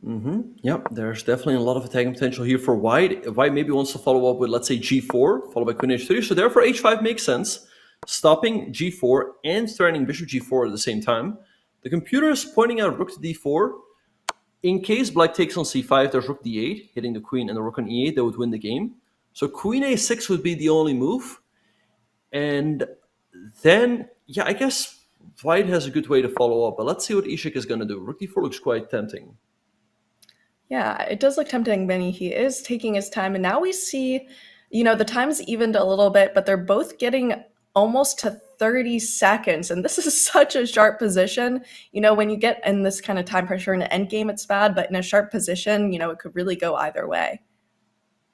Yep, there's definitely a lot of attacking potential here for white. White maybe wants to follow up with, let's say, g4, followed by queen h3. So therefore, h5 makes sense. Stopping g4 and threatening bishop g4 at the same time. The computer is pointing out rook to d4. In case black takes on c5, there's rook d8, hitting the queen and the rook on e8. That would win the game. So queen a6 would be the only move. And then, yeah, I guess white has a good way to follow up. But let's see what Ishik is going to do. Rook d4 looks quite tempting. Yeah, it does look tempting, Benny. He is taking his time. And now we see, the time's evened a little bit, but they're both getting almost to 30 seconds. And this is such a sharp position. When you get in this kind of time pressure in an end game, it's bad. But in a sharp position, it could really go either way.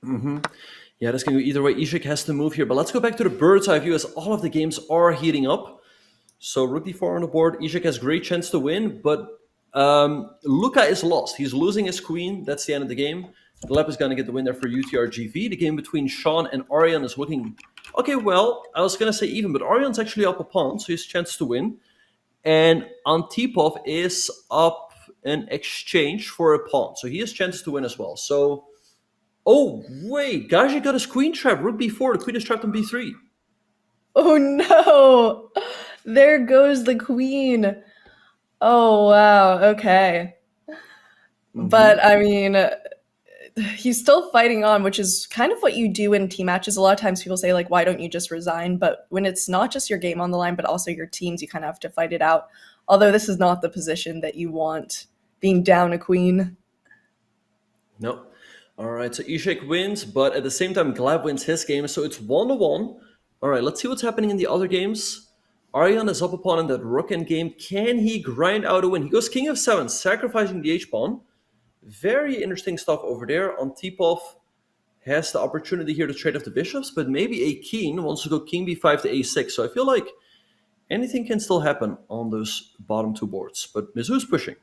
Yeah, this can go either way. Ishik has to move here. But let's go back to the bird's eye view as all of the games are heating up. So rook d4 on the board. Ishik has great chance to win, but Luka is lost. He's losing his queen. That's the end of the game. Gleb is going to get the win there for UTRGV. The game between Sean and Arjan is looking... Okay, well, I was going to say even, but Arjan's actually up a pawn, so he has a chance to win. And Antipov is up an exchange for a pawn, so he has chances to win as well. So, oh, wait, Gaji got his queen trapped. Rook b4, the queen is trapped on b3. Oh, no! There goes the queen. Oh, wow. Okay. But I mean, he's still fighting on, which is kind of what you do in team matches. A lot of times people say, like, why don't you just resign? But when it's not just your game on the line, but also your teams, you kind of have to fight it out. Although this is not the position that you want, being down a queen. No. All right, so Ishik wins, but at the same time, Gleb wins his game. So it's 1-1. All right, let's see what's happening in the other games. Arjan is up a pawn in that rook endgame. Can he grind out a win? He goes king f7, sacrificing the h-pawn. Very interesting stuff over there. Antipov has the opportunity here to trade off the bishops, but maybe a king wants to go king b5 to a6. So I feel like anything can still happen on those bottom two boards. But Mizzou's pushing.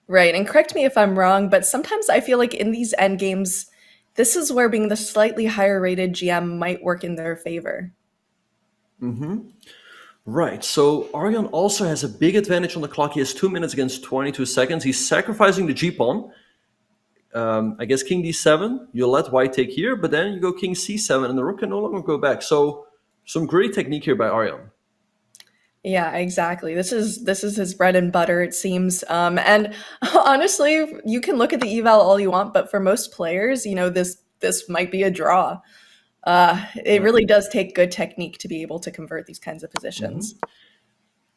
Right, and correct me if I'm wrong, but sometimes I feel like in these endgames, this is where being the slightly higher rated GM might work in their favor. Right, so Arjan also has a big advantage on the clock. He has 2 minutes against 22 seconds. He's sacrificing the g-pawn. I guess king d7, you let white take here, but then you go king c7 and the rook can no longer go back. So some great technique here by Arjan. Yeah, exactly. This is his bread and butter, it seems. And honestly, you can look at the eval all you want, but for most players, this might be a draw. It really does take good technique to be able to convert these kinds of positions.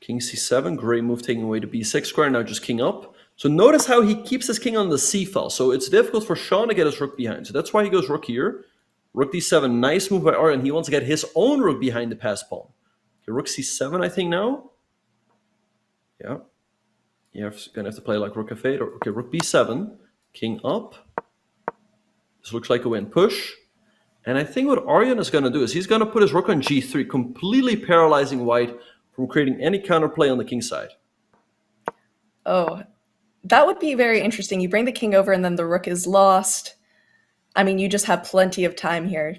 King c7, great move taking away the b6 square, now just king up. So notice how he keeps his king on the c file. So it's difficult for Sean to get his rook behind. So that's why he goes rook here. Rook d7, nice move by Arjan. He wants to get his own rook behind the passed pawn. Okay, rook c7, I think now. Yeah. You're going to have to play like rook f8. Or, okay, rook b7, king up. This looks like a win. Push. And I think what Arjan is going to do is he's going to put his rook on g3, completely paralyzing white from creating any counterplay on the king side. Oh, that would be very interesting. You bring the king over and then the rook is lost. I mean, you just have plenty of time here.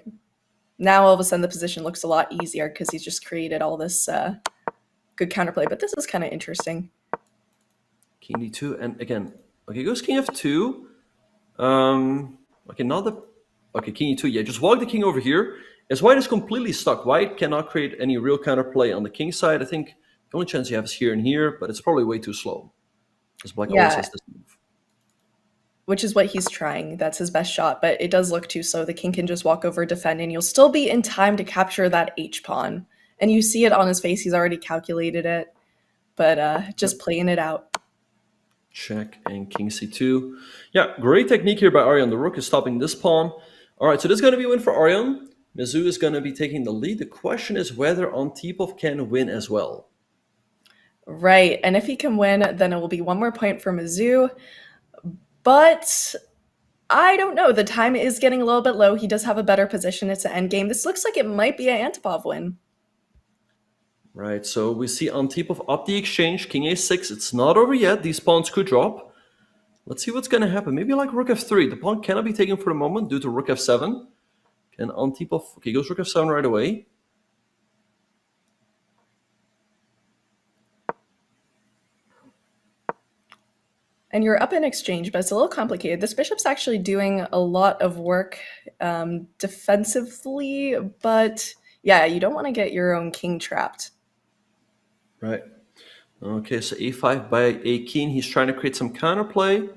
Now all of a sudden the position looks a lot easier because he's just created all this good counterplay. But this is kind of interesting. King d2, and again, okay, goes king f2. Okay, now the... Okay, king e2, yeah, just walk the king over here. As white is completely stuck, white cannot create any real counterplay on the king side. I think the only chance you have is here and here, but it's probably way too slow. Because black always has this move. Which is what he's trying. That's his best shot, but it does look too slow. The king can just walk over, defend, and you'll still be in time to capture that h-pawn. And you see it on his face. He's already calculated it, but just playing it out. Check and king c2. Yeah, great technique here by Arjan. The rook is stopping this pawn. All right, so this is going to be a win for Arjan. Mizzou is going to be taking the lead. The question is whether Antipov can win as well. Right, and if he can win, then it will be 1 more point for Mizzou. But I don't know. The time is getting a little bit low. He does have a better position. It's an endgame. This looks like it might be an Antipov win. Right, so we see Antipov up the exchange, king a6. It's not over yet. These pawns could drop. Let's see what's going to happen. Maybe like rook f3. The pawn cannot be taken for the moment due to rook f7. And Antipov, okay, goes rook f7 right away. And you're up in exchange, but it's a little complicated. This bishop's actually doing a lot of work defensively, but yeah, you don't want to get your own king trapped. Right. Okay, so a5 by a king. He's trying to create some counterplay.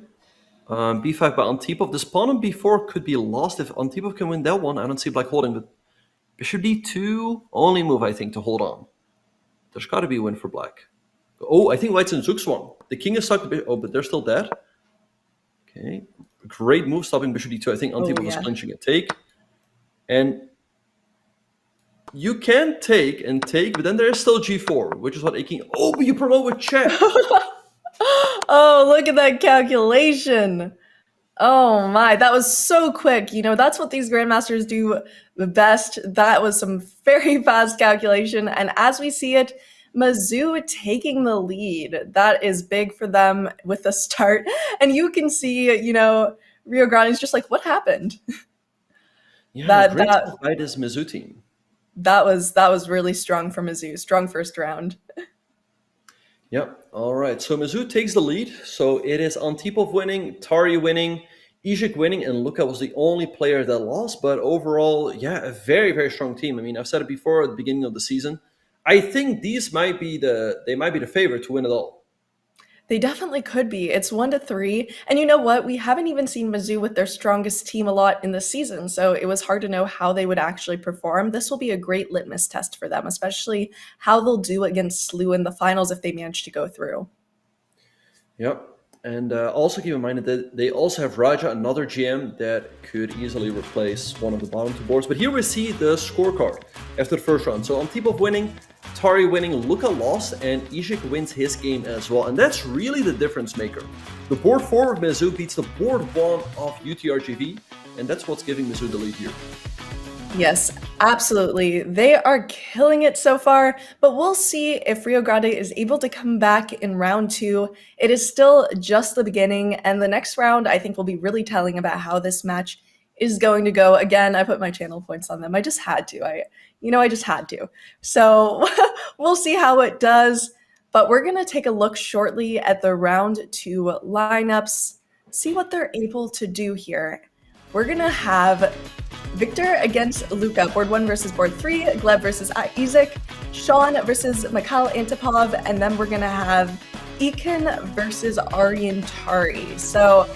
b5 by Antipov. This pawn on b4 could be lost if Antipov can win that one. I don't see black holding, but bishop d2, only move, I think, to hold on. There's got to be a win for black. Oh, I think white's in Zugzwang. The king is stuck. Oh, but they're still dead. Okay. Great move stopping bishop d2. I think Antipov was clinching a take. And you can take and take, but then there is still g4, which is what a king... Oh, but you promote with check. Oh, look at that calculation. Oh my, that was so quick. You know, that's what these grandmasters do the best. That was some very fast calculation. And as we see it, Mizzou taking the lead. That is big for them with the start. And you can see, you know, Rio Grande is just like, what happened? Yeah, great by this Mizzou team. That was really strong for Mizzou. Strong first round. Yep. All right. So Mizzou takes the lead. So it is Antipov winning, Tari winning, Izhik winning, and Luka was the only player that lost. But overall, yeah, a very, very strong team. I mean, I've said it before at the beginning of the season. I think these might be the favorite to win it all. They definitely could be. It's 1-3. And you know what? We haven't even seen Mizzou with their strongest team a lot in the season, so it was hard to know how they would actually perform. This will be a great litmus test for them, especially how they'll do against SLU in the finals if they manage to go through. Yep. And also keep in mind that they also have Raja, another GM that could easily replace one of the bottom two boards. But here we see the scorecard after the first round. So Antipov winning, Tari winning, Luka lost, and Izhik wins his game as well. And that's really the difference maker. The board 4 of Mizzou beats the board 1 of RGV, and that's what's giving Mizzou the lead here. Yes, absolutely. They are killing it so far, but we'll see if Rio Grande is able to come back in round 2. It is still just the beginning, and the next round I think will be really telling about how this match is going to go. Again, I put my channel points on them. I just had to. I just had to. So we'll see how it does, but we're going to take a look shortly at the round 2 lineups, see what they're able to do here. We're going to have Victor against Luka, board 1 versus board 3, Gleb versus Izhik, Sean versus Mikhail Antipov, and then we're going to have Ekin versus Aryan Tari. So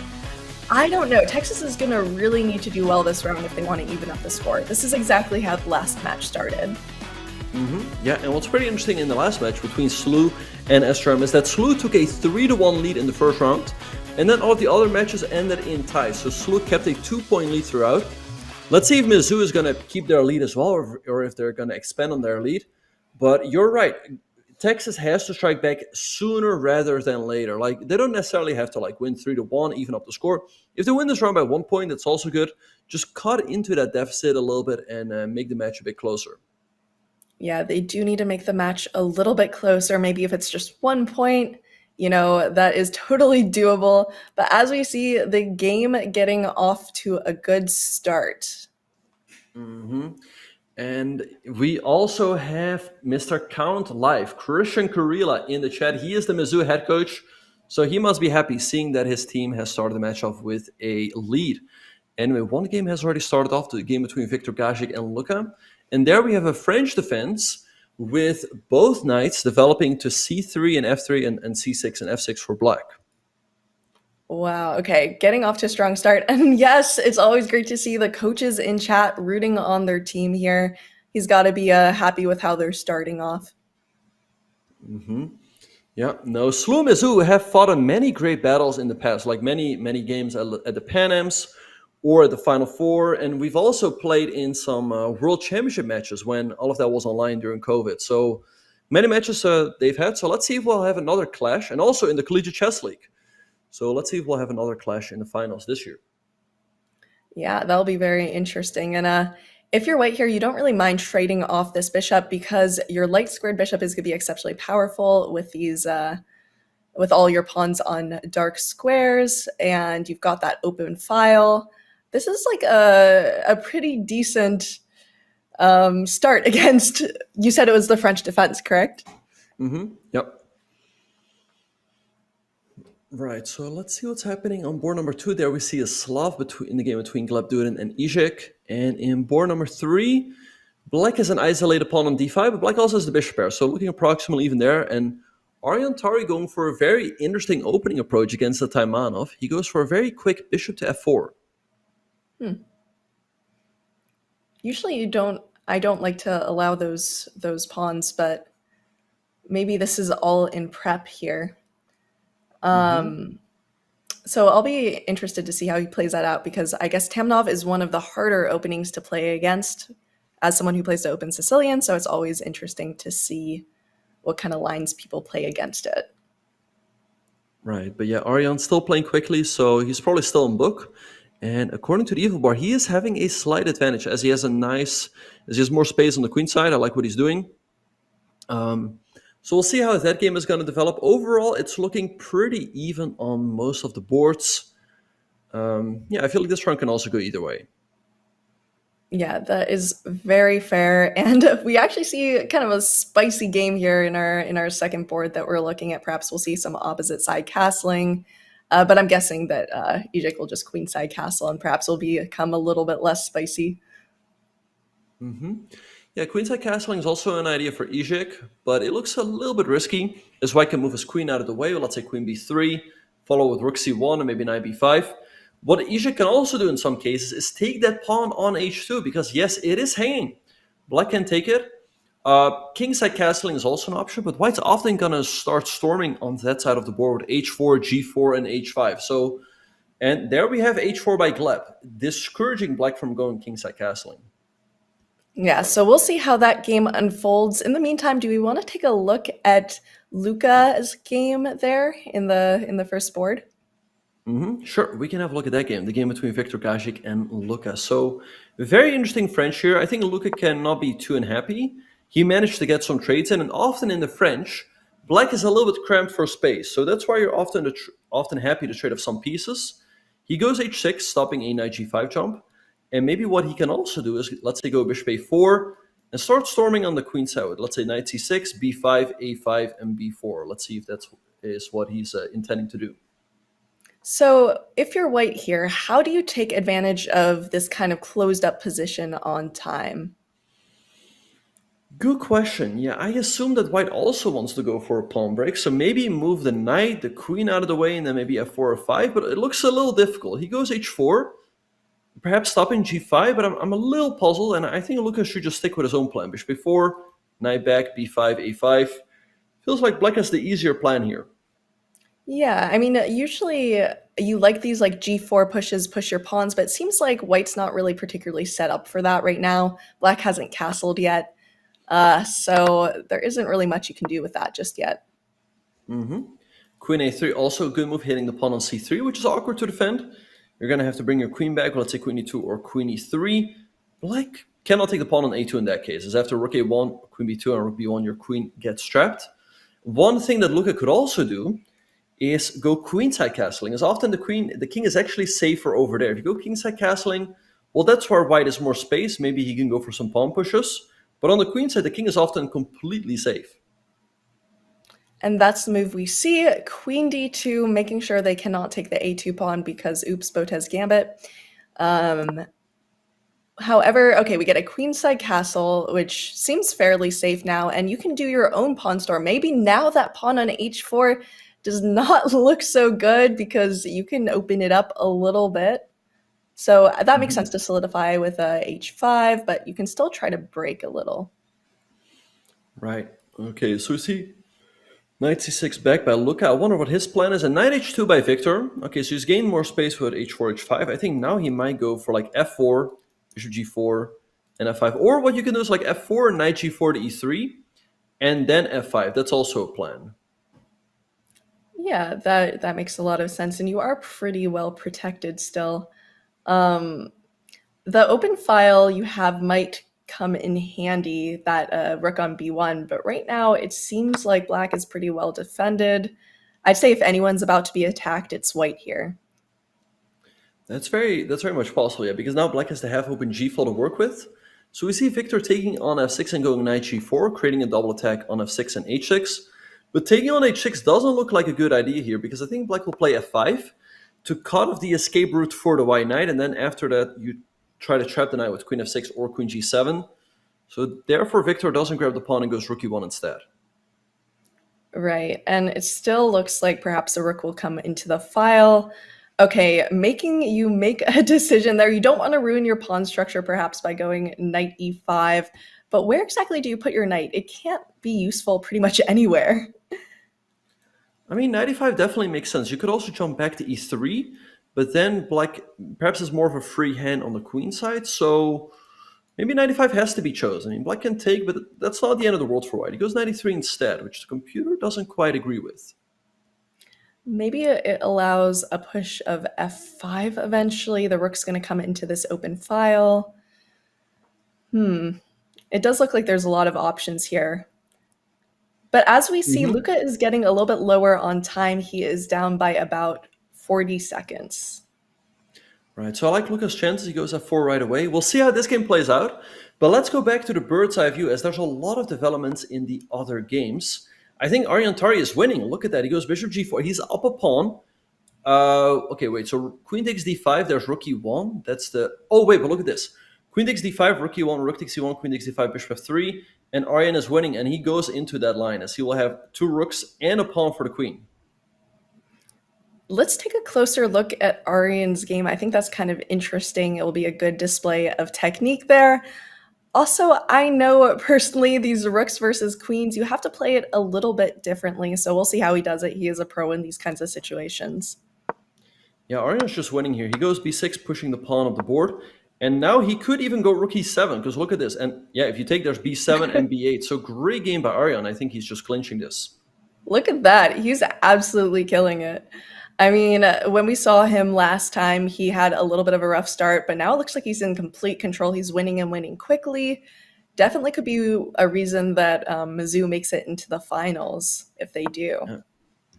I don't know. Texas is going to really need to do well this round if they want to even up the score. This is exactly how the last match started. Yeah, and what's pretty interesting in the last match between SLU and SRM is that SLU took a 3-1 lead in the first round, and then all of the other matches ended in ties. So SLU kept a 2-point lead throughout. Let's see if Mizzou is going to keep their lead as well, or if they're going to expand on their lead. But you're right. Texas has to strike back sooner rather than later. Like, they don't necessarily have to win 3-1, even up the score. If they win this round by 1 point, that's also good. Just cut into that deficit a little bit and make the match a bit closer. Yeah, they do need to make the match a little bit closer. Maybe if it's just 1 point, that is totally doable. But as we see, the game getting off to a good start. And we also have Mr. Count Live, Christian Kurila, in the chat. He is the Mizzou head coach, so he must be happy seeing that his team has started the match off with a lead. Anyway, one game has already started off, the game between Victor Gajic and Luka. And there we have a French defense with both knights developing to c3 and f3 and c6 and f6 for black. Wow, okay, getting off to a strong start. And yes, it's always great to see the coaches in chat rooting on their team here. He's got to be happy with how they're starting off. Yeah, no, SLU and Mizzou have fought on many great battles in the past, like many games at the Pan Ams, or at the Final Four. And we've also played in some World Championship matches when all of that was online during COVID. So many matches they've had. So let's see if we'll have another clash, and also in the Collegiate Chess League. So let's see if we'll have another clash in the finals this year. Yeah, that'll be very interesting. And if you're white here, you don't really mind trading off this bishop because your light squared bishop is going to be exceptionally powerful with these, with all your pawns on dark squares, and you've got that open file. This is like a pretty decent start against, you said it was the French defense, correct? Mm-hmm. Yep. Right, so let's see what's happening on board number 2. There we see a Slav in the game between Gleb Durin and Izek. And in board number 3, Black has an isolated pawn on d5, but Black also has the bishop pair, so looking approximately even there. And Arjan Tari going for a very interesting opening approach against the Taimanov. He goes for a very quick bishop to f4. Usually I don't like to allow those pawns, but maybe this is all in prep here. So I'll be interested to see how he plays that out, because I guess Taimanov is one of the harder openings to play against as someone who plays to open Sicilian, so it's always interesting to see what kind of lines people play against it. Right, but yeah, Arjan's still playing quickly, so he's probably still in book. And according to the Evil Bar, he is having a slight advantage as he has more space on the queen side. I like what he's doing. So we'll see how that game is going to develop. Overall, it's looking pretty even on most of the boards. I feel like this round can also go either way. Yeah, that is very fair. And we actually see kind of a spicy game here in our second board that we're looking at. Perhaps we'll see some opposite side castling. But I'm guessing that Izek will just queenside castle, and perhaps will become a little bit less spicy. Yeah, queenside castling is also an idea for Izek, but it looks a little bit risky, as White can move his queen out of the way. Let's say queen b3, follow with rook c1, and maybe knight b5. What Izek can also do in some cases is take that pawn on h2, because yes, it is hanging. Black can take it. Kingside castling is also an option, but White's often going to start storming on that side of the board with h4, g4, and h5. And there we have h4 by Gleb, discouraging Black from going kingside castling. Yeah, so we'll see how that game unfolds. In the meantime, do we want to take a look at Luka's game there in the first board? Sure, we can have a look at that game, the game between Viktor Gajic and Luka. So, very interesting French here. I think Luka cannot be too unhappy. He managed to get some trades in, and often in the French, Black is a little bit cramped for space. So that's why you're often happy to trade off some pieces. He goes h6, stopping a knight g5 jump. And maybe what he can also do is, let's say, go bishop a4 and start storming on the queen side with, let's say, knight c6, b5, a5, and b4. Let's see if that is what he's intending to do. So if you're white here, how do you take advantage of this kind of closed up position on time? Good question. Yeah, I assume that White also wants to go for a pawn break. So maybe move the knight, the queen out of the way, and then maybe f4 or 5. But it looks a little difficult. He goes h4. Perhaps stopping g5, but I'm a little puzzled, and I think Luka should just stick with his own plan. Bishop b4, knight back, b5, a5. Feels like Black has the easier plan here. Yeah, I mean, usually you like these like g4 pushes, push your pawns, but it seems like White's not really particularly set up for that right now. Black hasn't castled yet, so there isn't really much you can do with that just yet. Queen a3, also a good move, hitting the pawn on c3, which is awkward to defend. You're going to have to bring your queen back, let's say queen e2 or queen e3. Black cannot take the pawn on a2 in that case, as after rook a1, queen b2, and rook b1, your queen gets trapped. One thing that Luka could also do is go queenside castling, as often the king is actually safer over there. If you go kingside castling, well, that's where White has more space. Maybe he can go for some pawn pushes. But on the queen side, the king is often completely safe. And that's the move we see. Queen d2, making sure they cannot take the a2 pawn because oops, Botez gambit. However, okay, we get a queenside castle, which seems fairly safe now, and you can do your own pawn storm. Maybe now that pawn on h4 does not look so good because you can open it up a little bit. So that makes sense to solidify with h5, but you can still try to break a little. Right. Okay, so we see Knight c6 back by Luca. I wonder what his plan is. And knight h2 by Victor. Okay, so he's gained more space with h4, h5. I think now he might go for like f4, bishop g4, and f5. Or what you can do is like f4, knight g4 to e3, and then f5. That's also a plan. Yeah, that makes a lot of sense. And you are pretty well protected still. The open file you have might come in handy, that rook on b1, but right now it seems like black is pretty well defended. I'd say if anyone's about to be attacked, it's white here. That's very much possible, yeah, because now black has the half open g file to work with. So we see Victor taking on f6 and going knight g4, creating a double attack on f6 and h6. But taking on h6 doesn't look like a good idea here, because I think black will play f5 to cut off the escape route for the white knight, and then after that you try to trap the knight with queen f6 or queen g7. So therefore Victor doesn't grab the pawn and goes rook e1 instead. Right, and it still looks like perhaps a rook will come into the file. Okay, making you make a decision there. You don't want to ruin your pawn structure perhaps by going knight e5, but where exactly do you put your knight? It can't be useful pretty much anywhere. I mean, knight e5 definitely makes sense. You could also jump back to e3, but then black perhaps has more of a free hand on the queen side, so maybe knight e5 has to be chosen. I mean, black can take, but that's not the end of the world for white. He goes knight e3 instead, which the computer doesn't quite agree with. Maybe it allows a push of f5 eventually. The rook's going to come into this open file. It does look like there's a lot of options here. But as we see, Luca is getting a little bit lower on time. He is down by about 40 seconds. Right, so I like Luca's chances. He goes f4 right away. We'll see how this game plays out. But let's go back to the bird's eye view, as there's a lot of developments in the other games. I think Arjan Tari is winning. Look at that. He goes bishop g4. He's up a pawn. Okay, wait. So queen takes d5. There's rook e1. That's the... Oh, wait, but look at this. Queen takes d5, rook e1, rook takes e1, queen takes d5, bishop f3. And Arjan is winning, and he goes into that line, as he will have two rooks and a pawn for the queen. Let's take a closer look at Arjan's game. I think that's kind of interesting. It will be a good display of technique there. Also, I know personally these rooks versus queens, you have to play it a little bit differently. So we'll see how he does it. He is a pro in these kinds of situations. Yeah, Arjan's just winning here. He goes b6, pushing the pawn up the board. And now he could even go rook e7, because look at this. And yeah, if you take, there's b7 and b8. So great game by Arjan. I think he's just clinching this. Look at that. He's absolutely killing it. I mean, when we saw him last time, he had a little bit of a rough start, but now it looks like he's in complete control. He's winning and winning quickly. Definitely could be a reason that Mizzou makes it into the finals, if they do. Yeah.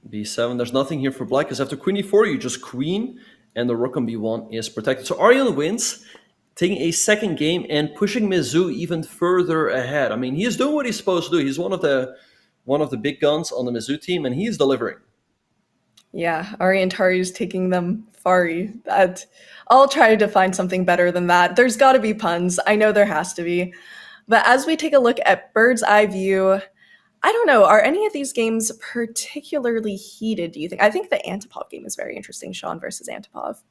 b7, there's nothing here for black, because after queen e4, you just queen, and the rook on b1 is protected. So Arjan wins, taking a second game and pushing Mizzou even further ahead. I mean, he is doing what he's supposed to do. He's one of the big guns on the Mizzou team, and he's delivering. Yeah, Arjan Tari is taking them far. I'll try to find something better than that. There's got to be puns. I know there has to be. But as we take a look at bird's eye view, I don't know, are any of these games particularly heated, do you think? I think the Antipov game is very interesting, Sean versus Antipov.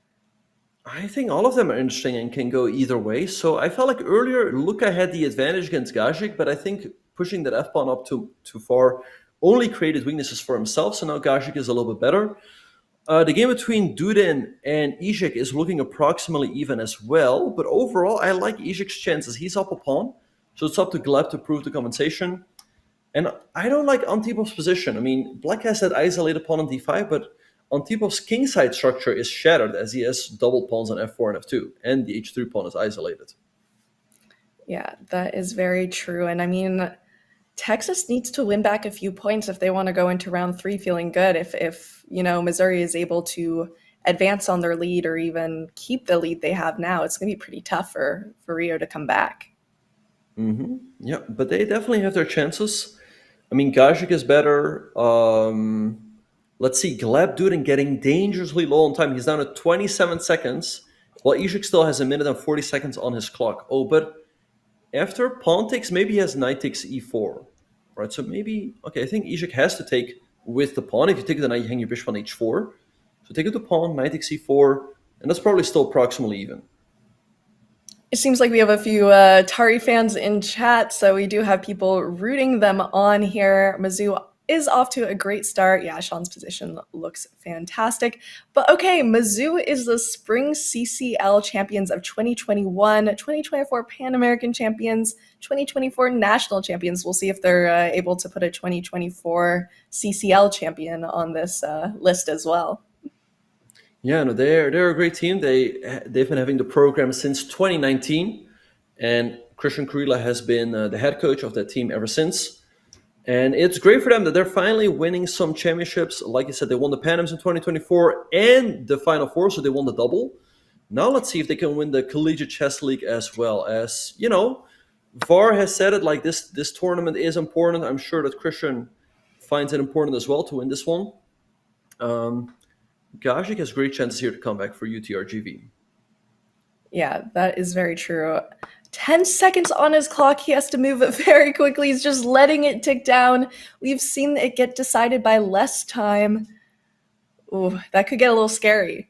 I think all of them are interesting and can go either way. So I felt like earlier Luca had the advantage against Gajic, but I think pushing that f-pawn up too far only created weaknesses for himself. So now Gajic is a little bit better. The game between Dudin and Ijik is looking approximately even as well. But overall, I like Ijik's chances. He's up a pawn, so it's up to Gleb to prove the compensation. And I don't like Antipov's position. I mean, black has that isolated pawn on d5, but Antipov's kingside structure is shattered, as he has double pawns on f4 and f2, and the h3 pawn is isolated. Yeah, that is very true. And I mean, Texas needs to win back a few points if they want to go into round 3 feeling good. If Missouri is able to advance on their lead or even keep the lead they have now, it's going to be pretty tough for Rio to come back. Yeah, but they definitely have their chances. I mean, Gajic is better. Let's see, Gleb Dudin getting dangerously low on time. He's down to 27 seconds, while Ijik still has 1 minute and 40 seconds on his clock. Oh, but after pawn takes, maybe he has knight takes e4. Right, so maybe, okay, I think Ijik has to take with the pawn. If you take the knight, you hang your bishop on h4. So take it to pawn, knight takes e4, and that's probably still approximately even. It seems like we have a few Tari fans in chat, so we do have people rooting them on here. Mizzou is off to a great start. Yeah, Sean's position looks fantastic. But okay, Mizzou is the spring CCL champions of 2021, 2024 Pan American champions, 2024 national champions. We'll see if they're able to put a 2024 CCL champion on this list as well. Yeah, no, they're a great team. They've been having the program since 2019, and Christian Krila has been the head coach of that team ever since. And it's great for them that they're finally winning some championships. Like you said, they won the Pan Ams in 2024 and the Final Four, so they won the double. Now let's see if they can win the Collegiate Chess League as well. As you know, VAR has said it like this tournament is important. I'm sure that Christian finds it important as well to win this one. Gajik has great chances here to come back for UTRGV. Yeah, that is very true. 10 seconds on his clock. He has to move it very quickly. He's just letting it tick down. We've seen it get decided by less time. Ooh, that could get a little scary.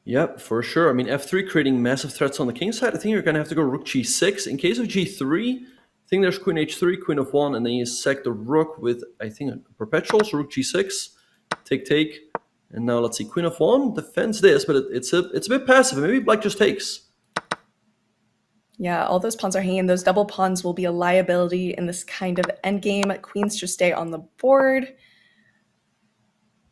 Yep, for sure. I mean, F3 creating massive threats on the king side. I think you're going to have to go rook G6. In case of G3, I think there's queen H3, queen of 1, and then you sack the rook with, I think, a perpetual. So rook G6, take. And now let's see, queen of 1 defends this, but it's a bit passive. Maybe black just takes. Yeah, all those pawns are hanging. Those double pawns will be a liability in this kind of endgame. Queens should stay on the board.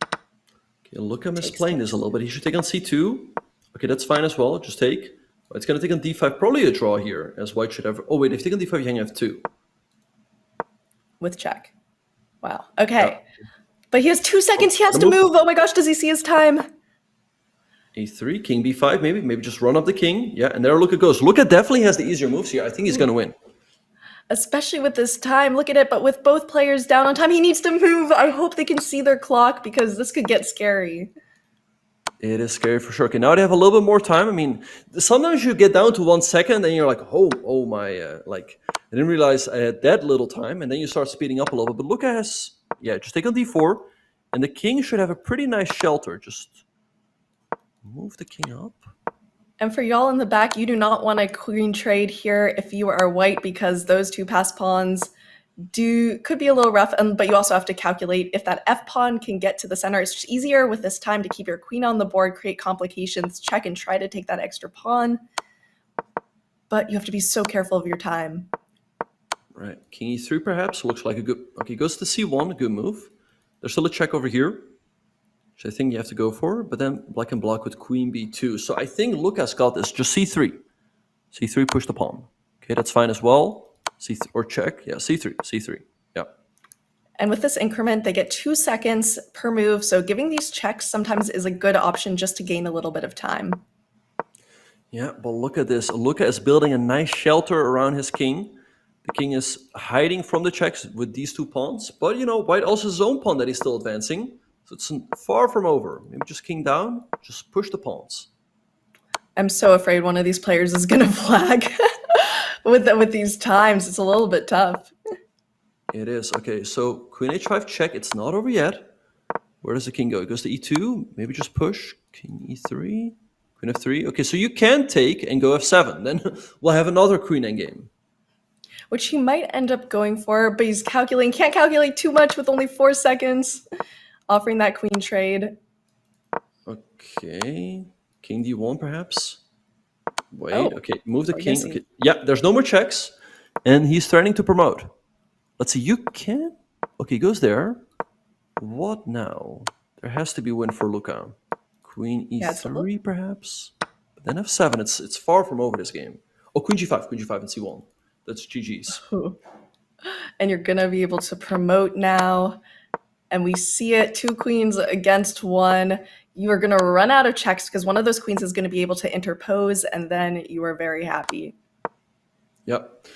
Okay, look, I'm misplaying this a little bit. He should take on C2. Okay, that's fine as well. Just take. It's going to take on D5. Probably a draw here, as white should have. Oh, wait, if you take on D5, you hang F2. With check. Wow. Okay. Yeah. But he has 2 seconds. He has to move. Oh my gosh, does he see his time? A3, king B5, maybe just run up the king. Yeah, and there Luka goes. Luka definitely has the easier moves here. I think he's going to win. Especially with this time. Look at it, but with both players down on time, he needs to move. I hope they can see their clock because this could get scary. It is scary for sure. Okay, now they have a little bit more time. I mean, sometimes you get down to 1 second and you're like, oh my, I didn't realize I had that little time. And then you start speeding up a little bit. But Luka has, just take on D4. And the king should have a pretty nice shelter. Just move the king up. And for y'all in the back, you do not want a queen trade here if you are white because those 2 passed pawns could be a little rough, but you also have to calculate if that F pawn can get to the center. It's just easier with this time to keep your queen on the board, create complications, check and try to take that extra pawn. But you have to be so careful of your time. Right, king E3 perhaps, looks like a good, okay, goes to C1, a good move. There's still a check over here, which I think you have to go for, but then black can block with queen B2. So I think Luka's got this, just C3. C3, push the pawn. Okay, that's fine as well. C3, or check, yeah, C3, yeah. And with this increment, they get 2 seconds per move, so giving these checks sometimes is a good option just to gain a little bit of time. Yeah, but look at this. Luka is building a nice shelter around his king. The king is hiding from the checks with these 2 pawns, but white also has his own pawn that he's still advancing. So it's far from over. Maybe just king down, just push the pawns. I'm so afraid one of these players is going to flag with these times. It's a little bit tough. It is. Okay, so queen h5 check. It's not over yet. Where does the king go? It goes to e2. Maybe just push. King e3. Queen f3. Okay, so you can take and go f7. Then we'll have another queen endgame. Which he might end up going for, but he's calculating. Can't calculate too much with only 4 seconds. Offering that queen trade. Okay. King d1 perhaps. Wait, okay, move the We're king. Okay. Yeah, there's no more checks. And he's threatening to promote. Let's see, you can. Okay, he goes there. What now? There has to be a win for Luka. Queen e3 perhaps. But then f7, it's far from over this game. Oh, queen g5 and c1. That's GG's. And you're gonna be able to promote now. And we see it, 2 queens against 1. You are going to run out of checks because one of those queens is going to be able to interpose, and then you are very happy. Yep.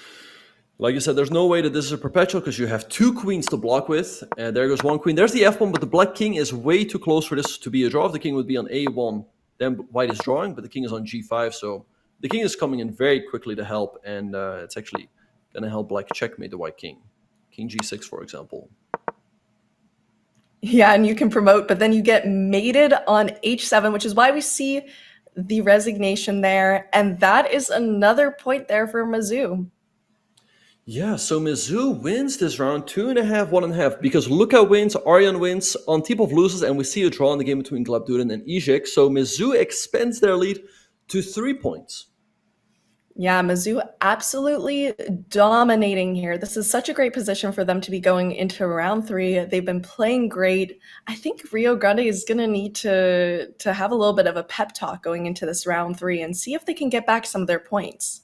Like you said, there's no way that this is a perpetual because you have 2 queens to block with. And there goes 1 queen. There's the f1, but the black king is way too close for this to be a draw. If the king would be on a1, then white is drawing, but the king is on g5. So the king is coming in very quickly to help, and it's actually going to help black checkmate the white king. King g6, for example. Yeah, and you can promote, but then you get mated on h7, which is why we see the resignation there. And that is another point there for Mizzou. Yeah, so Mizzou wins this round 2.5, 1.5, because Luka wins, Arjan wins, Antipov loses, and we see a draw in the game between Glebdurin and Ijek. So Mizzou expands their lead to 3 points. Yeah, Mizzou absolutely dominating here. This is such a great position for them to be going into round 3. They've been playing great. I think Rio Grande is going to need to have a little bit of a pep talk going into this round 3 and see if they can get back some of their points.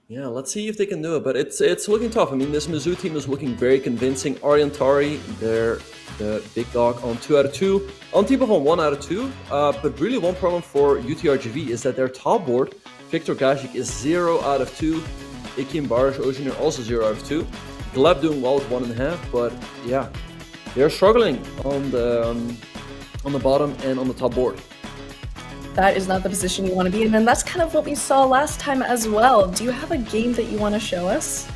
Yeah, let's see if they can do it, but it's looking tough. I mean, this Mizzou team is looking very convincing. Arjan Tari, they're the big dog on 2 out of 2. Antipov on 1 out of 2. But really one problem for UTRGV is that their top board, Viktor Gajic, is 0 out of 2. Ikim Barish Ozhiner also 0 out of 2. Gleb doing well with 1.5, but yeah, they're struggling on the bottom and on the top board. That is not the position you want to be in, and that's kind of what we saw last time as well. Do you have a game that you want to show us?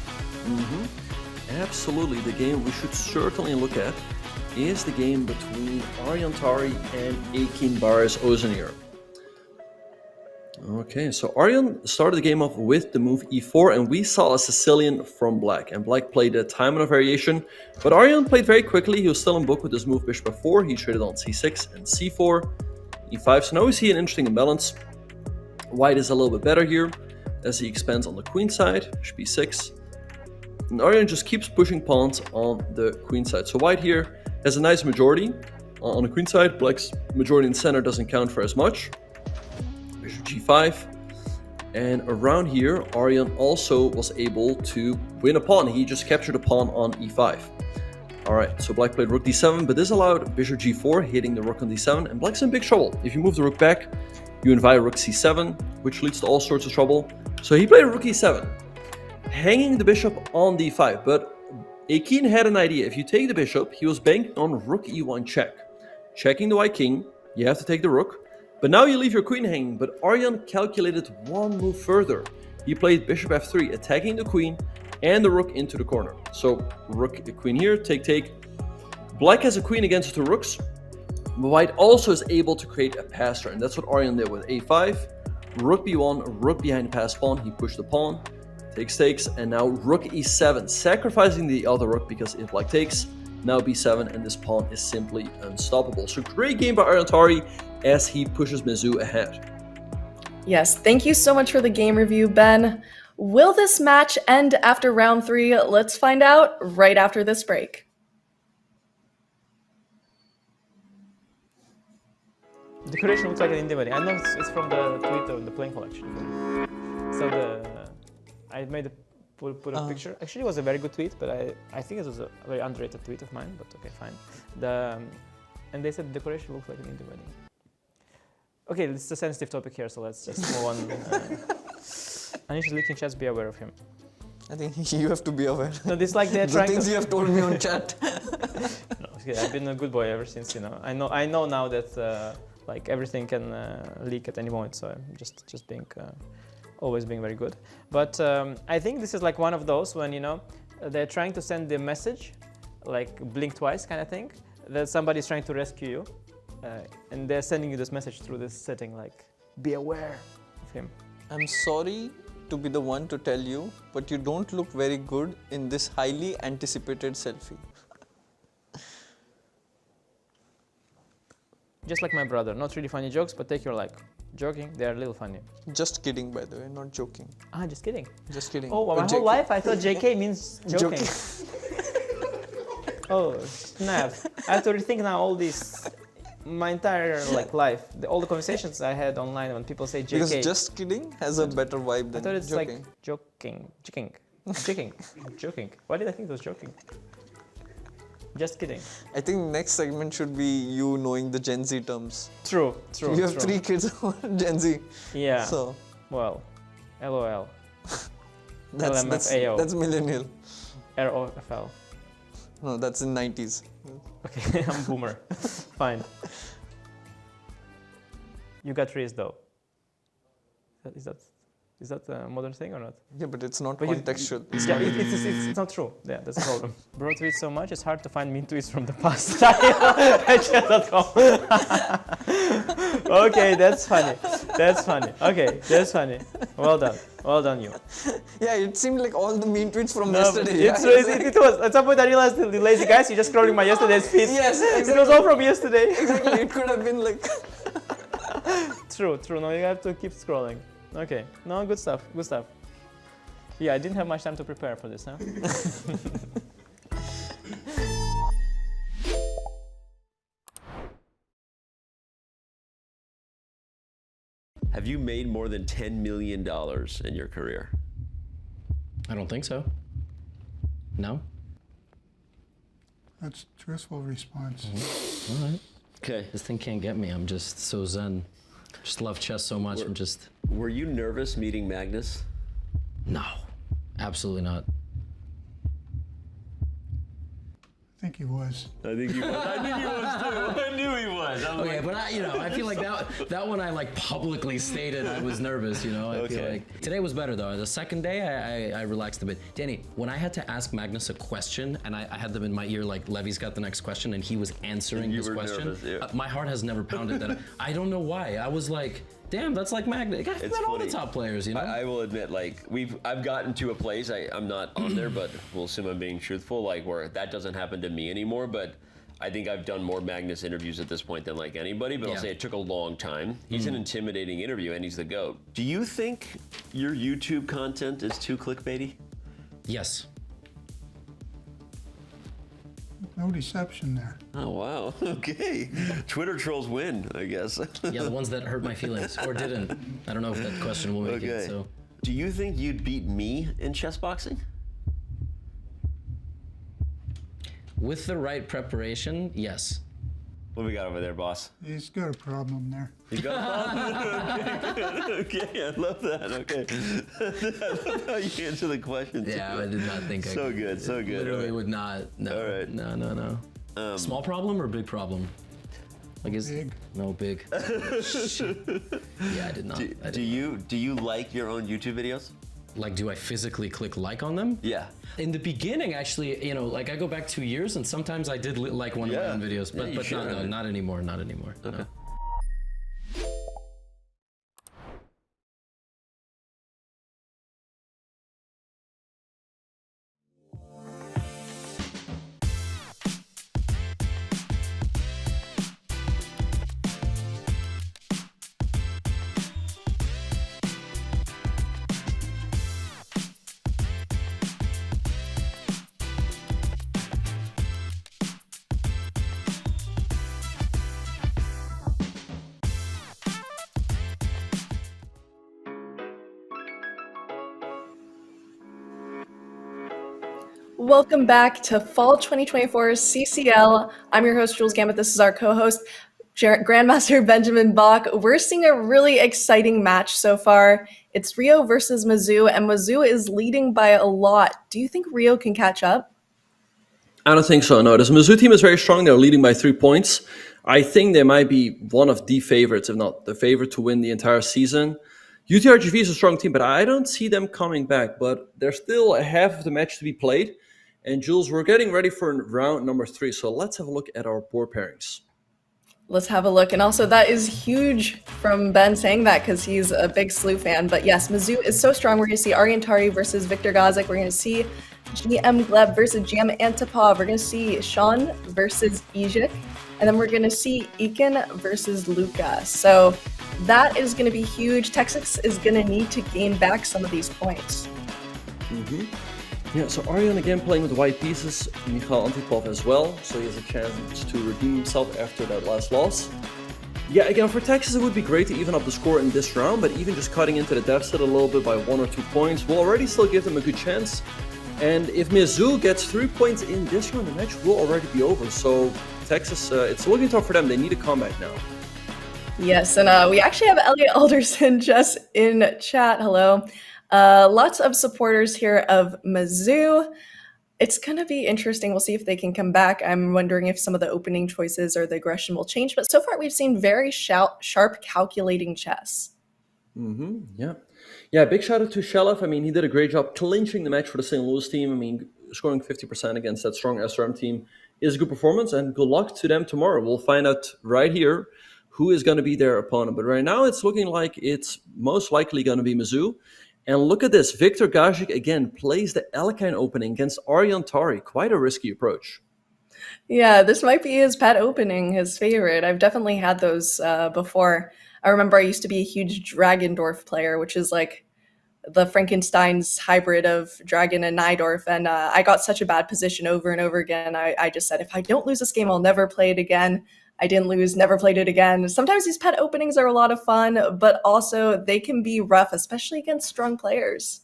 Absolutely. The game we should certainly look at is the game between Arjan Tari and Ekin Baris Ozenier. Okay, so Arjan started the game off with the move e4, and we saw a Sicilian from Black, and Black played a time and a variation, but Arjan played very quickly. He was still in book with his move bishop f4. He traded on c6 and c4. e5, so now we see an interesting imbalance. White is a little bit better here as he expands on the queen side, bishop e6. And Arjan just keeps pushing pawns on the queen side. So white here has a nice majority on the queen side. Black's majority in center doesn't count for as much. Bishop g5. And around here, Arjan also was able to win a pawn. He just captured a pawn on e5. Alright, so Black played rook d7, but this allowed bishop g4, hitting the rook on d7, and Black's in big trouble. If you move the rook back, you invite rook c7, which leads to all sorts of trouble. So he played rook e7, hanging the bishop on d5, but Ekin had an idea. If you take the bishop, he was banking on rook e1 check. Checking the white king, you have to take the rook, but now you leave your queen hanging, but Arjan calculated one move further. He played bishop f3, attacking the queen, and the rook into the corner. So rook, queen here, take. Black has a queen against the rooks, but white also is able to create a pass turn. That's what Arjan did with a5, rook b1, rook behind the passed pawn. He pushed the pawn, takes, and now rook e7, sacrificing the other rook because if Black takes, now b7, and this pawn is simply unstoppable. So great game by Arjan Tari as he pushes Mizzou ahead. Yes, thank you so much for the game review, Ben. Will this match end after round 3? Let's find out right after this break. Decoration looks like an indie wedding. I know it's from the tweet of the playing collection. So I made put a picture. Actually, it was a very good tweet, but I think it was a very underrated tweet of mine. But okay, fine. And they said the decoration looks like an indie wedding. Okay, it's a sensitive topic here, so let's just move on. Anish is leaking chats, be aware of him. I think you have to be aware. No, this like they're trying things to... you have told me on chat. No, I've been a good boy ever since, you know. I know now that like everything can leak at any moment, so I'm just being always being very good. But I think this is like one of those when, you know, they're trying to send the message, like blink twice kind of thing, that somebody's trying to rescue you, and they're sending you this message through this setting, like be aware of him. I'm sorry to be the one to tell you, but you don't look very good in this highly anticipated selfie. Just like my brother, not really funny jokes, but take your like joking, they are a little funny. Just kidding, by the way, not joking. Ah, just kidding. Just kidding. Oh, my whole life I thought JK means joking. Oh, snap. I have to rethink now all these, my entire like life, all the conversations I had online when people say JK. Because just kidding has a better vibe than I thought it's joking. like joking. Why did I think it was joking? Just kidding. I think next segment should be you knowing the Gen Z terms. True. You have 3 kids who are Gen Z. Yeah. So. Well, LOL. That's millennial. ROFL. No, that's in 90s. Okay, I'm boomer. Fine. You got raised though. Is that a modern thing or not? Yeah, but it's not contextual. It's not true. Yeah, that's the problem. Bro tweets so much, it's hard to find mean tweets from the past. Chess.com. Okay, that's funny. Okay, that's funny. Well done. Well done, you. Yeah, it seemed like all the mean tweets from No, yesterday. it was. At some point I realized the lazy guys, you're just scrolling my yesterday's feed. Yes, exactly. It was all from yesterday. Exactly, it could have been like... True. No, you have to keep scrolling. Okay, no, good stuff. Yeah, I didn't have much time to prepare for this, huh? Have you made more than $10 million in your career? I don't think so. No? That's a truthful response. Mm-hmm. All right. Okay. This thing can't get me. I'm just so zen. Just love chess so much. Were you nervous meeting Magnus? No, absolutely not. I think he was. I think he was. I think he was too. I knew he was. Okay, but I feel like that one I like publicly stated I was nervous. I feel like today was better though. The second day I relaxed a bit. Danny, when I had to ask Magnus a question and I had them in my ear like Levy's got the next question and he was answering his question, nervous, yeah. My heart has never pounded that. I don't know why. I was like, damn, that's like Magnus. I've met all the top players, I will admit, like I've gotten to a place. I'm not on there, but we'll assume I'm being truthful. Like where that doesn't happen to me anymore. But I think I've done more Magnus interviews at this point than like anybody. But I'll say it took a long time. He's an intimidating interview, and he's the GOAT. Do you think your YouTube content is too clickbaity? Yes. No deception there. Oh, wow. Okay. Twitter trolls win, I guess. Yeah, the ones that hurt my feelings or didn't. I don't know if that question will make it. So. Do you think you'd beat me in chess boxing? With the right preparation, yes. What we got over there, boss? He's got a problem there. You got a problem? Okay, I love that. Okay. I love how you answer the question. Yeah, I did not think so good. Literally would not. No. All right. No. Small problem or big problem? Like big. No, big. Yeah, I did not. Do you like your own YouTube videos? Like, do I physically click like on them? Yeah. In the beginning, actually, like I go back 2 years, and sometimes I did like one of my own videos, but not anymore. Not anymore. Okay. No. Welcome back to Fall 2024 CCL. I'm your host, Jules Gambit. This is our co-host, Grandmaster Benjamin Bach. We're seeing a really exciting match so far. It's Rio versus Mizzou, and Mizzou is leading by a lot. Do you think Rio can catch up? I don't think so, no. This Mizzou team is very strong. They're leading by 3 points. I think they might be one of the favorites, if not the favorite, to win the entire season. RGV is a strong team, but I don't see them coming back. But there's still a half of the match to be played. And Jules, we're getting ready for round number 3, so let's have a look at our board pairings. Let's have a look. And also, that is huge from Ben saying that because he's a big SLU fan. But yes, Mizzou is so strong. We're going to see Ariantari versus Victor Gazik. We're going to see GM Gleb versus GM Antipov. We're going to see Sean versus Ejik. And then we're going to see Ekin versus Luca. So that is going to be huge. Texas is going to need to gain back some of these points. Mm-hmm. Yeah, so Arian again playing with white pieces, Mikhail Antipov as well, so he has a chance to redeem himself after that last loss. Yeah, again, for Texas it would be great to even up the score in this round, but even just cutting into the deficit a little bit by 1 or 2 points will already still give them a good chance. And if Mizzou gets 3 points in this round, the match will already be over. So Texas, it's looking tough for them. They need a comeback now. Yes, and we actually have Elliot Alderson just in chat. Hello. Lots of supporters here of Mizzou. It's going to be interesting. We'll see if they can come back. I'm wondering if some of the opening choices or the aggression will change. But so far, we've seen very sharp calculating chess. Mm-hmm. Yeah, big shout out to Shelef. I mean, he did a great job clinching the match for the St. Louis team. I mean, scoring 50% against that strong SRM team is a good performance. And good luck to them tomorrow. We'll find out right here who is going to be their opponent. But right now, it's looking like it's most likely going to be Mizzou. And look at this. Viktor Gajic again plays the Alekhine opening against Arjan Tari. Quite a risky approach. Yeah, this might be his pet opening, his favorite. I've definitely had those before. I remember I used to be a huge Dragendorf player, which is like the Frankenstein's hybrid of Dragon and Najdorf, and I got such a bad position over and over again. I just said, if I don't lose this game, I'll never play it again. I didn't lose, never played it again. Sometimes these pet openings are a lot of fun, but also they can be rough, especially against strong players.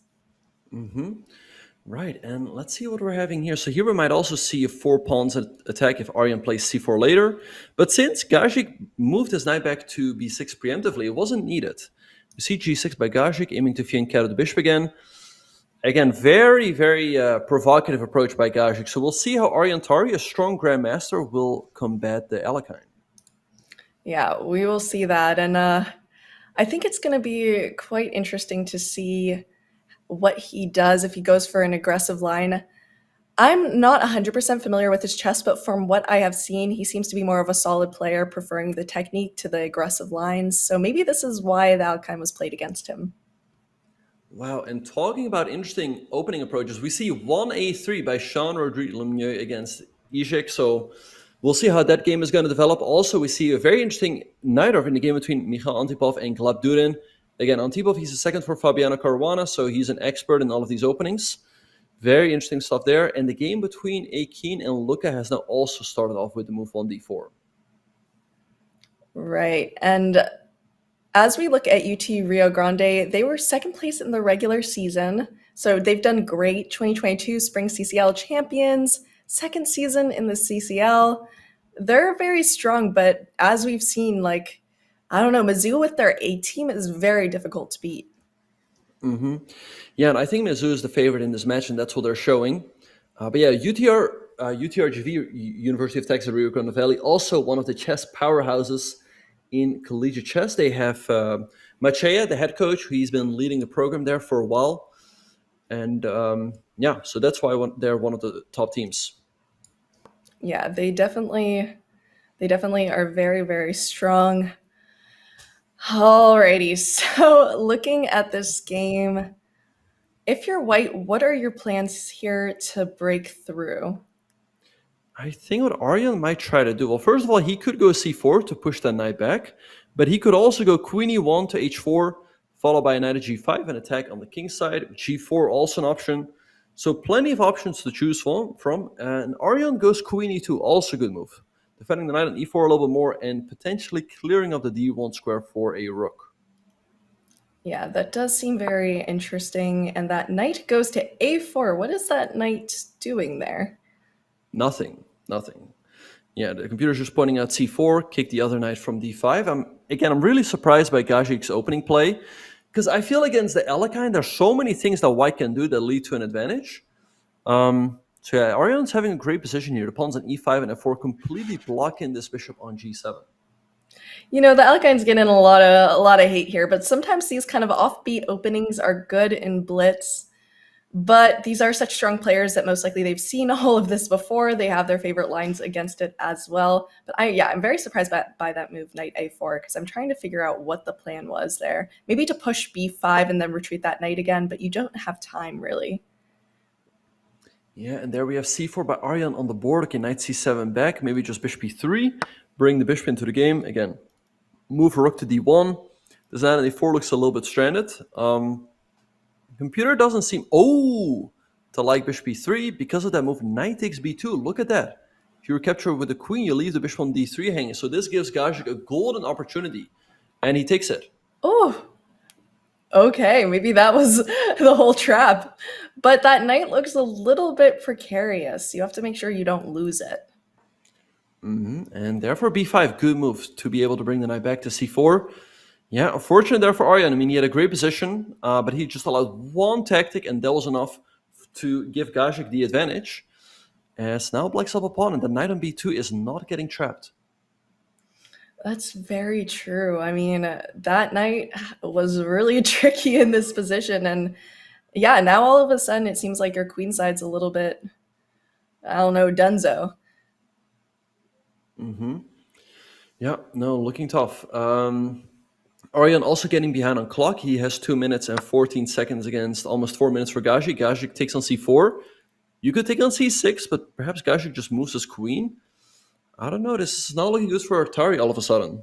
Right, and let's see what we're having here. So here we might also see a 4 pawns attack if Arjan plays c4 later. But since Gajic moved his knight back to b6 preemptively, it wasn't needed. You see g6 by Gajic, aiming to fianchetto the bishop again. Again, very, very provocative approach by Gajic. So we'll see how Arjan Tari, a strong grandmaster, will combat the Alekhine. Yeah, we will see that. And I think it's going to be quite interesting to see what he does if he goes for an aggressive line. I'm not 100% familiar with his chess, but from what I have seen, he seems to be more of a solid player, preferring the technique to the aggressive lines. So maybe this is why the Alekhine was played against him. Wow, and talking about interesting opening approaches, we see 1a3 by Jean-Rodrigue Lemieux against Izek. So we'll see how that game is going to develop. Also, we see a very interesting Najdorf in the game between Mikhail Antipov and Gleb Durin. Again, Antipov, he's a second for Fabiano Caruana, so he's an expert in all of these openings. Very interesting stuff there. And the game between Akin and Luca has now also started off with the move 1d4. Right. And as we look at UT Rio Grande, they were second place in the regular season. So they've done great. 2022 Spring CCL champions, second season in the CCL. They're very strong, but as we've seen, like, I don't know, Mizzou with their A team is very difficult to beat. Yeah, and I think Mizzou is the favorite in this match, and that's what they're showing. But yeah, UTRGV, University of Texas Rio Grande Valley, also one of the chess powerhouses in collegiate chess. They have Machea, the head coach, he's been leading the program there for a while. And yeah, so that's why they're one of the top teams. Yeah, they definitely are very, very strong. Alrighty, so looking at this game, if you're white, what are your plans here to break through? I think what Arjan might try to do, well, first of all, he could go c4 to push that knight back, but he could also go queen e1 to h4, followed by a knight at g5 and attack on the king side. G4 also an option. So plenty of options to choose from. And Arjan goes queen e2, also a good move. Defending the knight on e4 a little bit more and potentially clearing up the d1 square for a rook. Yeah, that does seem very interesting. And that knight goes to a4. What is that knight doing there? Nothing. Yeah, the computer's just pointing out c4, kick the other knight from d5. I'm really surprised by Gajic's opening play, because I feel against the Alekhine, there's so many things that white can do that lead to an advantage. So yeah, Arjan's having a great position here. The pawns on e5 and f4 completely blocking this bishop on g7. You know, the Alekhine's getting a lot of hate here, but sometimes these kind of offbeat openings are good in blitz. But these are such strong players that most likely they've seen all of this before. They have their favorite lines against it as well. But I'm very surprised by that move, knight a4, because I'm trying to figure out what the plan was there. Maybe to push b5 and then retreat that knight again, but you don't have time, really. Yeah, and there we have c4 by Arjan on the board. Okay, knight c7 back. Maybe just bishop e3. Bring the bishop into the game. Again, move a rook to d1. This knight on a4 looks a little bit stranded. Computer doesn't seem to like bishop e3 because of that move. Knight takes b2. Look at that. If you recapture with the queen, you leave the bishop on d3 hanging. So this gives Gajic a golden opportunity, and he takes it. Oh, okay. Maybe that was the whole trap. But that knight looks a little bit precarious. You have to make sure you don't lose it. And therefore b5, good move to be able to bring the knight back to c4. Yeah, unfortunate there for Arjan. I mean, he had a great position, but he just allowed one tactic, and that was enough to give Gajic the advantage. As now black's up a pawn, and the knight on b2 is not getting trapped. That's very true. I mean, that knight was really tricky in this position. And yeah, now all of a sudden it seems like your queen side's a little bit, I don't know, dunzo. Yeah, no, looking tough. Arjan also getting behind on clock. He has 2 minutes and 14 seconds against almost 4 minutes for Gaji. Gaji takes on c4. You could take on c6, but perhaps Gaji just moves his queen. I don't know. This is not looking good for Atari all of a sudden.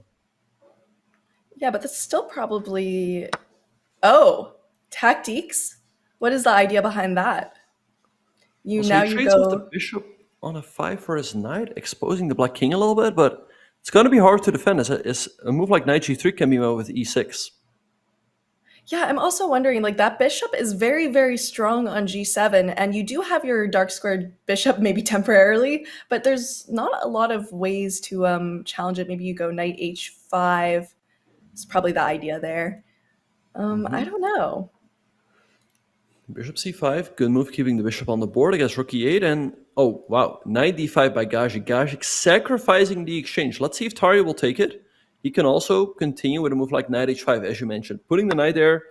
Yeah, but that's still probably... Oh, tactiques? What is the idea behind that? He trades off the bishop on a 5 for his knight, exposing the black king a little bit, but it's going to be hard to defend as a move like knight g3 can be met with e6. Yeah, I'm also wondering, like, that bishop is very, very strong on g7, and you do have your dark squared bishop maybe temporarily, but there's not a lot of ways to challenge it. Maybe you go knight h5. It's probably the idea there. I don't know. Bishop c5, good move, keeping the bishop on the board against rook e8, and oh wow, knight d5 by Gaji. Gaji sacrificing the exchange. Let's see if Tari will take it. He can also continue with a move like knight h5, as you mentioned. Putting the knight there,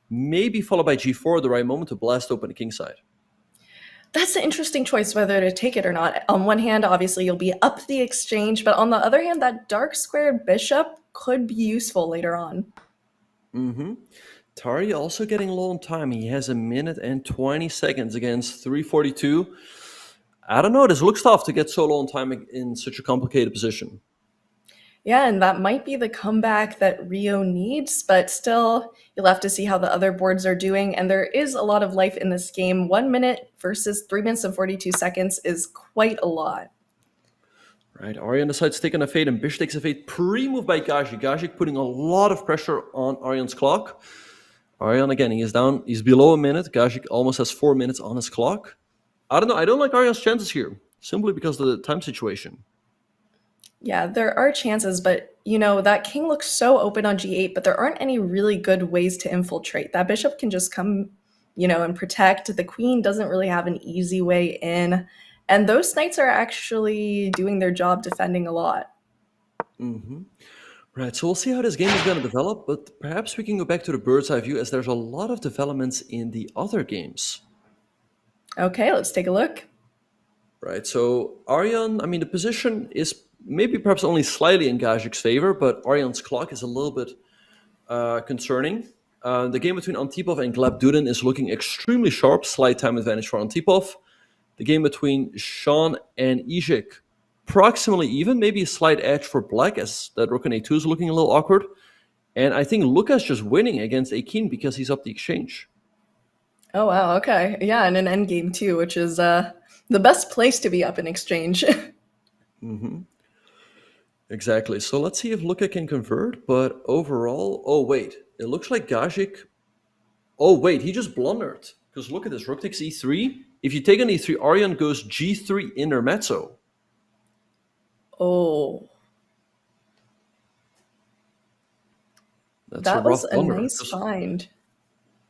maybe followed by g4 at the right moment to blast open the king side. That's an interesting choice whether to take it or not. On one hand, obviously, you'll be up the exchange, but on the other hand, that dark squared bishop could be useful later on. Tari also getting low on time. He has 1 minute and 20 seconds against 342. I don't know. This looks tough to get so low on time in such a complicated position. Yeah, and that might be the comeback that Rio needs, but still, you'll have to see how the other boards are doing, and there is a lot of life in this game. 1 minute versus 3 minutes and 42 seconds is quite a lot. Right, Arjan decides to take on a fade, and bishop takes a fade. Pre-move by Gaji. Gaji putting a lot of pressure on Arjan's clock. Arjan, again, he is down. He's below 1 minute. Gaji almost has 4 minutes on his clock. I don't know. I don't like Arjan's chances here, simply because of the time situation. Yeah, there are chances, but, you know, that king looks so open on g8, but there aren't any really good ways to infiltrate. That bishop can just come, you know, and protect. The queen doesn't really have an easy way in. And those knights are actually doing their job defending a lot. Right, so we'll see how this game is going to develop, but perhaps we can go back to the bird's eye view as there's a lot of developments in the other games. Okay, let's take a look. Right, so Arjan, I mean, the position is maybe perhaps only slightly in Gajik's favor, but Arjan's clock is a little bit concerning. The game between Antipov and Gleb Dudin is looking extremely sharp, slight time advantage for Antipov. The game between Sean and Ijik, approximately even, maybe a slight edge for black, as that rook on a2 is looking a little awkward. And I think Luka's just winning against Akin because he's up the exchange. Oh, wow, okay. Yeah, and an endgame too, which is the best place to be up in exchange. Exactly. So let's see if Luka can convert, but overall... Oh, wait. It looks like Gajik... Oh, wait, he just blundered. Because look at this. Rook takes e3. If you take an e3, Arjan goes g3 intermezzo. Oh. That's that a rough was a blunder. nice find.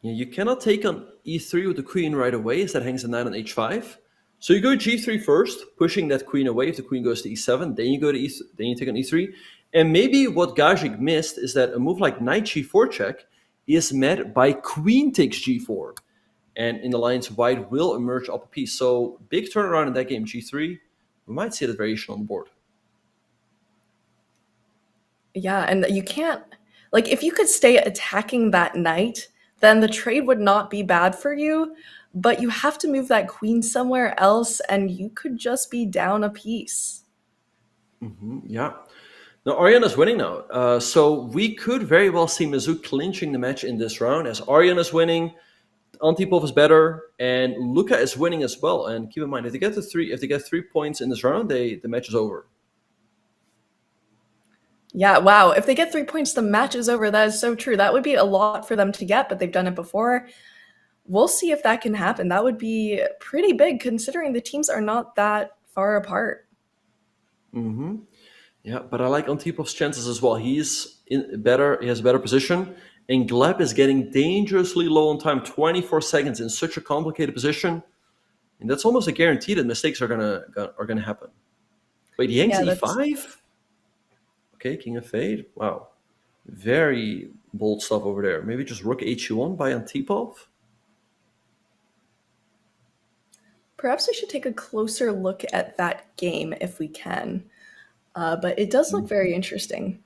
Yeah, you cannot take on e3 with the queen right away, as that hangs the knight on h5. So you go g3 first, pushing that queen away. If the queen goes to e7, then you go to then you take on e3. And maybe what Gajik missed is that a move like knight g4 check is met by queen takes g4. And in the lines, white will emerge up a piece. So big turnaround in that game, g3. We might see that variation on the board. Yeah, and you can't... Like, if you could stay attacking that knight, then the trade would not be bad for you, but you have to move that queen somewhere else, and you could just be down a piece. Yeah. Now, Arjan is winning now. So we could very well see Mizzou clinching the match in this round, as Arjan is winning, Antipov is better, and Luka is winning as well. And keep in mind, if they get 3 points in this round, the match is over. Yeah, wow. If they get 3 points, the match is over. That is so true. That would be a lot for them to get, but they've done it before. We'll see if that can happen. That would be pretty big, considering the teams are not that far apart. Yeah, but I like Antipov's chances as well. He has a better position, and Gleb is getting dangerously low on time, 24 seconds in such a complicated position, and that's almost a guarantee that mistakes are gonna happen. Wait, he hangs e5? Okay, king of fade. Wow, very bold stuff over there. Maybe just rook h1 by Antipov. Perhaps we should take a closer look at that game if we can. But it does look very interesting.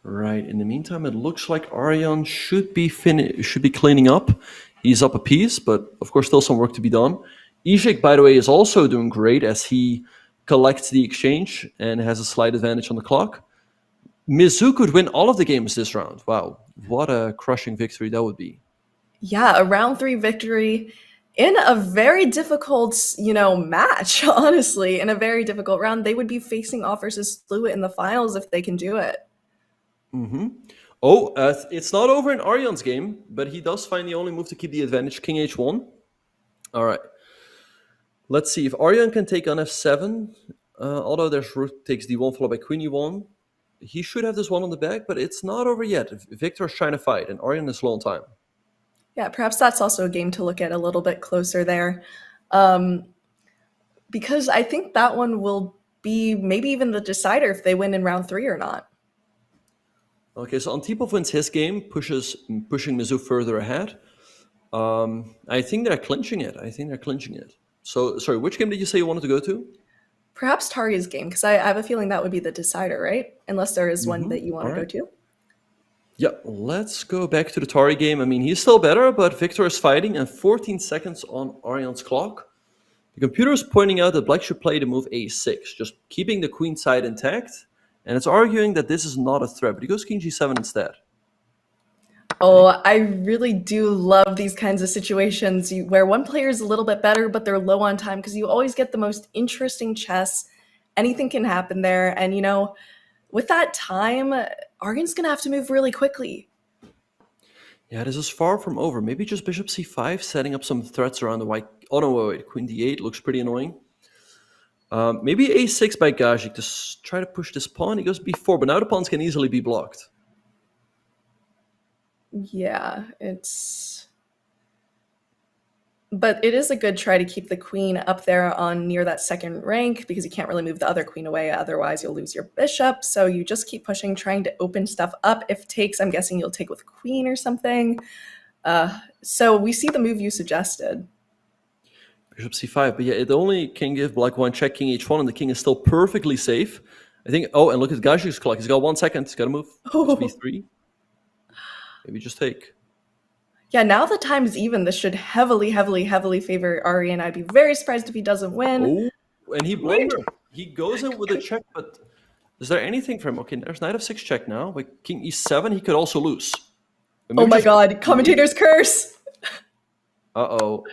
Right. In the meantime, it looks like Aryan should be cleaning up. He's up a piece, but of course, still some work to be done. Ishik, by the way, is also doing great as he collects the exchange and has a slight advantage on the clock. Mizzou could win all of the games this round. Wow, what a crushing victory that would be. Yeah, a round 3 victory in a very difficult, match, honestly. In a very difficult round. They would be facing off versus SLU in the finals if they can do it. Mm-hmm. Oh, it's not over in Aryan's game, but he does find the only move to keep the advantage, king h1. All right. Let's see if Aryan can take on f7. Although there's rook takes d1 followed by queen e1. He should have this one on the back, but it's not over yet. Victor's trying to fight, and Aryan is low on time. Yeah, perhaps that's also a game to look at a little bit closer there. Because I think that one will be maybe even the decider if they win in round 3 or not. Okay, so Antipov wins his game, pushing Mizzou further ahead. I think they're clinching it. So, sorry, which game did you say you wanted to go to? Perhaps Tari's game, because I have a feeling that would be the decider, right? Unless there is one that you want to go to. Yeah, let's go back to the Tari game. I mean, he's still better, but Victor is fighting, and 14 seconds on Aryan's clock. The computer is pointing out that Black should play the move a6, just keeping the queen side intact, and it's arguing that this is not a threat, but he goes king g7 instead. Oh, I really do love these kinds of situations where one player is a little bit better, but they're low on time, because you always get the most interesting chess. Anything can happen there, and with that time, Aryan's going to have to move really quickly. Yeah, this is far from over. Maybe just bishop c5, setting up some threats around the white. Oh, no, wait. Queen d8 looks pretty annoying. Maybe a6 by Gajik to try to push this pawn. He goes b4, but now the pawns can easily be blocked. Yeah, but it is a good try to keep the queen up there on near that second rank, because you can't really move the other queen away, otherwise you'll lose your bishop. So you just keep pushing, trying to open stuff up. If takes, I'm guessing you'll take with queen or something. So we see the move you suggested. Bishop c5, but yeah, it only can give Black one check, king h1, and the king is still perfectly safe. I think, oh, and look at Gajik's clock. He's got 1 second. He's got to move. b3. Maybe just take. Yeah, now the time's even. This should heavily, heavily, heavily favor Aryan. I'd be very surprised if he doesn't win. Oh, and he blundered. He goes in with a check, but is there anything for him? Okay, there's knight f6 check now. With king e7, he could also lose. Oh my god, commentator's curse! Uh-oh.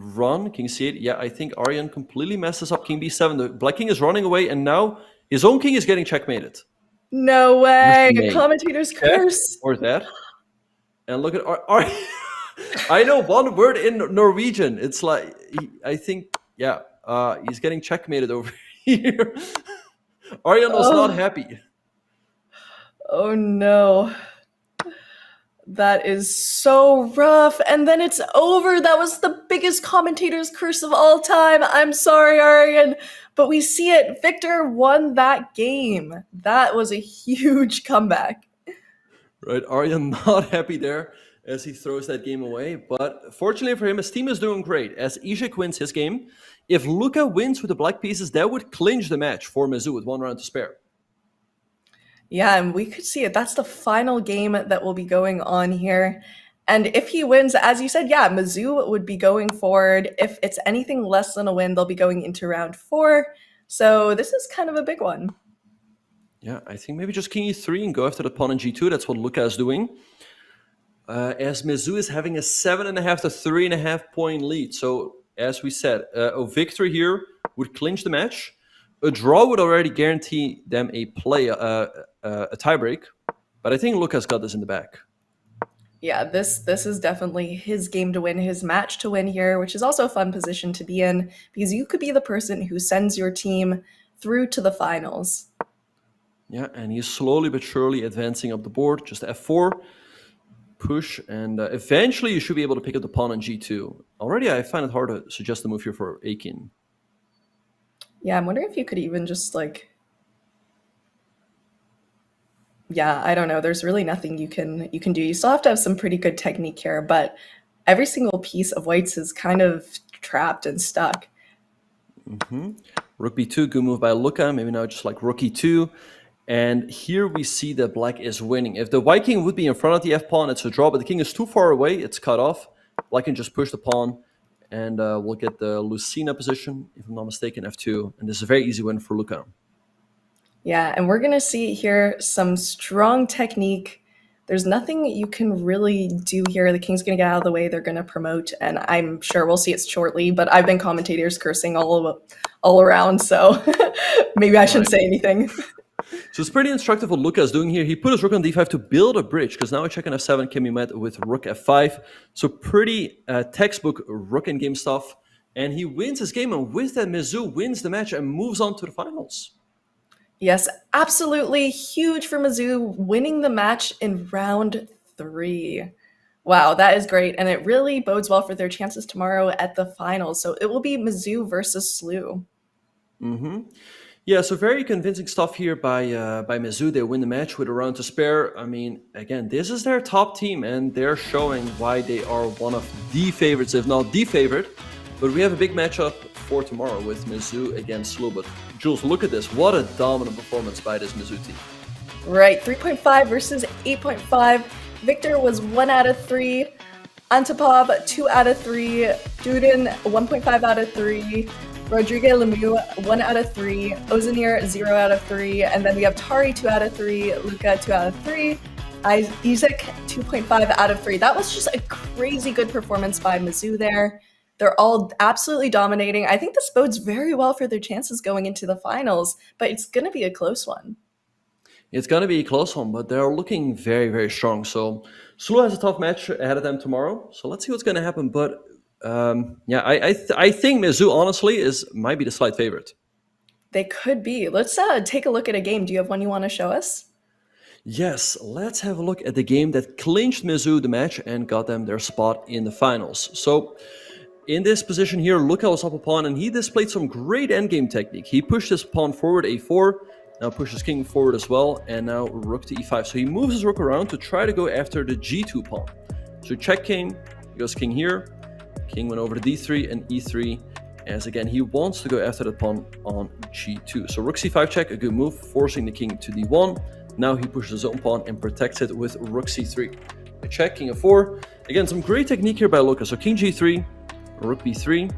Run, king c8. Yeah, I think Aryan completely messes up king b7. The black king is running away, and now his own king is getting checkmated. No way! Commentator's curse! Or that. And look at Aryan. I know one word in Norwegian. It's like, I think, yeah, he's getting checkmated over here. Aryan was not happy. Oh no. That is so rough. And then it's over. That was the biggest commentator's curse of all time. I'm sorry, Aryan. But we see it. Victor won that game. That was a huge comeback. Right, Aryan not happy there as he throws that game away. But fortunately for him, his team is doing great as Ishik wins his game. If Luka wins with the black pieces, that would clinch the match for Mizzou with 1 round to spare. Yeah, and we could see it. That's the final game that will be going on here. And if he wins, as you said, yeah, Mizzou would be going forward. If it's anything less than a win, they'll be going into round 4. So this is kind of a big one. Yeah, I think maybe just king e3 and go after the pawn in g2. That's what Luka is doing. As Mizzou is having a 7.5 to 3.5 point lead. So as we said, a victory here would clinch the match. A draw would already guarantee them a tiebreak. But I think Luka's got this in the back. Yeah, this is definitely his game to win, his match to win here, which is also a fun position to be in because you could be the person who sends your team through to the finals. Yeah, and he's slowly but surely advancing up the board. Just f4, push, and eventually you should be able to pick up the pawn on g2. Already I find it hard to suggest the move here for Akin. Yeah, I'm wondering if you could even just like... Yeah, I don't know. There's really nothing you can do. You still have to have some pretty good technique here, but every single piece of white's is kind of trapped and stuck. Mm-hmm. Rook b2, good move by Luka. Maybe now just like rook e2. And here we see that black is winning. If the white king would be in front of the f-pawn, it's a draw, but the king is too far away, it's cut off. Black can just push the pawn, and we'll get the Lucina position, if I'm not mistaken, f2. And this is a very easy win for Luca. Yeah, and we're going to see here some strong technique. There's nothing you can really do here. The king's going to get out of the way. They're going to promote, and I'm sure we'll see it shortly, but I've been commentators cursing all around, so maybe I shouldn't say anything. So it's pretty instructive what Luca is doing here. He put his rook on d5 to build a bridge, because now a check on f7 can be met with rook f5. So pretty textbook rook endgame stuff. And he wins his game, and with that, Mizzou wins the match and moves on to the finals. Yes, absolutely huge for Mizzou, winning the match in round 3. Wow, that is great, and it really bodes well for their chances tomorrow at the finals. So it will be Mizzou versus SLU. Yeah, so very convincing stuff here by Mizzou. They win the match with a round to spare. I mean, again, this is their top team, and they're showing why they are one of the favorites, if not the favorite. But we have a big matchup for tomorrow with Mizzou against SLU. But Jules, look at this. What a dominant performance by this Mizzou team. Right, 3.5 versus 8.5. Victor was 1 out of 3. Antipov, 2 out of 3. Duden, 1.5 out of 3. Rodrigue Lemieux, 1 out of 3. Ozanir, 0 out of 3. And then we have Tari, 2 out of 3. Luca, 2 out of 3. Isaac, 2.5 out of 3. That was just a crazy good performance by Mizzou there. They're all absolutely dominating. I think this bodes very well for their chances going into the finals, but it's going to be a close one. It's going to be a close one, but they're looking very, very strong. So SLU has a tough match ahead of them tomorrow. So let's see what's going to happen. But yeah, I think Mizzou, honestly, might be the slight favorite. They could be. Let's take a look at a game. Do you have one you want to show us? Yes, let's have a look at the game that clinched Mizzou the match and got them their spot in the finals. So in this position here, Luca was up a pawn, and he displayed some great endgame technique. He pushed his pawn forward, a4, now pushes king forward as well, and now rook to e5. So he moves his rook around to try to go after the g2 pawn. So check king, he goes king here, king went over to d3 and e3, as again, he wants to go after the pawn on g2. So rook c5 check, a good move, forcing the king to d1. Now he pushes his own pawn and protects it with rook c3. A check, king f4. Again, some great technique here by Luca. So king g3, rook b3,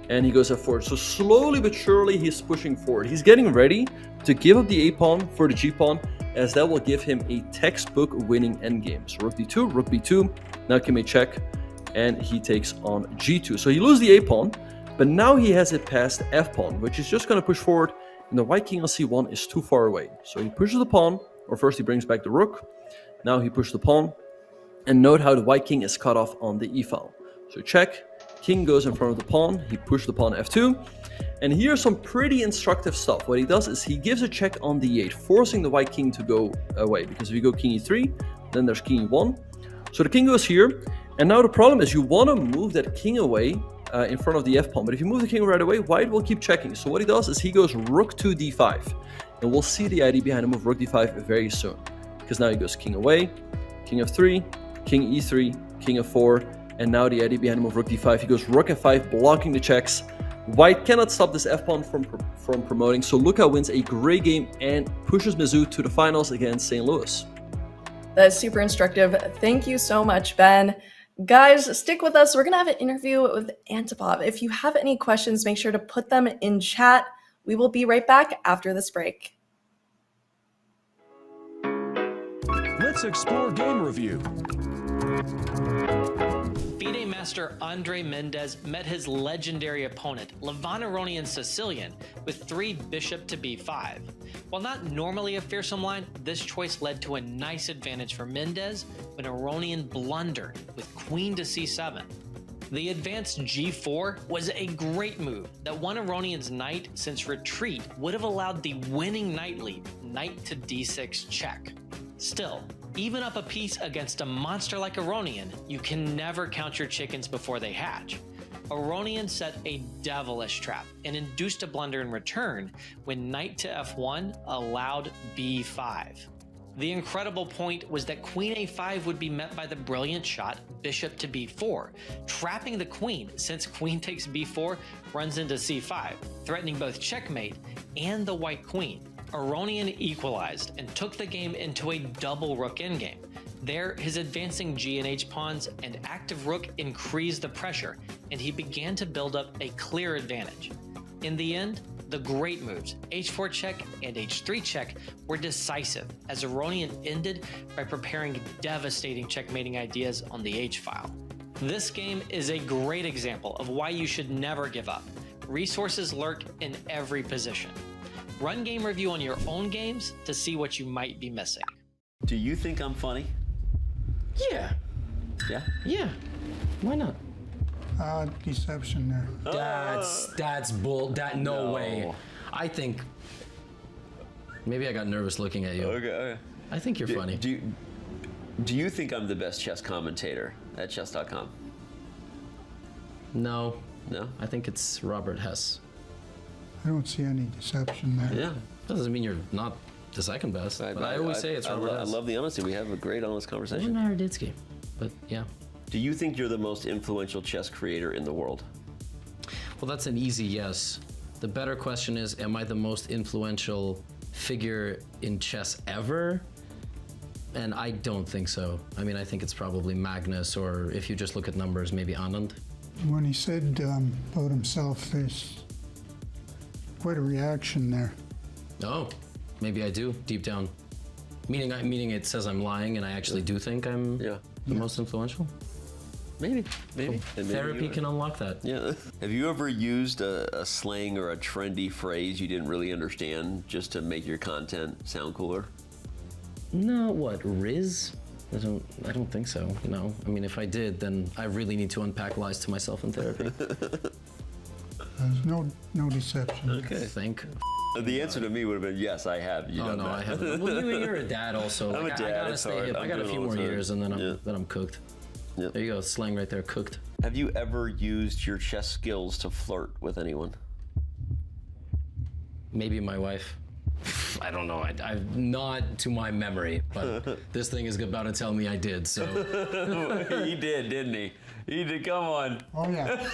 and he goes f4. So slowly but surely he's pushing forward. He's getting ready to give up the a-pawn for the g-pawn, as that will give him a textbook winning endgame. So rook b2, now king may check, and he takes on g2. So he loses the a-pawn, but now he has it past f-pawn, which is just going to push forward, and the white king on c1 is too far away. So he pushes the pawn, or first he brings back the rook, now he pushes the pawn, and note how the white king is cut off on the e-file. So check, king goes in front of the pawn, he pushes the pawn f2, and here's some pretty instructive stuff. What he does is he gives a check on d8, forcing the white king to go away, because if you go king e3, then there's king e1. So the king goes here, and now the problem is you want to move that king away in front of the f-pawn, but if you move the king right away, white will keep checking. So what he does is he goes rook to d5, and we'll see the idea behind the move rook d5 very soon, because now he goes king away, king f3, king e3, king f4, and now the idea behind the move rook d5, he goes rook f5, blocking the checks. White cannot stop this f-pawn from promoting, so Luca wins a great game and pushes Mizzou to the finals against St. Louis. That's super instructive. Thank you so much, Ben. Guys, stick with us. We're going to have an interview with Antipov. If you have any questions, make sure to put them in chat. We will be right back after this break. Let's explore game review. FIDE master Andre Mendez met his legendary opponent, Levon Aronian Sicilian, with 3 bishop to b5. While not normally a fearsome line, this choice led to a nice advantage for Mendez when Aronian blundered with queen to c7. The advanced g4 was a great move that won Aronian's knight, since retreat would have allowed the winning knight leap, knight to d6 check. Still, even up a piece against a monster like Aronian, you can never count your chickens before they hatch. Aronian set a devilish trap and induced a blunder in return when knight to f1 allowed b5. The incredible point was that queen a5 would be met by the brilliant shot bishop to b4, trapping the queen, since queen takes b4 runs into c5, threatening both checkmate and the white queen. Aronian equalized and took the game into a double rook endgame. There, his advancing G and H pawns and active rook increased the pressure, and he began to build up a clear advantage. In the end, the great moves, h4 check and h3 check, were decisive, as Aronian ended by preparing devastating checkmating ideas on the h-file. This game is a great example of why you should never give up. Resources lurk in every position. Run game review on your own games to see what you might be missing. Do you think I'm funny? Yeah. Yeah? Yeah. Why not? Deception there. That's bull. No way. I think maybe I got nervous looking at you. Okay. I think you're funny. Do you think I'm the best chess commentator at Chess.com? No. No? I think it's Robert Hess. I don't see any deception there. Yeah. That doesn't mean you're not the second best. But I always say it's Robert Hess. I love the honesty. We have a great, honest conversation. Or Naroditsky. But yeah. Do you think you're the most influential chess creator in the world? Well, that's an easy yes. The better question is, am I the most influential figure in chess ever? And I don't think so. I mean, I think it's probably Magnus, or if you just look at numbers, maybe Anand. When he said about himself, there's quite a reaction there. Oh, maybe I do, deep down. Meaning it says I'm lying and I actually do think I'm the most influential? Maybe. Cool. Therapy can unlock that. Yeah. Have you ever used a slang or a trendy phrase you didn't really understand just to make your content sound cooler? No, what, Riz? I don't think so, no. I mean, if I did, then I really need to unpack lies to myself in therapy. There's no deception. Okay. Think. The answer to me would have been yes, I have. I haven't. Well, you're a dad also. I'm a dad. I gotta it's stay hard. hip. I got a few more years and then I'm cooked. Yep. There you go, slang right there, cooked. Have you ever used your chess skills to flirt with anyone? Maybe my wife. I don't know. I've not to my memory, but this thing is about to tell me I did. So He did, didn't he? He did. Come on. Oh yeah.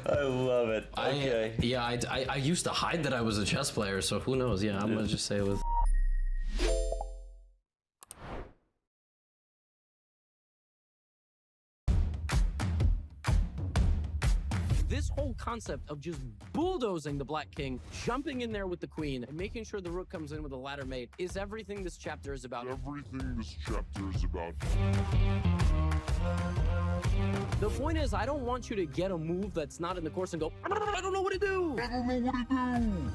I love it. Okay. I used to hide that I was a chess player. So who knows? Yeah, I'm gonna just say it was. This whole concept of just bulldozing the Black King, jumping in there with the Queen, and making sure the Rook comes in with a ladder mate is everything this chapter is about. Everything this chapter is about. The point is, I don't want you to get a move that's not in the course and go, I don't know what to do. I don't know what to do.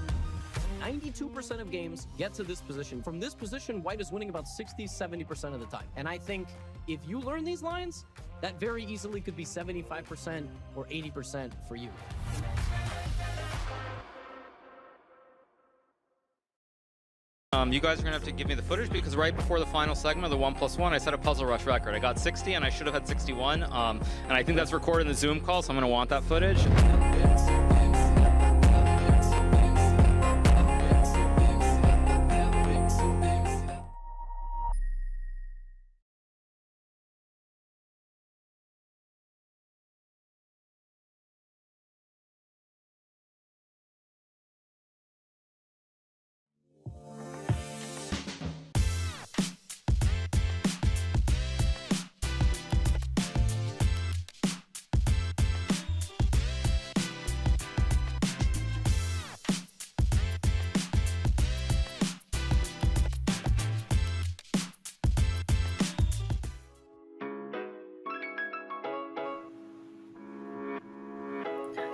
92% of games get to this position. From this position, White is winning about 60-70% of the time. And I think if you learn these lines, that very easily could be 75% or 80% for you. You guys are gonna have to give me the footage because right before the final segment of the 1+1, I set a puzzle rush record. I got 60 and I should have had 61. And I think that's recorded in the Zoom call, so I'm gonna want that footage.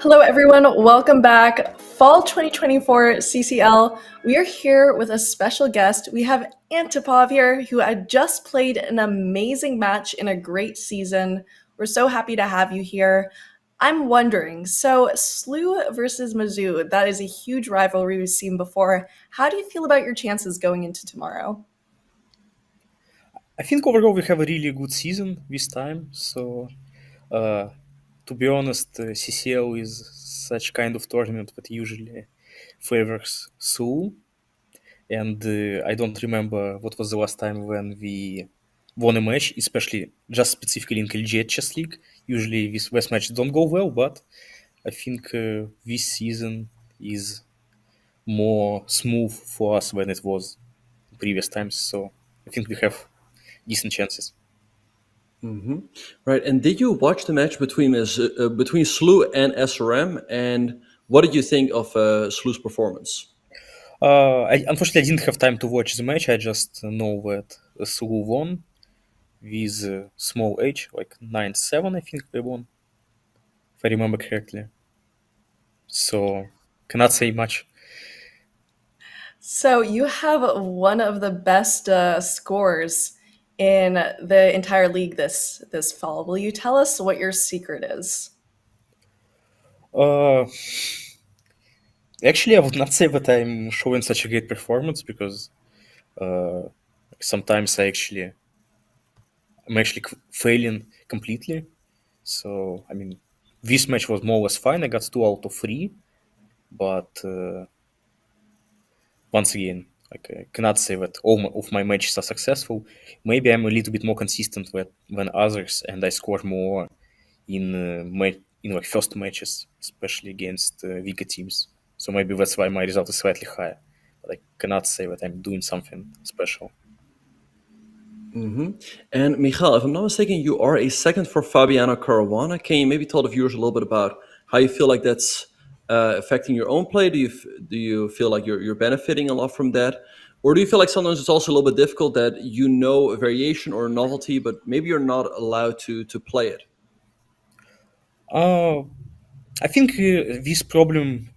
Hello everyone, welcome back. Fall 2024 CCL. We are here with a special guest. We have Antipov here, who had just played an amazing match in a great season. We're so happy to have you here. I'm wondering, so SLU versus Mizzou, that is a huge rivalry we've seen before. How do you feel about your chances going into tomorrow? I think overall we have a really good season this time. So, to be honest, CCL is such kind of tournament that usually favors Seoul. And I don't remember what was the last time when we won a match, especially just specifically in Collegiate Chess League. Usually these West matches don't go well, but I think this season is more smooth for us than it was previous times. So I think we have decent chances. Mm-hmm. Right. And did you watch the match between SLU and SRM? And what did you think of SLU's performance? Unfortunately, I didn't have time to watch the match. I just know that SLU won with small age, like 9-7, I think they won, if I remember correctly. So cannot say much. So you have one of the best scores in the entire league this fall. Will you tell us what your secret is? Actually, I would not say that I'm showing such a great performance because sometimes I'm actually failing completely. So I mean, this match was more or less fine. I got 2 out of 3, but once again, like I cannot say that all of my matches are successful. Maybe I'm a little bit more consistent than others, and I score more in like first matches, especially against weaker teams. So maybe that's why my result is slightly higher. But I cannot say that I'm doing something special. Mm-hmm. And Mikhail, if I'm not mistaken, you are a second for Fabiano Caruana. Can you maybe tell the viewers a little bit about how you feel like that's affecting your own play? Do you feel like you're benefiting a lot from that? Or do you feel like sometimes it's also a little bit difficult that you know a variation or a novelty, but maybe you're not allowed to play it? I think this problem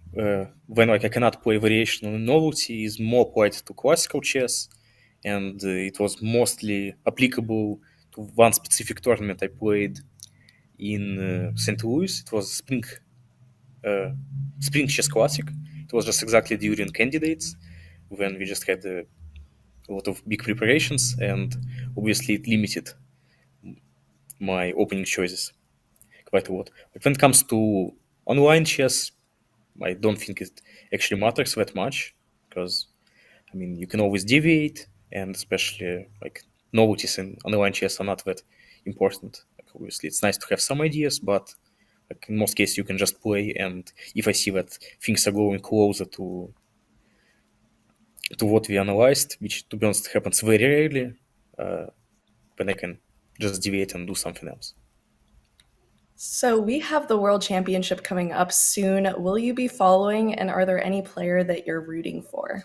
when like I cannot play variation or novelty is more applied to classical chess, and it was mostly applicable to one specific tournament I played in St. Louis. It was Spring Chess Classic. It was just exactly during candidates when we just had a lot of big preparations, and obviously it limited my opening choices quite a lot. But when it comes to online chess, I don't think it actually matters that much because, I mean, you can always deviate, and especially like novelties in online chess are not that important. Like, obviously, it's nice to have some ideas, but like in most cases, you can just play. And if I see that things are going closer to what we analyzed, which to be honest happens very rarely, then I can just deviate and do something else. So we have the World Championship coming up soon. Will you be following, and are there any player that you're rooting for?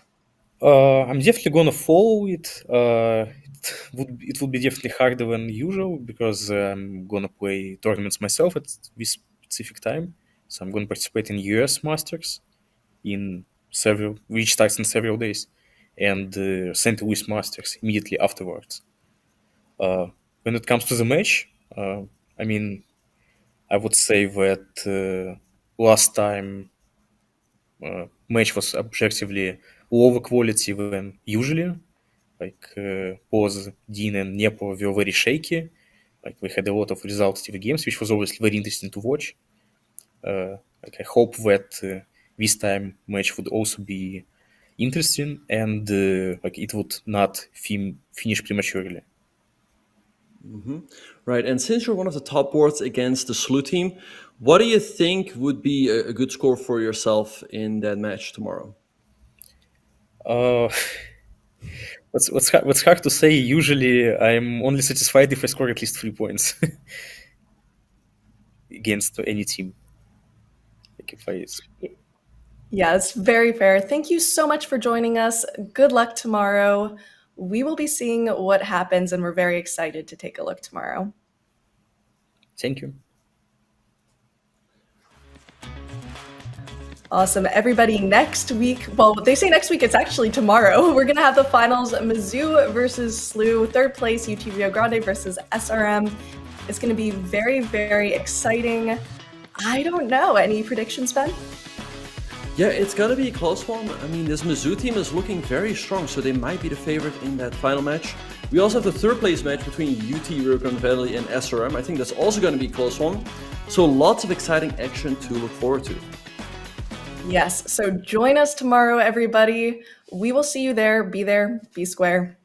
I'm definitely gonna follow it. It would be definitely harder than usual because I'm gonna play tournaments myself at this specific time. So I'm gonna participate in US Masters which starts in several days, and St. Louis Masters immediately afterwards. When it comes to the match, I mean, I would say that last time match was objectively lower quality than usually. Like Poz, Dean, and Nepo were very shaky. Like we had a lot of resultative games, which was obviously very interesting to watch. Like I hope that this time match would also be interesting and like it would not finish prematurely. Mm-hmm. Right. And since you're one of the top boards against the SLU team, what do you think would be a good score for yourself in that match tomorrow? What's hard to say. Usually, I'm only satisfied if I score at least 3 points against any team. Like if I... Yeah, it's very fair. Thank you so much for joining us. Good luck tomorrow. We will be seeing what happens, and we're very excited to take a look tomorrow. Thank you. Awesome. Everybody, next week, well, they say next week, it's actually tomorrow. We're going to have the finals, Mizzou versus SLU, third place, UT Rio Grande versus SRM. It's going to be very, very exciting. I don't know. Any predictions, Ben? Yeah, it's got to be a close one. I mean, this Mizzou team is looking very strong, so they might be the favorite in that final match. We also have the third place match between UT Rio Grande Valley and SRM. I think that's also going to be a close one. So lots of exciting action to look forward to. Yes, so join us tomorrow, everybody. We will see you there. Be square.